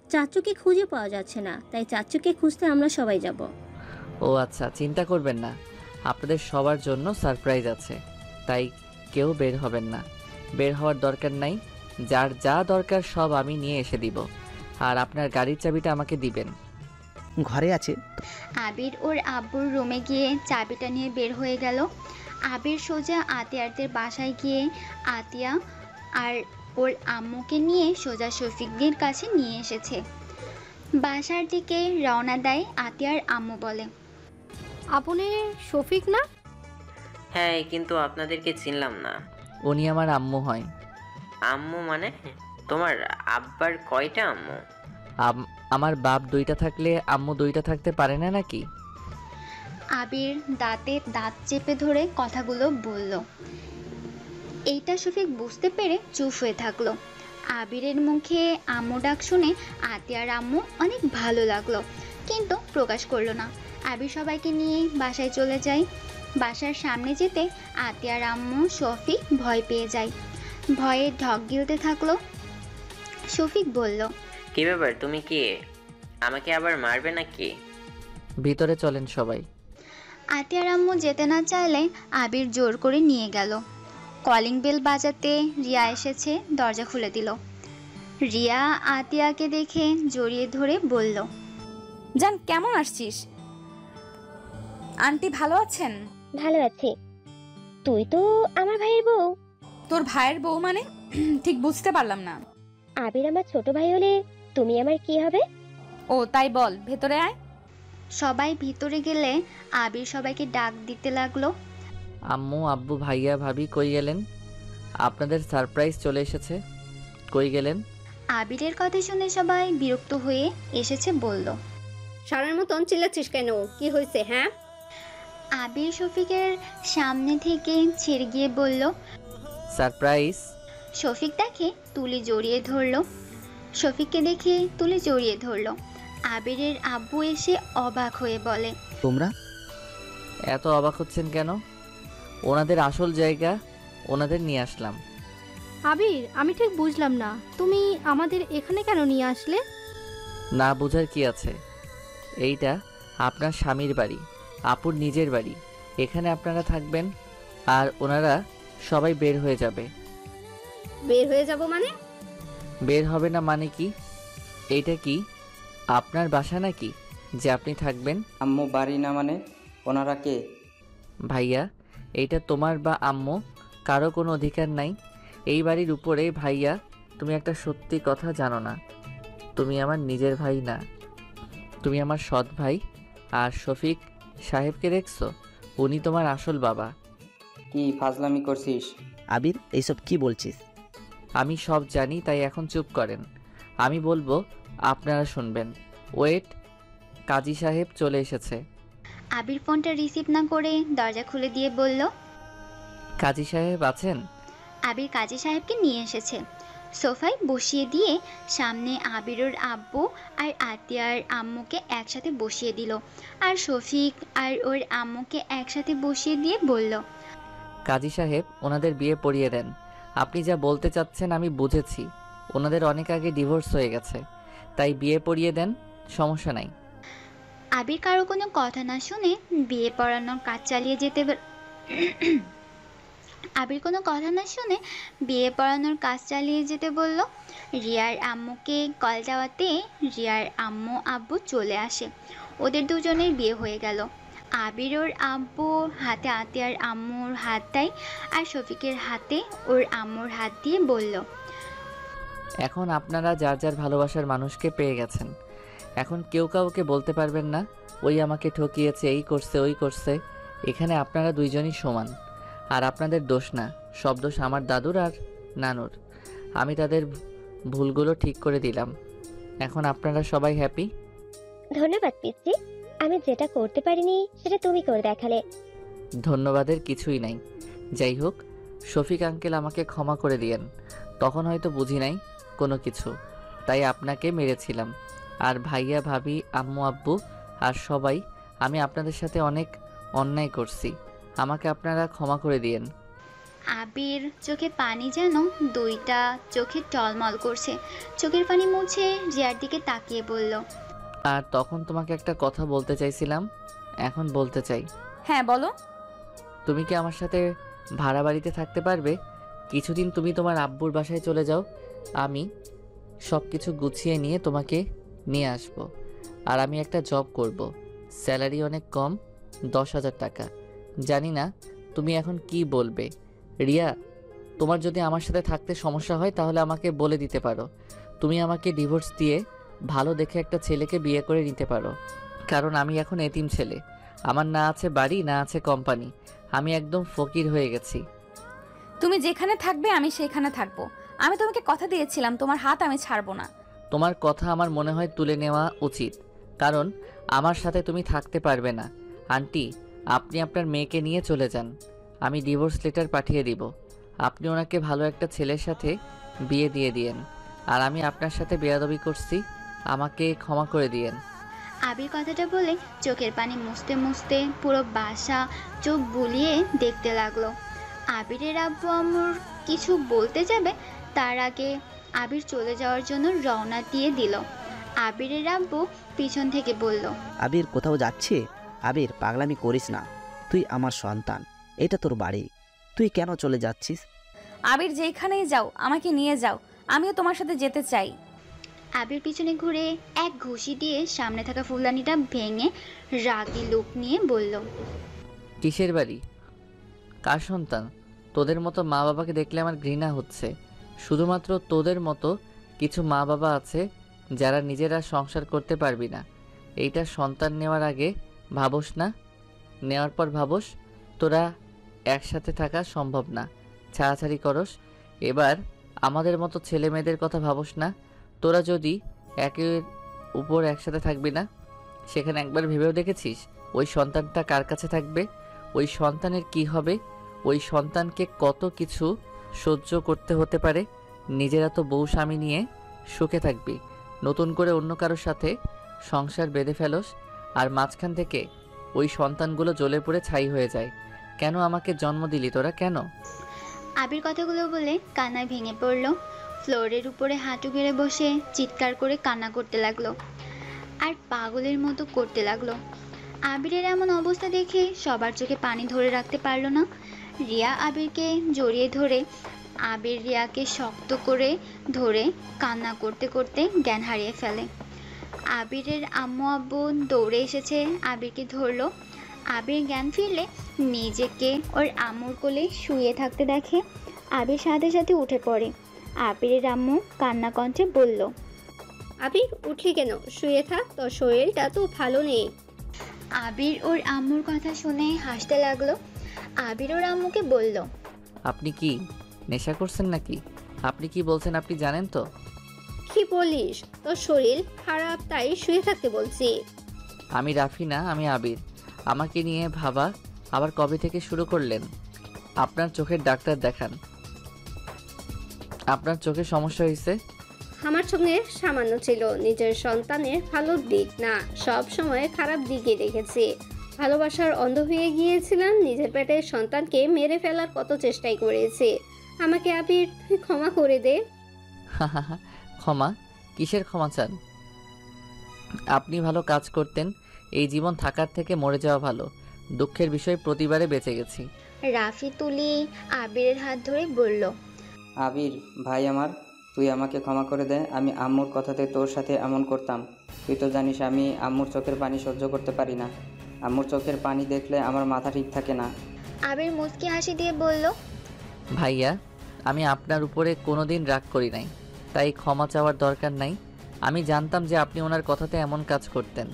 চাচুকে খুঁজে পাওয়া যাচ্ছে না, তাই চাচুকে খুঁজতে আমরা সবাই যাব।
ও আচ্ছা, চিন্তা করবেন না, আপনাদের সবার জন্য সারপ্রাইজ আছে, তাই কেউ বের হবেন না। বের হওয়ার দরকার নাই, যার যা দরকার সব আমি নিয়ে এসে দিব। আর আপনার গাড়ির চাবিটা আমাকে দিবেন।
ঘরে আছে।
আবির ওর আব্বুর রুমে গিয়ে চাবিটা নিয়ে বের হয়ে গেল। আবির সোজা আতিয়ারদের বাসায় গিয়ে আতিয়া আর
ওর আম্মুকে নিয়ে সোজা শফিকদের কাছে নিয়ে এসেছে। বাসার দিকে রওনা দেয় আতিয়ার আম্মু বলে,
আপনি শফিক না?
হ্যাঁ, কিন্তু আপনাদেরকে চিনলাম না।
উনি আমার আম্মু হয়।
আম্মু মানে? তোমার আব্বার কয়টা আম্মু?
আমার বাপ দুইটা থাকলে আম্মু দুইটা থাকতে পারে না নাকি?
আবির দাঁতে দাঁত চেপে ধরে কথাগুলো বলল। এইটা শফিক বুঝতে পেরে চুপ হয়ে থাকলো। আবিরের মুখে আম্মু ডাক শুনে আতিয়ার আম্মু অনেক ভালো লাগলো, কিন্তু প্রকাশ করলো না। আবির সবাইকে নিয়ে বাসায় চলে যায়। বাসার সামনে যেতে আতিয়ার আম্মু শফিক ভয় পেয়ে যায়। ভয়ে ঢক গিলতে থাকলো। শফিক বলল,
কি ব্যাপার, তুমি কি আমাকে আবার মারবে নাকি?
ভিতরে চলেন সবাই।
আতিয়ার আম্মু যেতে না চাইলে আবির জোর করে নিয়ে গেল। কলিং বেল বাজাতে রিয়া এসেছে, দরজা খুলে দিল। রিয়া আতিয়াকে দেখে জড়িয়ে ধরে বলল,
জান কেমন আসছিস? আন্টি ভালো আছেন?
ভালো আছি। তুই তো আমার ভাইয়ের বউ।
তোর ভাইয়ের বউ মানে? ঠিক বুঝতে পারলাম না।
আবির আমার ছোট ভাই হলে তুমি আমার কি হবে?
ও তাই, বল ভেতরে আয়।
সবাই ভিতরে গেলে আবির সবাইকে ডাক দিতে লাগলো।
আম্মু, আব্বু, ভাইয়া, ভাবি কই গেলেন? আপনাদের সারপ্রাইজ চলে এসেছে, কই গেলেন?
আবিরের কথা শুনে সবাই বিরক্ত হয়ে এসেছে বলল,
সারার মতন চিল্লাচ্ছিস কেন? কি হয়েছে হ্যাঁ?
আবির শফিকের সামনে থেকে ছেড়ে গিয়ে বলল,
সারপ্রাইজ?
শফিক দেখে তুলি জড়িয়ে ধরলো। শফিককে দেখে তুলি জড়িয়ে ধরলো। আবিরের আব্বু এসে অবাক হয়ে বলে,
তোমরা
এত অবাক হচ্ছেন কেন? ওনাদের আসল জায়গা ওনাদের নিয়ে আসলাম।
আবির, আমি ঠিক বুঝলাম না, তুমি আমাদের এখানে কেন নিয়ে আসলে?
না বোঝার কি আছে? এইটা আপনার স্বামীর বাড়ি, আপুর নিজের বাড়ি। এখানে আপনারা থাকবেন আর ওনারা সবাই বের হয়ে যাবে।
বের হয়ে যাব মানে?
বের হবে না মানে কি? এইটা কি আপনার বাসা নাকি যে আপনি থাকবেন?
আম্মু বাড়ি না মানে? ওনারা কে?
ভাইয়া, এইটা তোমার বা আম্মু কারো কোনো অধিকার নাই এই বাড়ির উপরে। ভাইয়া, তুমি একটা সত্যি কথা জানো না, তুমি আমার নিজের ভাই না, তুমি আমার সৎ ভাই। আর শফিক সাহেবকে দেখছো? উনি তোমার আসল বাবা।
কি ফাজলামি করছিস?
আবির, এইসব কি বলছিস?
আমি সব জানি, তাই এখন চুপ করেন। আমি বলবো, আপনারা শুনবেন। ওয়েট, কাজী সাহেব চলে এসেছে।
আবির ফোনটা রিসিভ না করে দরজা খুলে দিয়ে বলল,
কাজী সাহেব আছেন?
আবির কাজী সাহেবকে নিয়ে এসেছে। সোফায় বসিয়ে দিয়ে সামনে আবিরের আব্বু আর আতিয়ার আম্মুকে একসাথে বসিয়ে দিল, আর শফিক আর ওর আম্মুকে একসাথে বসিয়ে দিয়ে বলল,
কাজী সাহেব, ওনাদের বিয়ে পড়িয়ে দেন। আপনি যা বলতে চাচ্ছেন আমি বুঝেছি, ওনাদের অনেক আগে ডিভোর্স হয়ে গেছে, তাই বিয়ে পড়িয়ে দেন, সমস্যা নাই।
আবির কারো কোনো কথা না শুনে বিয়ে পড়ানোর কাজ চালিয়ে যেতে আবির কোনো কথা না শুনে বিয়ে পড়ানোর কাজ চালিয়ে যেতে বলল। রিয়ার আম্মুকে কল যাওয়াতে রিয়ার আম্মু আব্বু চলে আসে। ওদের দুজনের বিয়ে হয়ে গেল। আবির ওর আব্বু হাতে আতিয়ার আম্মুর হাত দেয় আর শফিকের হাতে ওর আম্মুর হাত দিয়ে বলল,
এখন আপনারা যার যার ভালোবাসার মানুষকে পেয়ে গেছেন। এখন কেউ কাউকে বলতে পারবেন না ওই আমাকে ঠকিয়েছে, এই করছে, ওই করছে। এখানে আপনারা দুইজনই সমান, আর আপনাদের দোষ না, সব দোষ আমার দাদুর আর নানুর। আমি তাদের ভুলগুলো ঠিক করে দিলাম। এখন আপনারা সবাই হ্যাপি?
ধন্যবাদ পিচ্ছি, আমি যেটা করতে পারিনি সেটা তুমি করে দেখালে।
ধন্যবাদের কিছুই নাই। যাই হোক, শফিক আঙ্কেল আমাকে ক্ষমা করে দিয়েন। তখন হয়তো বুঝি নাই কোনো কিছু, তাই আপনাকে মেরেছিলাম। আর ভাইয়া, ভাবি, আম্মু, আব্বু আর সবাই, আমি আপনাদের সাথে অনেক অন্যায় করছি, আমাকে আপনারা ক্ষমা করে দিয়েন।
আবির চোখে পানি যেন দুইটা চোখে টলমল করছে। চোখের পানি মুছে রিয়ার দিকে তাকিয়ে বলল,
আর তখন তোমাকে একটা কথা বলতে চাইছিলাম, এখন বলতে চাই।
হ্যাঁ বলো।
তুমি কি আমার সাথে ভাড়া বাড়িতে থাকতে পারবে? কিছুদিন তুমি তোমার আব্বুর বাসায় চলে যাও, আমি সব কিছু গুছিয়ে নিয়ে তোমাকে নিয়ে আসব। আর আমি একটা জব করব, স্যালারি অনেক কম, 10,000 টাকা। জানি না তুমি এখন কি বলবে। রিয়া, তোমার যদি আমার সাথে থাকতে সমস্যা হয় তাহলে আমাকে বলে দিতে পারো। তুমি আমাকে ডিভোর্স দিয়ে ভালো দেখে একটা ছেলেকে বিয়ে করে নিতে পারো, কারণ আমি এখন এতিম ছেলে। আমার না আছে বাড়ি, না আছে কোম্পানি, আমি একদম ফকির হয়ে গেছি।
তুমি যেখানে থাকবে আমি সেখানে থাকবো। আমি তোমাকে কথা দিয়েছিলাম তোমার হাত আমি ছাড়বো না।
তোমার কথা আমার মনে হয় তুলে নেওয়া উচিত, কারণ আমার সাথে তুমি থাকতে পারবে না। আন্টি, আপনি আপনার মেয়েকে নিয়ে চলে যান, আমি ডিভোর্স লেটার পাঠিয়ে দিব। আপনি ওনাকে ভালো একটা ছেলের সাথে বিয়ে দিয়ে দিয়েন, আর আমি আপনার সাথে বেয়াদবি করছি, আমাকে ক্ষমা করে দিয়েন।
আবির কথাটা বলে চোখের পানি মুছতে মুছতে পুরো বাসা চোখ বুলিয়ে দেখতে লাগলো। আবিরের আব্বু আম্মুর কিছু বলতে যাবে তার আগে আবির চলে যাওয়ার জন্য রওনা দিয়ে দিল। আবিরের আব্বু পিছন থেকে বলল,
আবির কোথাও যাচ্ছে? আবির, পাগলামি করিস না, তুই আমার সন্তান, এটা তোর বাড়ি, তুই কেন চলে যাচ্ছিস?
আবির যেখানেই যাও আমাকে নিয়ে যাও, আমিও তোমার সাথে যেতে চাই।
আবির পিছনে ঘুরে এক ঘুষি দিয়ে সামনে থাকা ফুলদানিটা ভেঙে রাগী লোক নিয়ে বলল,
কিসের বাড়ি? কার সন্তান? তোদের মতো মা বাবাকে দেখলে আমার ঘৃণা হচ্ছে। শুধুমাত্র তোদের মতো কিছু মা বাবা আছে যারা নিজেরা সংসার করতে পারবি না। এইটা সন্তান নেওয়ার আগে ভাবস না, নেওয়ার পর ভাবস তোরা একসাথে থাকা সম্ভব না, ছাড়াছাড়ি করস। এবার আমাদের মতো ছেলে মেয়েদের কথা ভাবস না, তোরা যদি একের উপর একসাথে থাকবি না, সেখানে একবার ভেবেও দেখেছিস ওই সন্তানটা কার কাছে থাকবে? ওই সন্তানের কি হবে? ওই সন্তানকে কত কিছু সহ্য করতে হতে পারে। নিজেরা তো বউ স্বামী নিয়ে সুখে থাকবি, নতুন করে অন্য কারোর সাথে সংসার বেঁধে ফেলোস, আর মাঝখান থেকে ওই সন্তানগুলো জ্বলে পড়ে ছাই হয়ে যায়। কেন আমাকে জন্ম দিলি তোরা, কেন?
আবির কথাগুলো বলে কান্নায় ভেঙে পড়ল। ফ্লোরের উপরে হাঁটু গেড়ে বসে চিৎকার করে কান্না করতে লাগলো আর পাগলের মতো করতে লাগলো। আবিরের এমন অবস্থা দেখে সবার চোখে পানি ধরে রাখতে পারল না। রিয়া আবিরকে জড়িয়ে ধরে আবির রিয়াকে শক্ত করে ধরে কান্না করতে করতে জ্ঞান হারিয়ে ফেলে। আবিরের আম্মু আব্বু দৌড়ে এসেছে, আবিরকে ধরলো। আবির জ্ঞান ফিরলে নিজেকে ওর আম্মুর কোলে শুয়ে থাকতে দেখে। আবির সাথে সাথে উঠে পড়ে। আবিরের আম্মু কান্না কণ্ঠে বলল,
আবির, উঠলি কেন? শুয়ে থাক, তোর শরীরটা তো ভালো নেই।
আবির ওর আম্মুর কথা শুনে হাসতে লাগলো। আবির ওর আম্মুকে বলল,
আপনি কি নেশা করছেন নাকি? আপনি কি বলছেন আপনি জানেন তো?
কি বলিস? তোর শরীর খারাপ তাই শুয়ে থাকতে বলছি।
আমি রাফি না, আমি আবির। আমাকে নিয়ে ভাবা আবার কবে থেকে শুরু করলেন? আপনার চোখের ডাক্তার দেখান। আপনার চোখে সমস্যা হয়েছে?
আমার সঙ্গে সামান্য ছিল, নিজের সন্তানের ভালো দিক না, সব সময় খারাপ দিকে দেখেছি। ভালোবাসার অন্ধ হয়ে গিয়েছিলাম, নিজের পেটের সন্তানকে মেরে ফেলার কত চেষ্টাই করেছি। আমাকে আবির, তুই ক্ষমা করে দে।
ক্ষমা? কিসের ক্ষমা চান? আপনি ভালো কাজ করতেন, এই জীবন থাকার থেকে মরে যাওয়া ভালো। দুঃখের বিষয় প্রতিবারে বেঁচে গেছি।
রাফি তুলি আবিরের হাত ধরে বলল,
আবির ভাই আমার, তুই আমাকে ক্ষমা করে দে। আমি আম্মুর কথাতে তোর সাথে এমন করতাম। তুই তো জানিস আমি আম্মুর চোখের পানি সহ্য করতে পারি না। আম্মুর চোখের পানি দেখলে আমার মাথা ঠিক থাকে না।
আবির মুচকি হাসি দিয়ে বলল,
ভাইয়া, আমি আপনার উপরে কোনোদিন রাগ করি নাই, তাই ক্ষমা চাওয়ার দরকার নাই। আমি জানতাম যে আপনি ওনার কথাতে এমন কাজ করতেন।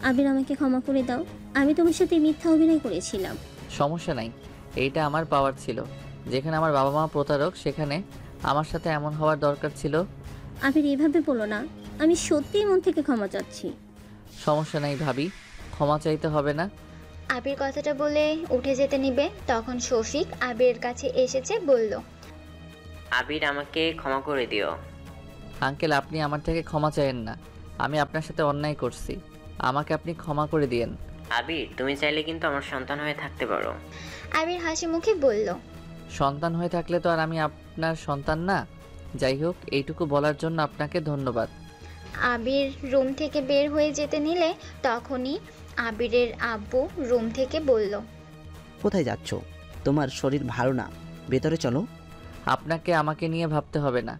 আবির, আমাকে ক্ষমা করে দাও, আমি তোমার সাথে মিথ্যা অভিনয় করেছিলাম।
সমস্যা নাই, এইটা আমার পাওয়ার ছিল। যেখানে আমার বাবা মা প্রতারক, সেখানে আমার সাথে এমন হওয়ার দরকার ছিল।
আবির, এভাবে বলো না, আমি সত্যিই মন থেকে ক্ষমা চাচ্ছি।
সমস্যা নাই ভাবি, ক্ষমা চাইতে হবে না।
আবির কথাটা বলে উঠে যেতে নিবে, তখন শফিক আবিরের কাছে এসেছে, বলল,
আবির, আমাকে ক্ষমা করে দিও।
আঙ্কেল, আপনি আমার থেকে ক্ষমা চাইেন না, আমি আপনার সাথে অন্যায় করছি, আমাকে আপনি ক্ষমা করে দিয়েন।
আবির, তুমি চাইলে কিন্তু আমার সন্তান হয়ে থাকতে পারো।
আবির হাসি মুখে বলল,
সন্তান হয়ে থাকলে তো আর আমি আপনার সন্তান না। যাই হোক, এইটুকু বলার জন্য আপনাকে ধন্যবাদ।
আবির রুম থেকে বের হয়ে যেতে নিলে তখনই আবিরের আব্বু রুম থেকে বলল,
কোথায় যাচ্ছ? তোমার শরীর ভালো না, ভেতরে চলো।
আপনাকে আমাকে নিয়ে ভাবতে হবে না,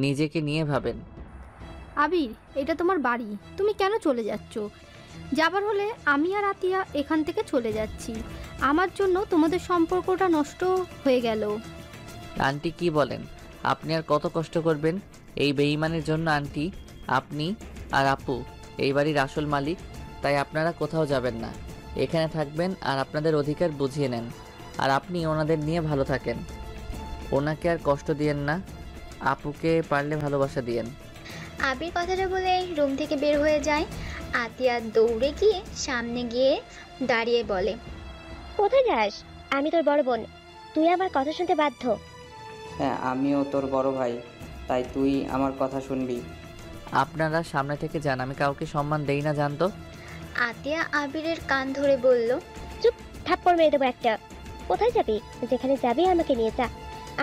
নিজেকে নিয়ে ভাবেন।
আবির, এটা তোমার বাড়ি, তুমি কেন চলে যাচ্ছ? যাবার হলে আমি আর আতিয়া এখান থেকে চলে যাচ্ছি। আমার জন্য তোমাদের সম্পর্কটা নষ্ট হয়ে গেল।
আন্টি কি বলেন? আপনি আর কত কষ্ট করবেন এই বেঈমানের জন্য? আন্টি, আপনি আর আপু এই বাড়ির আসল মালিক, তাই আপনারা কোথাও যাবেন না, এখানে থাকবেন আর আপনাদের অধিকার বুঝিয়ে নেন। আর আপনি ওনাদের নিয়ে ভালো থাকেন, ওনাকে আর কষ্ট দিয়েন না, আপুকে পারলে ভালোবাসা দিয়েন।
আবির কথাটা বলে রুম থেকে বের হয়ে যায়। আতিয়া দৌড়ে গিয়ে সামনে গিয়ে দাঁড়িয়ে বলে,
কোথায় যাস? আমি তোর বড় বোন, তুই আমার কথা শুনতে বাধ্য।
হ্যাঁ, আমিও তোর বড় ভাই, তাই তুই আমার কথা শুনবি।
আপনারা সামনে থেকে যান, আমি কাউকে সম্মান দেই না, জানতো?
আতিয়া আবিরের কান ধরে বলল,
চুপ, থাপ্পড় মেরে দেবো একটা। কোথায় যাবি? যেখানে যাবি আমাকে নিয়ে যা।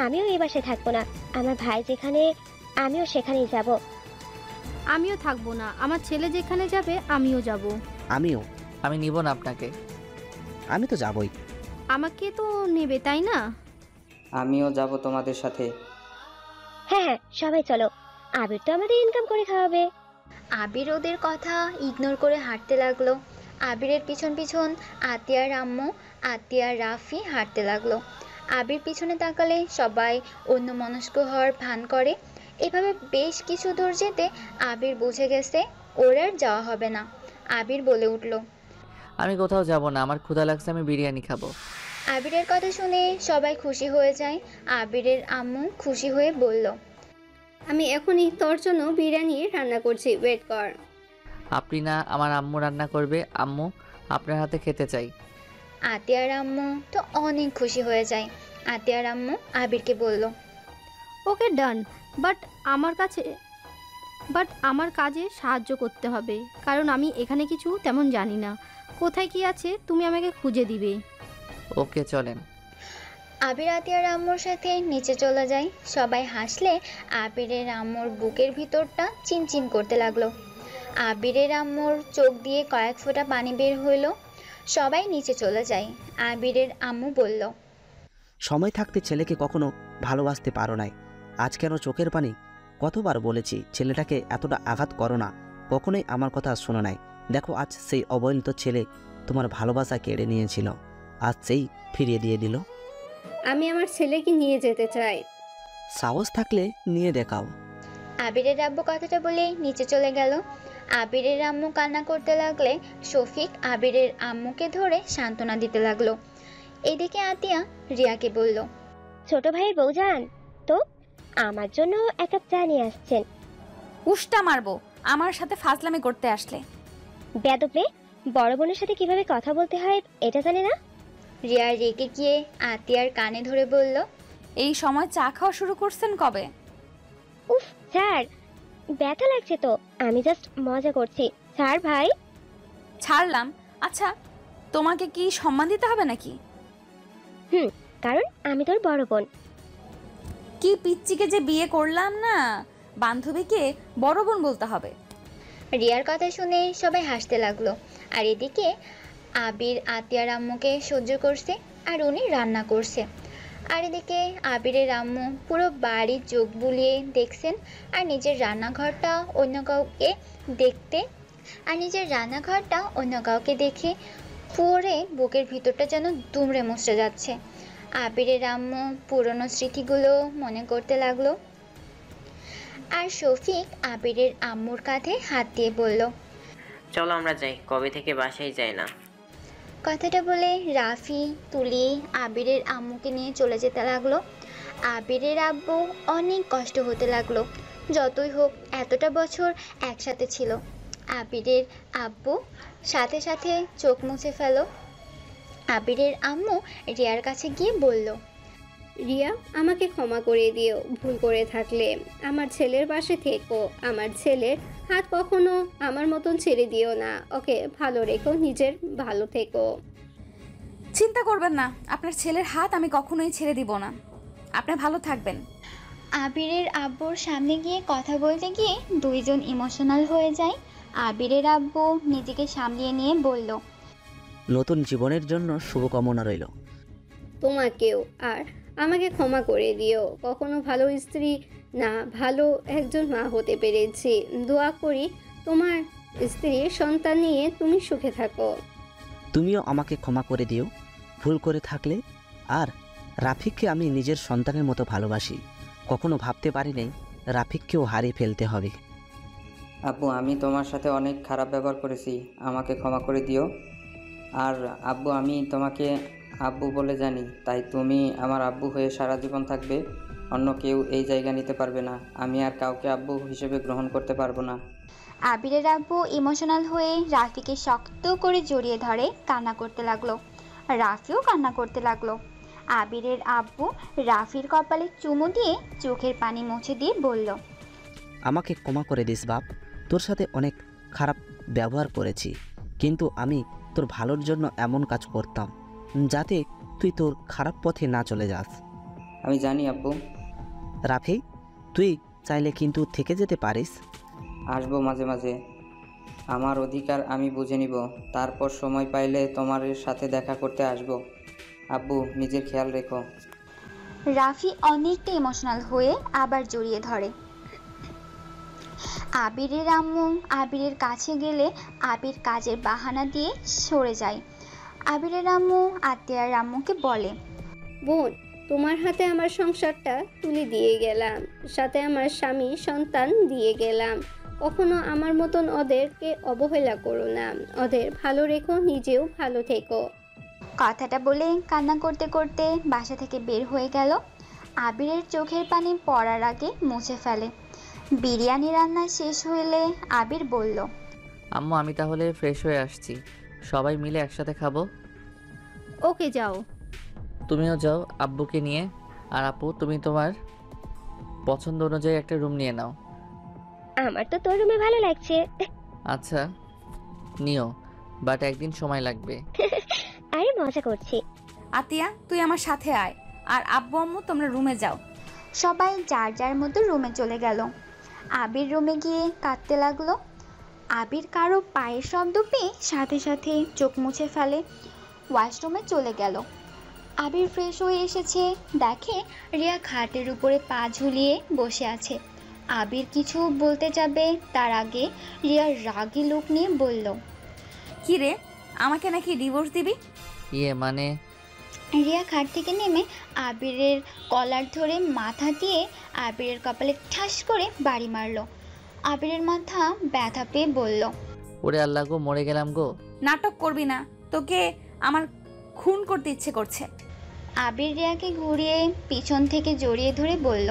আমিও এই বাসায় থাকবো না, আমার ভাই যেখানে আমিও সেখানেই যাব।
আমিও থাকবো না, আমার ছেলে যেখানে যাবে আমিও যাব।
আমি নিব না আপনাকে।
আমি তো যাবই।
আমাকে তো নেবে, তাই না?
আমিও যাব তোমাদের সাথে।
হ্যাঁ হ্যাঁ, সবাই চলো, আবির তো আমাদের ইনকাম করে খাওয়াবে।
আবির ওদের কথা ইগনোর করে হাঁটতে লাগলো। আবিরের পিছন পিছন আতিয়ার আম্মু, আতিয়ার রাফি হাঁটতে লাগলো। আবির পিছনে তাকালে সবাই অন্যমনস্ক হওয়ার ভান করে। এভাবে বেশ কিছু দূর যেতে আবির বুঝে গেছে ওর আর যাওয়া হবে না। আবির বলে উঠল,
আমি কোথাও যাব না, আমার ক্ষুধা লাগছে, আমি বিরিয়ানি খাবো।
আবিরের কথা শুনে সবাই খুশি হয়ে যায়। আবিরের আম্মু খুশি হয়ে বলল,
আমি এখনই তোর জন্য বিরিয়ানি রান্না করছি, ওয়েট কর।
আপনি না, আমার আম্মু রান্না করবে। আম্মু, আপনার হাতে খেতে চাই।
আতিয়ার আম্মু তো অনেক খুশি হয়ে যায়। আতিয়ার আম্মু আবিরকে বলল,
ওকে ডান, বাট আমার কাজে সাহায্য করতে হবে, কারণ আমি এখানে কিছু তেমন জানি না। কোথায় কি আছে তুমি আমাকে খুঁজে দিবে।
ওকে, চলেন।
আবির আতিয়ার আম্মুর সাথে নিচে চলে যায়। সবাই হাসলে আবিরের আম্মুর বুকের ভিতরটা চিনচিন করতে লাগলো। আবিরের আম্মুর চোখ দিয়ে কয়েক ফোঁটা পানি বের হইল। সবাই নিচে চলে যায়। আবিরের আম্মু বলল,
সময় থাকতে ছেলেকে কখনো ভালোবাসতে পারো নাই, আজ কেন চোখের পানি? কতবার বলেছি ছেলেটাকে এতটা আঘাত করো না, কখনোই আমার কথা শোনো নাই। দেখো আজ সেই অবহেলিত ছেলে তোমার ভালোবাসা কেড়ে নিয়েছিল, আজ সেই ফিরিয়ে দিয়ে দিল।
আমি আমার ছেলেকে নিয়ে যেতে চাই।
সাহস থাকলে নিয়ে দেখাও।
আবিরের আব্বু কথাটা বলে নিচে চলে গেল। আবিরের আম্মু কান্না করতে লাগলে শফিক আবিরের আম্মুকে ধরে সান্ত্বনা দিতে লাগলো। এদিকে আতিয়া রিয়াকে বলল,
ছোট ভাইয়ের বউজান তো আমার জন্য এক কাপ চা নিয়ে আসছেন।
উষ্টা মারবো আমার সাথে ফাজলামি করতে আসলে।
বেদবে, বড় বোনের সাথে কিভাবে কথা বলতে হয় এটা জানে না?
রিয়া রেগে গিয়ে আতিয়ার কানে ধরে বলল,
এই সময় চা খাওয়া শুরু করছেন কবে?
উফ স্যার, ব্যথা লাগছে তো, আমি জাস্ট মজা করছি। স্যার ভাই।
ছাড়লাম। আচ্ছা, তোমাকে কি সম্মান দিতে হবে নাকি?
কারণ আমি তোর বড় বোন।
কি পিচ্চিকে যে বিয়ে করলাম না, বান্ধবীকে বড় বোন বলতে হবে।
রিয়ার কথা শুনে সবাই হাসতে লাগলো। আর এদিকে আবির আতিয়ার আম্মুকে সহ্য করছে আর উনি রান্না করছে। আর এদিকে আবিরের আম্মু পুরো বাড়ি চোখ বুলিয়ে দেখছেন আর নিজের রান্নাঘরটা অন্য কাউকে দেখে পরে বুকের ভিতরটা যেন দুমড়ে মুচড়ে যাচ্ছে। আবিরের আম্মু পুরনো স্মৃতিগুলো মনে করতে লাগলো। আর শফিক আবিরের আম্মুর কাঁধে হাত দিয়ে বলল,
চলো আমরা যাই, কবে থেকে বাসায় যাই না।
কথাটা বলে রাফি তুলি আবিরের আম্মুকে নিয়ে চলে যেতে লাগলো। আবিরের আব্বু অনেক কষ্ট হতে লাগলো। যতই হোক এতটা বছর একসাথে ছিল। আবিরের আব্বু সাথে সাথে চোখ মুছে ফেল। আবিরের আম্মু রিয়ার কাছে গিয়ে বলল,
রিয়া, আমাকে ক্ষমা করে দিও, ভুল করে থাকলে। আমার ছেলের পাশে থেকো, আমার ছেলের হাত কখনো আমার মতন ছেড়ে দিও না, ওকে ভালো রেখো, নিজের ভালো থেকো।
চিন্তা করবেন না, আপনার ছেলের হাত আমি কখনোই ছেড়ে দিব না। আপনি ভালো থাকবেন।
আবিরের আব্বুর সামনে গিয়ে কথা বলতে গিয়ে দুইজন ইমোশনাল হয়ে যায়। আবিরের আব্বু নিজেকে সামলিয়ে নিয়ে বলল,
নতুন জীবনের জন্য শুভকামনা রইল।
তোমাকেও, আর আমাকে ক্ষমা করে দিও, কখনো ভালো স্ত্রী না ভালো একজন মা হতে পেরেছি। দোয়া করি তোমার স্ত্রীর সন্তান নিয়ে তুমি সুখে থাকো।
তুমিও আমাকে ক্ষমা করে দিও ভুল করে থাকলে। আর রাফিককে আমি নিজের সন্তানের মতো ভালোবাসি। কখনো ভাবতে পারিনি রাফিককেও হারিয়ে ফেলতে হবে।
আব্বু, আমি তোমার সাথে অনেক খারাপ ব্যবহার করেছি, আমাকে ক্ষমা করে দিও। আর আব্বু, আমি তোমাকে আব্বু বলে জানি, তাই তুমি আমার আব্বু হয়ে সারা জীবন থাকবে। অন্য কেউ এই জায়গা নিতে পারবে না। আমি আর কাউকে আব্বু হিসেবে গ্রহণ করতে পারবো না।
আবিরের আব্বু ইমোশনাল হয়ে রাফিকে শক্ত করে জড়িয়ে ধরে কান্না করতে লাগলো। রাফিও কান্না করতে লাগলো। আবিরের আব্বু রাফির কপালে চুমু দিয়ে চোখের পানি মুছে দিয়ে বলল,
আমাকে ক্ষমা করে দিস বাপ, তোর সাথে অনেক খারাপ ব্যবহার করেছি, কিন্তু আমি তোর ভালোর জন্য এমন কাজ করতাম যাতে তুই তোর খারাপ পথে না চলে যাস।
আমি জানি আব্বু।
রাফি, তুই চাইলে কিন্তু থেকে যেতে পারিস।
আসবো মাঝে মাঝে, আমার অধিকার আমি বুঝে নিব। তারপর সময় পাইলে তোমার সাথে দেখা করতে আসবো। আব্বু, নিজের খেয়াল রেখো।
রাফি অনেকটা ইমোশনাল হয়ে আবার জড়িয়ে ধরে। আবিরের আম্মু আবিরের কাছে গেলে আবির কাজের বাহানা দিয়ে সরে যায়। আবিরের আম্মু আত্মীয়ার আম্মুকে বলে,
বোন, তোমার হাতে আমার সংসারটা তুলে দিয়ে গেলাম, সাথে আমার স্বামী সন্তান দিয়ে গেলাম। কখনো আমার মতন ওদেরকে অবহেলা করো না, ওদের ভালো রেখো, নিজেও ভালো থেকো।
কথাটা বলে কান্না করতে করতে বাসা থেকে বের হয়ে গেল। আবিরের চোখের পানি পড়ার আগে মুছে ফেলে। বিরিয়ানি রান্না শেষ হইলে আবির বলল,
আম্মু, আমি তাহলে ফ্রেশ হয়ে আসছি, সবাই মিলে একসাথে খাবো।
ওকে, যাও।
তুমিও যাও আব্বুকে নিয়ে। আর আপু, তুমি তোমার পছন্দ অনুযায়ী একটা রুম নিয়ে নাও।
আমার তো তোর রুমে ভালো লাগছে।
আচ্ছা, নিও, বাট একদিন সময় লাগবে।
আরে মজা করছি।
আতিয়া, তুই আমার সাথে আয়, আর আব্বু আম্মু তোমরা রুমে যাও।
সবাই যার যার মতো রুমে চলে গেল। আবির রুমে গিয়ে কাঁদতে লাগলো। আবির কারো পায়ের শব্দ পেয়ে সাথে সাথে চোখ মুছে ফেলে, ওয়াশরুমে চলে গেল। আবির ফ্রেশ হয়ে এসেছে, দেখে রিয়া খাটের উপরে পা ঝুলিয়ে বসে আছে। আবির কিছু বলতে যাবে তার আগে রিয়া রাগী লোক নিয়ে বলল,
কি রে, আমাকে নাকি ডিভোর্স দিবি?
মানে?
রিয়া খাট থেকে নেমে আবিরের কলার ধরে মাথা দিয়ে আবিরের কপালে ঠাস করে বাড়ি মারল। আবিরের মাথা ব্যথা পেয়ে বলল,
ওরে আল্লাহ গো, মরে গেলাম গো।
নাটক করবি না, তোকে আমার খুন করতে ইচ্ছে করছে।
আবির রিয়াকে ঘুরিয়ে পিছন থেকে জড়িয়ে ধরে বলল,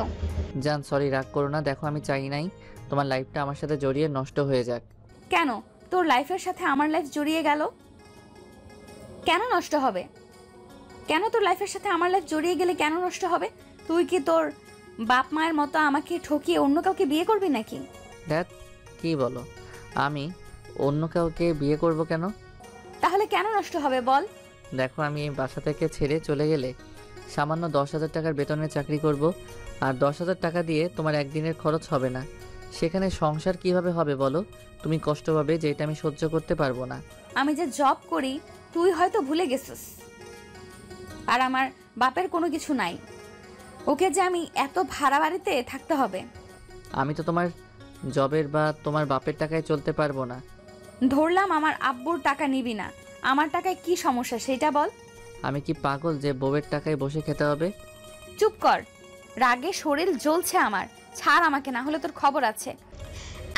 জান, সরি, রাগ করো না। দেখো, আমি চাই নাই তোমার লাইফটা আমার সাথে জড়িয়ে নষ্ট হয়ে যাক।
কেন তোর লাইফের সাথে আমার লাইফ জড়িয়ে গেল? কেন নষ্ট হবে? কেন তোর লাইফের সাথে আমার লাইফ জড়িয়ে গেলে কেন নষ্ট হবে? তুই কি তোর বাপ মায়ের মতো আমাকে ঠকিয়ে অন্য কাউকে বিয়ে করবি নাকি?
দ্যাট কি বলো? আমি অন্য কাউকে বিয়ে করব কেন?
তাহলে কেন নষ্ট হবে বল?
দেখো, আমি এই বাসা থেকে ছেড়ে চলে গেলে সামান্য 10,000 টাকার বেতনের চাকরি করব, আর 10,000 টাকা দিয়ে তোমার একদিনের খরচ হবে না। সেখানে সংসার কিভাবে হবে বলো? তুমি কষ্ট পাবে, যেটা আমি সহ্য করতে পারবো না।
আমি যে জব করি তুই হয়তো ভুলে গেছিস, আর আমার বাপের কোনো কিছু নাই। ওকে যে আমি এত ভাড়া বাড়িতে থাকতে হবে?
আমি তো তোমার জবের বা তোমার বাপের টাকায় চলতে পারবো না।
ধরলাম আমার আব্বুর টাকা নিবি না, আমার টাকায় কি সমস্যা সেটা বল।
আমি কি পাগল যে বউয়ের টাকায় বসে খেতে হবে?
চুপ কর, রাগে শরীর জ্বলছে আমার। ছাড় আমাকে, না হলে তোর খবর আছে।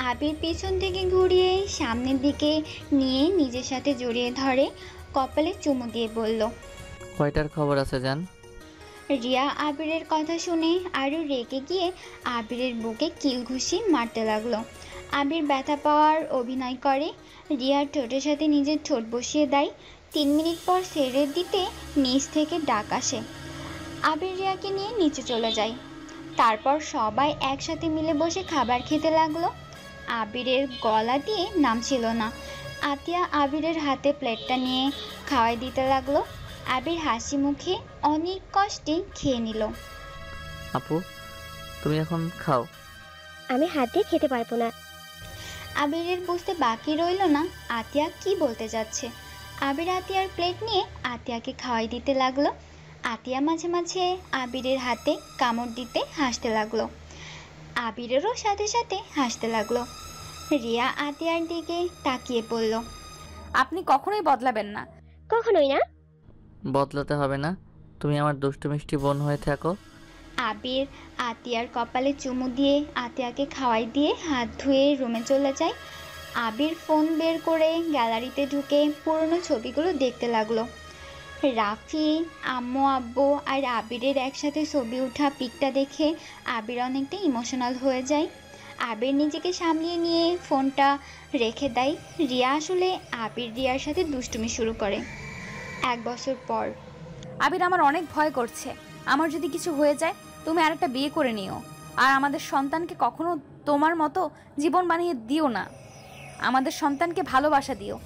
আবির পিছন থেকে ঘুরিয়ে সামনের দিকে নিয়ে নিজের সাথে জড়িয়ে ধরে, কপালে চুমু দিয়ে বলল,
কয়টার খবর আছে জান?
রিয়া আবিরের কথা শুনে আরও রেগে গিয়ে আবিরের বুকে কিল ঘুষি মারতে লাগলো। আবির ব্যথা পাওয়ার অভিনয় করে, রিয়ার ঠোঁটের সাথে নিজের ঠোঁট বসিয়ে দেয়। 3 মিনিট পর ছেড়ে দিতে নিচ থেকে ডাক আসে। আবির রিয়াকে নিয়ে নিচে চলে যায়। তারপর সবাই একসাথে মিলে বসে খাবার খেতে লাগলো। আবিরের গলা দিয়ে নামছিল না। আতিয়া আবিরের হাতে প্লেটটা নিয়ে খাওয়াই দিতে লাগলো। আবির হাসি মুখে অনেক কষ্টে খেয়ে নিল।
আপু, তুমি এখন খাও।
আমি হাত দিয়ে খেতে পারবো না।
আবিরের বুঝতে বাকি রইল না আতিয়া কি বলতে যাচ্ছে। আবির আতিয়ার প্লেট নিয়ে আতিয়াকে খাওয়াই দিতে লাগলো। আতিয়া মাঝে মাঝে আবিরের হাতে কামড় দিতে হাসতে লাগলো। আবিরেরও সাথে সাথে হাসতে লাগলো। রিয়া আতিয়ার দিকে তাকিয়ে বলল,
আপনি কখনোই বদলাবেন না।
কখনোই না।
বদলাতে হবে না, তুমি আমার দুষ্টু মিষ্টি বোন হয়ে থাকো।
আবির আতিয়ার কপালে চুমু দিয়ে আতিয়াকে খাওয়াই দিয়ে হাত ধুয়ে রুমে চলে যায়। আবির ফোন বের করে গ্যালারিতে ঢুকে পুরনো ছবিগুলো দেখতে লাগলো। রাফি, আম্মু, আব্বু আর আবিরের একসাথে ছবি ওঠা পিকটা দেখে আবির অনেকটা ইমোশনাল হয়ে যায়। আবির নিজেকে সামলিয়ে নিয়ে ফোনটা রেখে দেয়। রিয়া আসলে রিয়ার সাথে দুষ্টুমি শুরু করে। 1 বছর পর।
আবির আমার অনেক ভয় করছে। আমার যদি কিছু হয়ে যায় তুমি আরেকটা বিয়ে করে নিও, আর আমাদের সন্তানকে কখনো তোমার মতো জীবন বানিয়ে দিও না। আমাদের সন্তানকে ভালোবাসা দিও।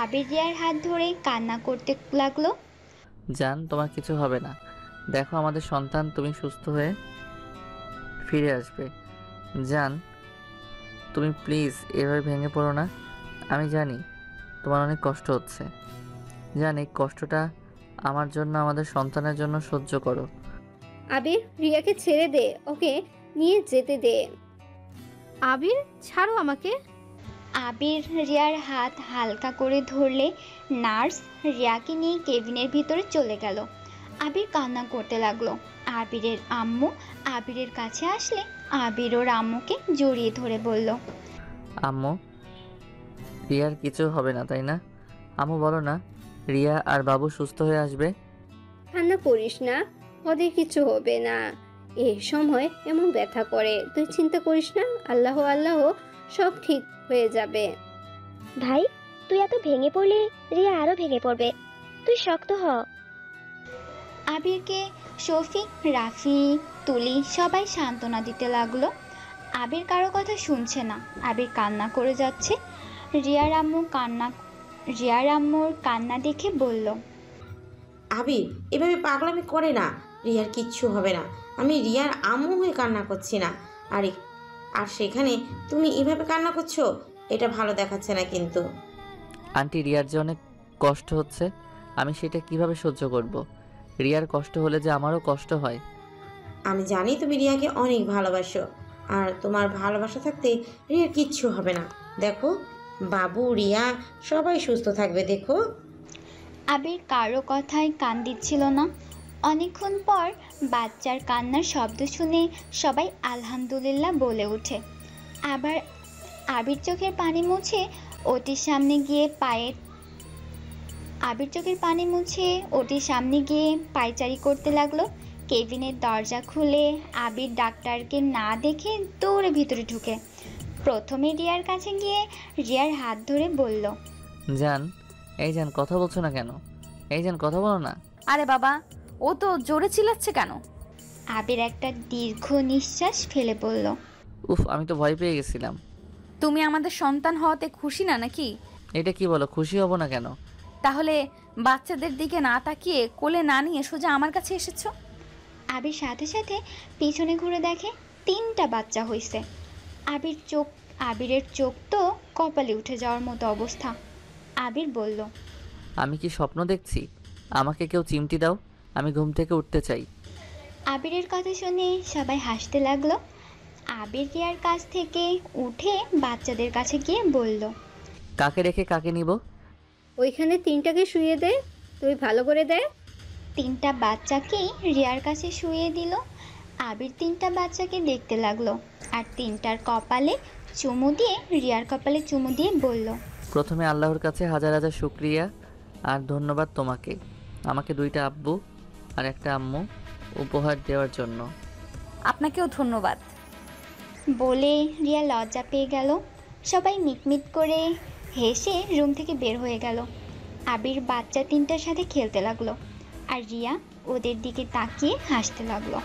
আবির রিয়ার হাত ধরে কান্না করতে লাগলো।
জান, তোমার কিছু হবে না। দেখো আমাদের সন্তান, তুমি সুস্থ হয়ে ফিরে আসবে। জান, তুমি প্লিজ এভাবে ভেঙে পড়ো না। আমি জানি তোমার অনেক কষ্ট হচ্ছে। জান, এই কষ্টটা আমার জন্য, আমাদের সন্তানের জন্য সহ্য করো।
আবির, রিয়াকে ছেড়ে দে, ওকে নিয়ে যেতে দে।
আবির, ছাড়ো আমাকে।
আবির রিয়ার হাত হালকা করে ধরলে নার্স রিয়াকে নিয়ে কেবিনের ভিতরে চলে গেল। আবির কান্না করতে লাগলো। আবিরের আম্মু আবিরের কাছে আসলে আবির ওর আম্মুকে জড়িয়ে ধরে বলল,
আম্মু, রিয়ার কিছু হবে না তাই না? আম্মু বলো না, রিয়া আর বাবু সুস্থ হয়ে আসবে।
কান্না করিস না, ওদের কিছু হবে না। এই সময় এমন ব্যথা করে, তুই চিন্তা করিস না। আল্লাহ আল্লাহ, সব ঠিক হয়ে যাবে।
ভাই, তুই এত ভেঙে পড়লে রিয়া আরো ভেঙে পড়বে, তুই শক্ত হ।
আবিরকে শফিক, রাফি, তুলি সবাই সান্ত্বনা দিতে লাগলো। আবির কারো কথা শুনছে না। আবির কান্না করে যাচ্ছে। রিয়ার আম্মুর কান্না দেখে বলল,
আবির এভাবে পাগলামি করে না, রিয়ার কিচ্ছু হবে না। আমি রিয়ার আম্মু হয়ে কান্না করছি না। আর সেখানে তুমি এভাবে কান্না করছো, এটা ভালো দেখাচ্ছে না কিন্তু।
আন্টি, রিয়ার যে অনেক কষ্ট হচ্ছে, আমি সেটা কিভাবে সহ্য করব? রিয়ার কষ্ট হলে যে আমারও কষ্ট হয়।
আমি জানি তুমি রিয়াকে অনেক ভালোবাসো, আর তোমার ভালোবাসা থাকতে রিয়ার কিচ্ছু হবে না। দেখো, বাবু, রিয়া সবাই সুস্থ থাকবে। দেখো।
আবির কারো কথায় কান দিচ্ছিল না। অনেকক্ষণ পর বাচ্চার কান্নার শব্দ শুনে সবাই আলহামদুলিল্লাহ বলে ওঠে। আবার আবির চোখের পানি মুছে ওটির সামনে গিয়ে পায়চারি করতে লাগলো। কেবিনের দরজা খুলে আবির ডাক্তারকে না দেখে দৌড়ে ভিতরে ঢুকে প্রথমে রিয়ার কাছে গিয়ে রিয়ার হাত ধরে বলল,
জান, এই জান, কথা বলছো না কেন? এই জান, কথা বলো না।
আরে বাবা, ও তো জোরে চিল্লাচ্ছে কেন?
আবির একটা দীর্ঘ নিঃশ্বাস ফেলে বলল,
উফ, আমি তো ভয় পেয়ে গেছিলাম।
তুমি আমাদের সন্তান হওয়াতে খুশি না নাকি?
এটা কি বলো, খুশি হব না কেন?
তাহলে বাচ্চাদের দিকে না তাকিয়ে কোলে না নিয়ে সোজা আমার কাছে এসেছো?
আবির সাথে সাথে পিছনে ঘুরে দেখে 3টা বাচ্চা হয়েছে। আবিরের চোখ তো কপালে উঠে যাওয়ার মতো অবস্থা। আবির বলল,
আমি কি স্বপ্ন দেখছি? আমাকে কেউ চিমটি দাও, আমি ঘুম থেকে উঠতে চাই।
আবিরের কথা শুনে সবাই হাসতে লাগলো। আবির রিয়ার কাছ থেকে উঠে বাচ্চাদের কাছে গিয়ে বলল,
কাকে রেখে কাকে নিব?
ওইখানে 3টাকে শুয়ে দে, তুই ভালো করে দে।
3টা বাচ্চাকেই রিয়ার কাছে শুয়ে দিল। আবির 3টা বাচ্চাকে দেখতে লাগলো আর 3টার কপালে চুমু দিয়ে রিয়ার কপালে চুমু দিয়ে বলল,
প্রথমে আল্লাহর কাছে হাজার হাজার শুকরিয়া আর ধন্যবাদ তোমাকে, আমাকে 2টা আব্বু আর একটা আম্মু উপহার দেওয়ার জন্য।
আপনাকেও ধন্যবাদ।
বলে রিয়া লজ্জা পেয়ে গেল। সবাই মিটমিট করে হেসে রুম থেকে বের হয়ে গেল। আবির বাচ্চা 3টার সাথে খেলতে লাগলো আর রিয়া ওদের দিকে তাকিয়ে হাসতে লাগলো।